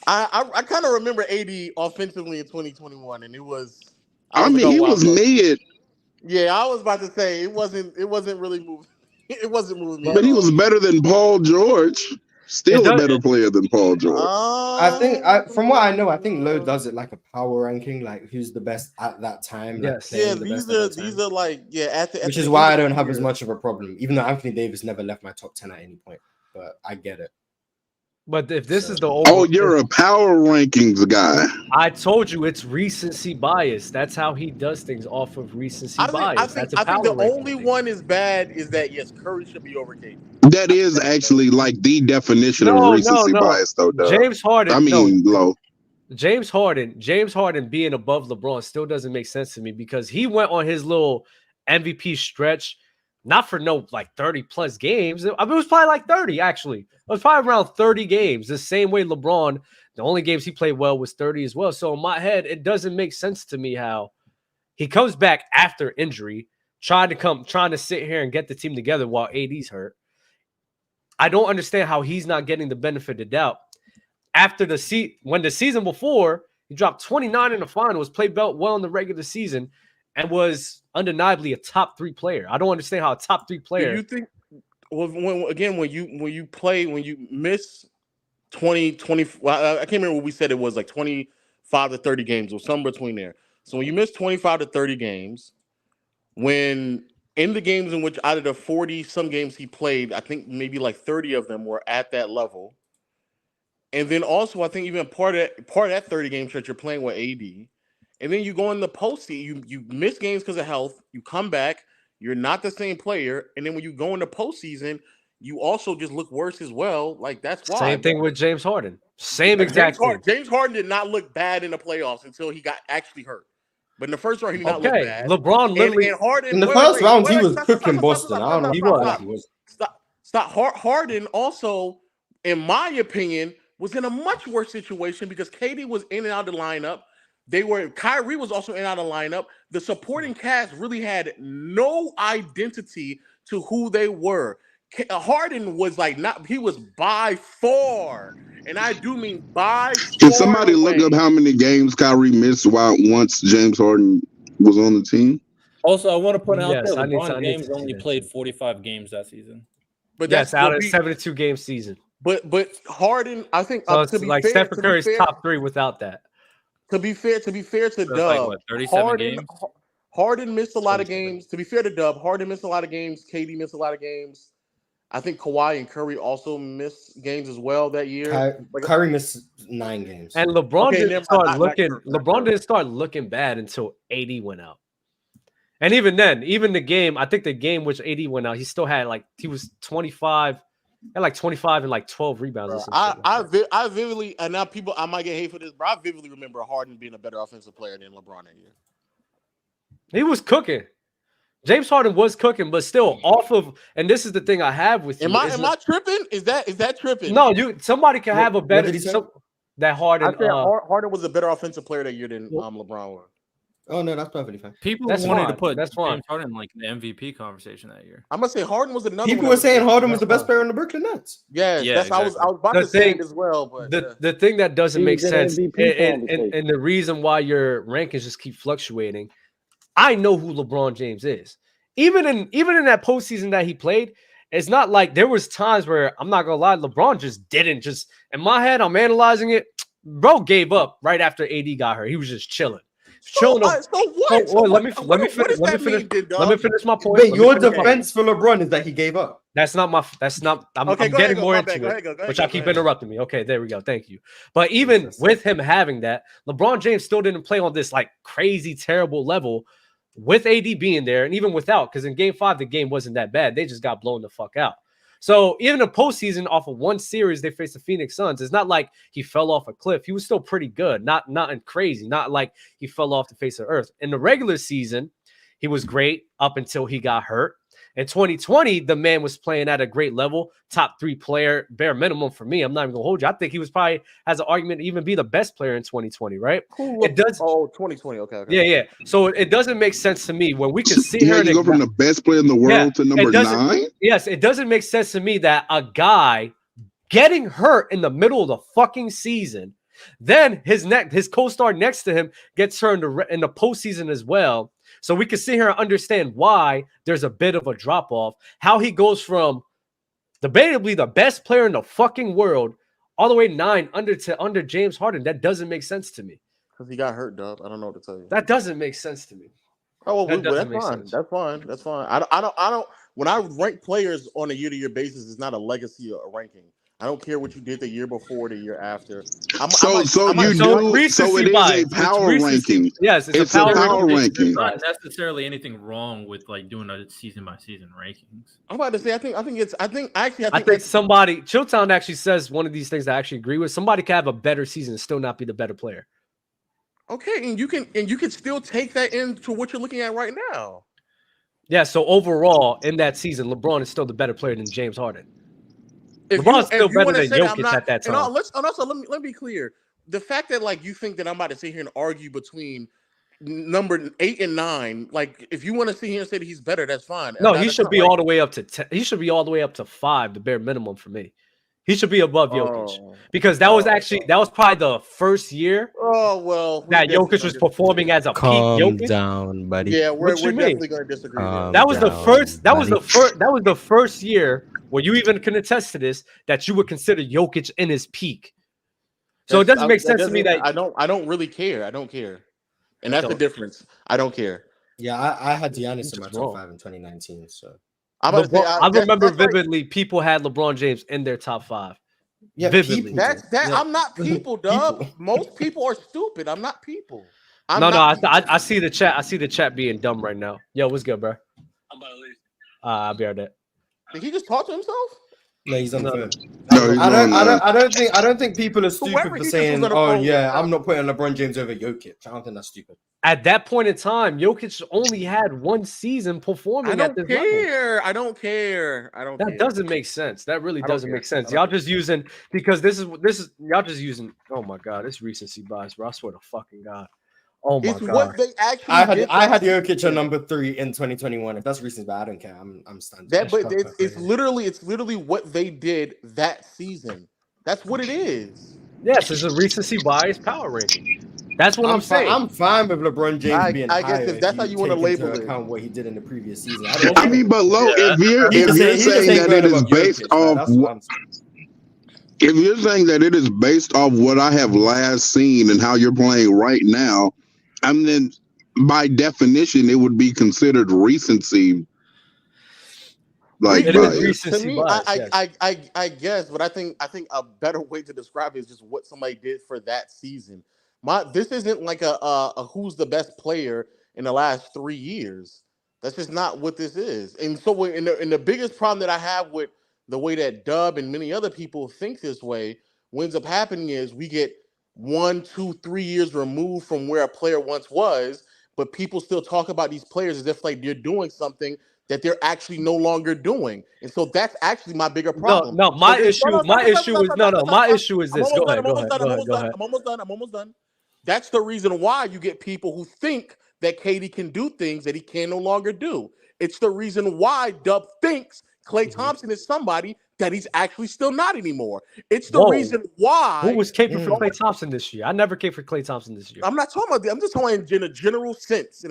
I kind of remember AD offensively in 2021, and it was. I mean, he was mid. Yeah, I was about to say it wasn't really moving. It wasn't moving me. But he was better than Paul George. Still a better player than Paul George. I think, from what I know, I think Lowe does it like a power ranking, like who's the best at that time. Yes. Like These are like which is why I don't have as much of a problem, even though Anthony Davis never left my top 10 at any point. But I get it. But if this is the you're a power rankings guy. I told you it's recency bias. That's how he does things, off of recency bias. I think the only one is bad is that yes, Curry should be over KD. That is actually like the definition of recency bias, though. Doug. James Harden. I mean, low. James Harden being above LeBron still doesn't make sense to me because he went on his little MVP stretch, not for no like 30 plus games. I mean, it was probably like 30 actually. It was probably around 30 games. The same way LeBron, the only games he played well was 30 as well. So in my head, it doesn't make sense to me how he comes back after injury, trying to sit here and get the team together while AD's hurt. I don't understand how he's not getting the benefit of the doubt. After when the season before, he dropped 29 in the finals, played well in the regular season, and was undeniably a top 3 player. I don't understand how a top 3 player. Do you think? Well, when you miss 20, well, I can't remember what we said. It was like 25 to 30 games or somewhere between there. So when you miss 25 to 30 games, when in the games in which out of the 40 some games he played, I think maybe like 30 of them were at that level. And then also, I think even part of that 30 game stretch, you're playing with AD. And then you go in the postseason, you miss games because of health. You come back, you're not the same player. And then when you go in the postseason, you also just look worse as well. Like that's why. Same thing with James Harden. Same exact thing. James Harden did not look bad in the playoffs until he got actually hurt. But in the first round, he did not look bad. LeBron literally and Harden in the first round he was cooking Boston. I don't know. He was. Stop. Harden also, in my opinion, was in a much worse situation because KD was in and out of the lineup. Kyrie was also in and out of the lineup. The supporting cast really had no identity to who they were. Harden was he was by far, and I do mean by far. Can somebody look up how many games Kyrie missed once James Harden was on the team? Also, I want to point out that I need LeBron to James see only that. played 45 games that season. But that's out of 72 game season. But Harden, I think so it's like Stephen Curry's top 3 without that. To be fair to Dub, 37 games? Harden missed a lot of games. To be fair to Dub, Harden missed a lot of games. KD missed a lot of games. I think Kawhi and Curry also missed games as well that year. Curry missed 9 games. And LeBron didn't start looking bad until AD went out. And even then, I think the game which AD went out, he still had he was 25. Had like 25 and like 12 rebounds. Or something. I vividly, and now I might get hate for this, but I vividly remember Harden being a better offensive player than LeBron that year. He was cooking. James Harden was cooking, but still off of. And this is the thing I have with you. Am I tripping? Is that tripping? No, somebody can have a better. That Harden. I said Harden was a better offensive player that year than LeBron was. Oh no, that's perfectly fine. People wanted to put James Harden in the MVP conversation that year. I'm gonna say Harden was another. People were saying Harden was the best player in the Brooklyn Nets. Yeah, exactly. I was about to say it as well. But the thing that doesn't make sense, and the reason why your rankings just keep fluctuating, I know who LeBron James is. Even in that postseason that he played, it's not like there was times where I'm not gonna lie, LeBron just didn't just in my head. I'm analyzing it. Bro gave up right after AD got hurt. He was just chilling. So what? Let me finish my point. Wait, your defense for LeBron is that he gave up. That's not my. That's not. I'm getting more into it, but y'all keep interrupting me. Okay, there we go. Thank you. But even with him having that, LeBron James still didn't play on this like crazy terrible level with AD being there, and even without, because in Game 5 the game wasn't that bad. They just got blown the fuck out. So even the postseason off of one series they faced the Phoenix Suns, it's not like he fell off a cliff. He was still pretty good, not crazy, not like he fell off the face of earth. In the regular season, he was great up until he got hurt. In 2020, the man was playing at a great level, top 3 player, bare minimum for me. I'm not even gonna hold you. I think he was probably has an argument to even be the best player in 2020, right? It does. Oh, 2020. Okay. Yeah. So it doesn't make sense to me when we can see you go from the best player in the world to number 9. Yes, it doesn't make sense to me that a guy getting hurt in the middle of the fucking season, then his co-star next to him gets hurt in the postseason as well. So we can sit here and understand why there's a bit of a drop-off. How he goes from debatably the best player in the fucking world all the way 9 under James Harden. That doesn't make sense to me. Because he got hurt, Dub. I don't know what to tell you. That doesn't make sense to me. Oh, well, that's fine. That's fine. I don't. When I rank players on a year-to-year basis, it's not a legacy or a ranking. I don't care what you did the year before, the year after. So it is a power ranking. Yes, it's a power ranking. There's not necessarily anything wrong with like doing a season by season rankings. I'm about to say, I think somebody Chilltown actually says one of these things I actually agree with. Somebody can have a better season and still not be the better player. Okay, and you can still take that into what you're looking at right now. Yeah. So overall, in that season, LeBron is still the better player than James Harden. LeBron's still better than Jokic at that time. And also, let me be clear. The fact that like you think that I'm about to sit here and argue between number 8 and 9, like if you want to sit here and say that he's better, that's fine. No, he should be all the way up to 10. He should be all the way up to 5, the bare minimum for me. He should be above Jokic because that was probably the first year. Oh well, that Jokic was performing as a peak Jokic. Down, buddy. Yeah, we're definitely going to disagree. That was the first. That was the first year where you even can attest to this that you would consider Jokic in his peak. So it doesn't make sense to me that I don't really care. I don't care, and that's the difference. I don't care. Yeah, I had Giannis in my top 5 in 2019. So. I remember vividly people had LeBron James in their top 5. Yeah, vividly. I'm not people, Dub. Most people are stupid. I'm not people. I see the chat. I see the chat being dumb right now. Yo, what's good, bro? I'm about to leave. I'll be right there. Did he just talk to himself? No, he's on the phone. No, I don't think people are stupid for saying, "Oh yeah, I'm not putting LeBron James over Jokic." I don't think that's stupid. At that point in time, Jokic only had one season performing at this level. I don't care. That doesn't make sense. That really doesn't make sense. Y'all just using because this is y'all just using. Oh my god, it's recency bias, bro. I swear to fucking god. Oh my god. What they actually I had Jokic at number 3 in 2021. If that's recency bias, I don't care. I'm standing. It's literally what they did that season. That's what it is. Yes, it's a recency bias power ranking. That's what I'm saying. I'm fine with LeBron James being I guess if that's how you want to label it. Account what he did in the previous season. I mean, but Lo, if you're saying that it is based off if you're saying that it is based off what I have last seen and how you're playing right now, I mean, then by definition, it would be considered recency. Like to me, I guess, but I think a better way to describe it is just what somebody did for that season. This isn't like a who's the best player in the last 3 years. That's just not what this is. And so, in the biggest problem that I have with the way that Dub and many other people think this way, what ends up happening is we get 1, 2, 3 years removed from where a player once was, but people still talk about these players as if like they're doing something that they're actually no longer doing. And so that's actually my bigger problem. My issue is this. Go ahead. I'm almost done. That's the reason why you get people who think that KD can do things that he can no longer do. It's the reason why Dub thinks Klay Thompson is somebody that he's actually still not anymore. It's the reason why. Who was caping for Klay Thompson this year? I never caped for Klay Thompson this year. I'm not talking about that. I'm just talking in a general sense.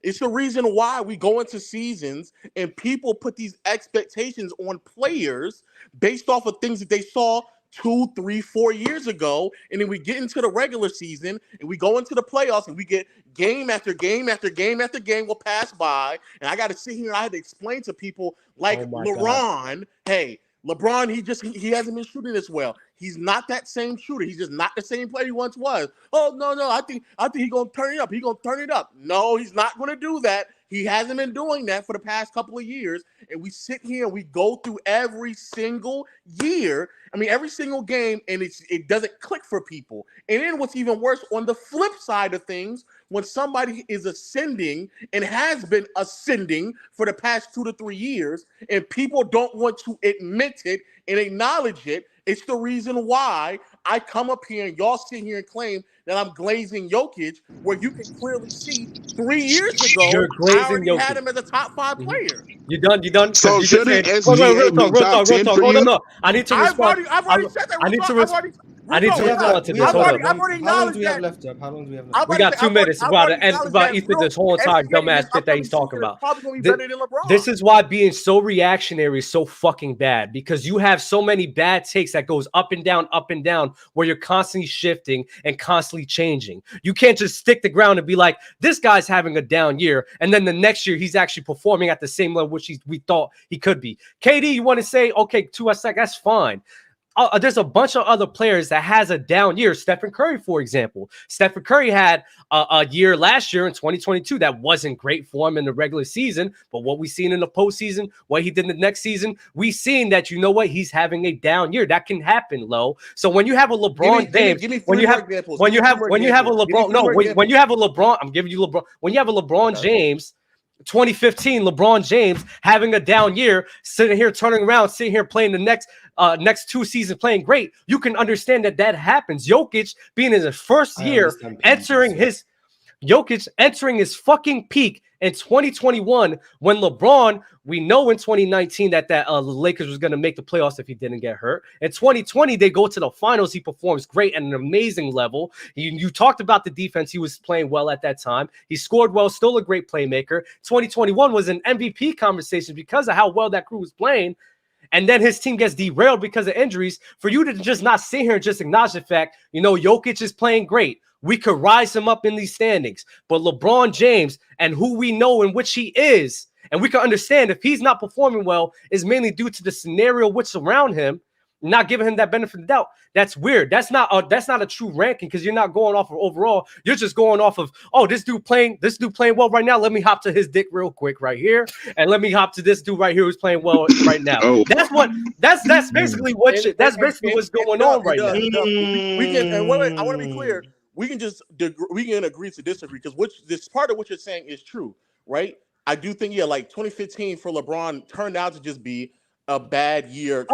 It's the reason why we go into seasons and people put these expectations on players based off of things that they saw 2, 3, 4 years ago. And then we get into the regular season and we go into the playoffs and we get game after game after game after game will pass by. And I got to sit here and I had to explain to people like LeBron, hey, LeBron, he hasn't been shooting this well. He's not that same shooter. He's just not the same player he once was. Oh, no, I think he's gonna turn it up. He's gonna turn it up. No, he's not gonna do that. He hasn't been doing that for the past couple of years. And we sit here and we go through every single year. I mean, every single game, and it doesn't click for people. And then what's even worse, on the flip side of things, when somebody is ascending and has been ascending for the past 2 to 3 years, and people don't want to admit it and acknowledge it, it's the reason why I come up here and y'all sit here and claim that I'm glazing Jokic, where you can clearly see 3 years ago, I already had him as a top 5 player. You done? So you shouldn't just SGA be top 10 for you? No. I need to respond. I've already said that. I need to respond to this. Hold on. How long do we have left, Jeff? How long do we have left? We got 2 minutes. It's about Ethan this whole entire dumbass shit that he's talking about. This is why being so reactionary is so fucking bad, because you have so many bad takes that goes up and down, where you're constantly shifting and constantly changing. You can't just stick the ground and be like, this guy's having a down year, and then the next year he's actually performing at the same level which we thought he could be. KD, you want to say, okay, to us, like, that's fine. There's a bunch of other players that has a down year. Stephen Curry, for example. Stephen Curry had a year last year in 2022 that wasn't great for him in the regular season, but what we seen in the postseason, what he did in the next season, we seen that, you know what, he's having a down year. That can happen, Lo. So when you have a LeBron James, when you have a LeBron, I'm giving you LeBron. When you have a LeBron James, 2015 LeBron James having a down year, sitting here turning around, sitting here playing the next 2 seasons playing great, you can understand that happens. Jokic being in his first year, entering his fucking peak in 2021, when LeBron, we know in 2019 that the Lakers was going to make the playoffs if he didn't get hurt. In 2020, they go to the finals. He performs great at an amazing level. You talked about the defense. He was playing well at that time. He scored well, still a great playmaker. 2021 was an MVP conversation because of how well that crew was playing. And then his team gets derailed because of injuries. For you to just not sit here and just acknowledge the fact, you know, Jokic is playing great. We could rise him up in these standings. But LeBron James and who we know in which he is, and we can understand if he's not performing well, is mainly due to the scenario which around him, not giving him that benefit of the doubt. That's weird. That's not a true ranking, because you're not going off of overall. You're just going off of, oh, this dude playing well right now. Let me hop to his dick real quick right here, and let me hop to this dude right here who's playing well right now. That's basically what's going on right now. We can, and wait, I want to be clear. We can agree to disagree, because this part of what you're saying is true, right? I do think, like 2015 for LeBron turned out to just be a bad year.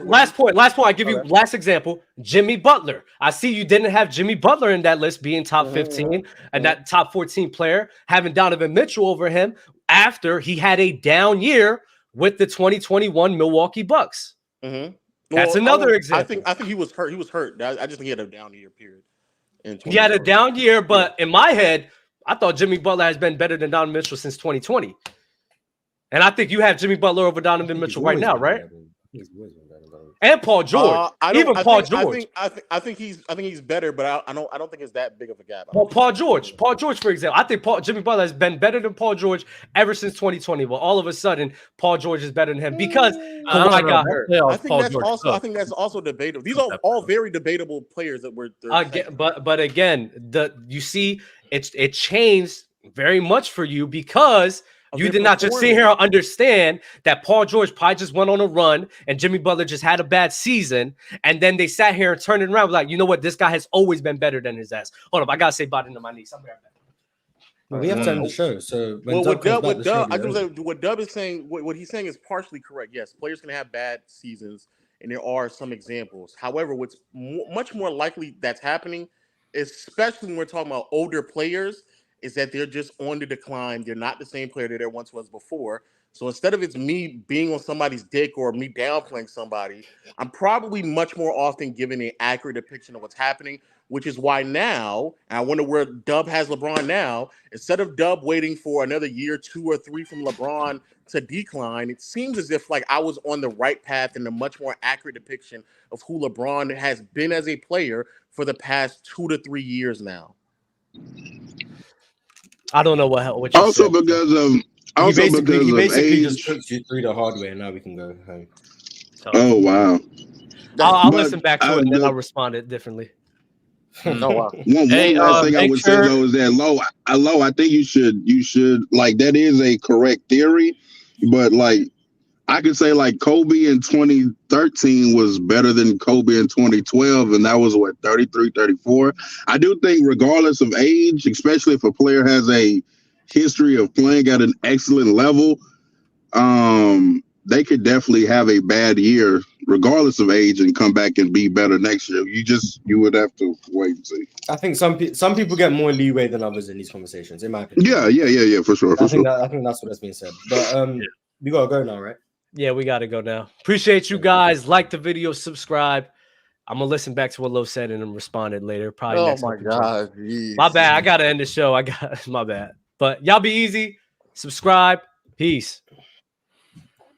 Last point. I give you last example. Jimmy Butler. I see you didn't have Jimmy Butler in that list being top 15 and that top 14 player, having Donovan Mitchell over him after he had a down year with the 2021 Milwaukee Bucks. That's another example. I think he was hurt. He was hurt. I just think he had a down year period. He had a down year, but in my head, I thought Jimmy Butler has been better than Donovan Mitchell since 2020. And I think you have Jimmy Butler over Donovan Mitchell right now, right? And Paul George. Paul George. I think he's better, but I don't think it's that big of a gap. Well, Paul George, for example, I think Jimmy Butler has been better than Paul George ever since 2020. Well, all of a sudden, Paul George is better than him because Kawhi got hurt. I think that's also debatable. These are all very debatable players that were. But again, you see, it changed very much for you because you did not just sit here and understand that Paul George probably just went on a run and Jimmy Butler just had a bad season. And then they sat here and turned it around like, you know what? This guy has always been better than his ass. Hold up. I got to say body to my knees. I'm right back. Well, we have to end the show. So when what Dub is saying, what he's saying is partially correct. Yes, players can have bad seasons, and there are some examples. However, what's much more likely that's happening, especially when we're talking about older players, is that they're just on the decline. They're not the same player that there once was before. So instead of it's me being on somebody's dick or me downplaying somebody, I'm probably much more often giving an accurate depiction of what's happening, which is why now, and I wonder where Dub has LeBron now, instead of Dub waiting for another year, 2 or 3 from LeBron to decline, it seems as if like I was on the right path and a much more accurate depiction of who LeBron has been as a player for the past 2 to 3 years now. I don't know what you also said. because of he basically just age. cooked you through the hard way, and now we can go home. Oh wow! I'll But listen back to it and then I'll respond it differently. Oh wow! One last thing I would say though is that low. I think you should like that is a correct theory, but like I could say like Kobe in 2013 was better than Kobe in 2012, and that was what 33, 34. I do think regardless of age, especially if a player has a history of playing at an excellent level, they could definitely have a bad year regardless of age and come back and be better next year. You would have to wait and see. I think some people get more leeway than others in these conversations, in my opinion. Yeah, for sure. I think that's what's being said. But we gotta go now, right? Yeah, we gotta go now. Appreciate you guys. Like the video, subscribe. I'm gonna listen back to what Lo said and then responded later. Probably next my episode. God, geez. My bad. I gotta end the show. My bad. But y'all be easy. Subscribe. Peace.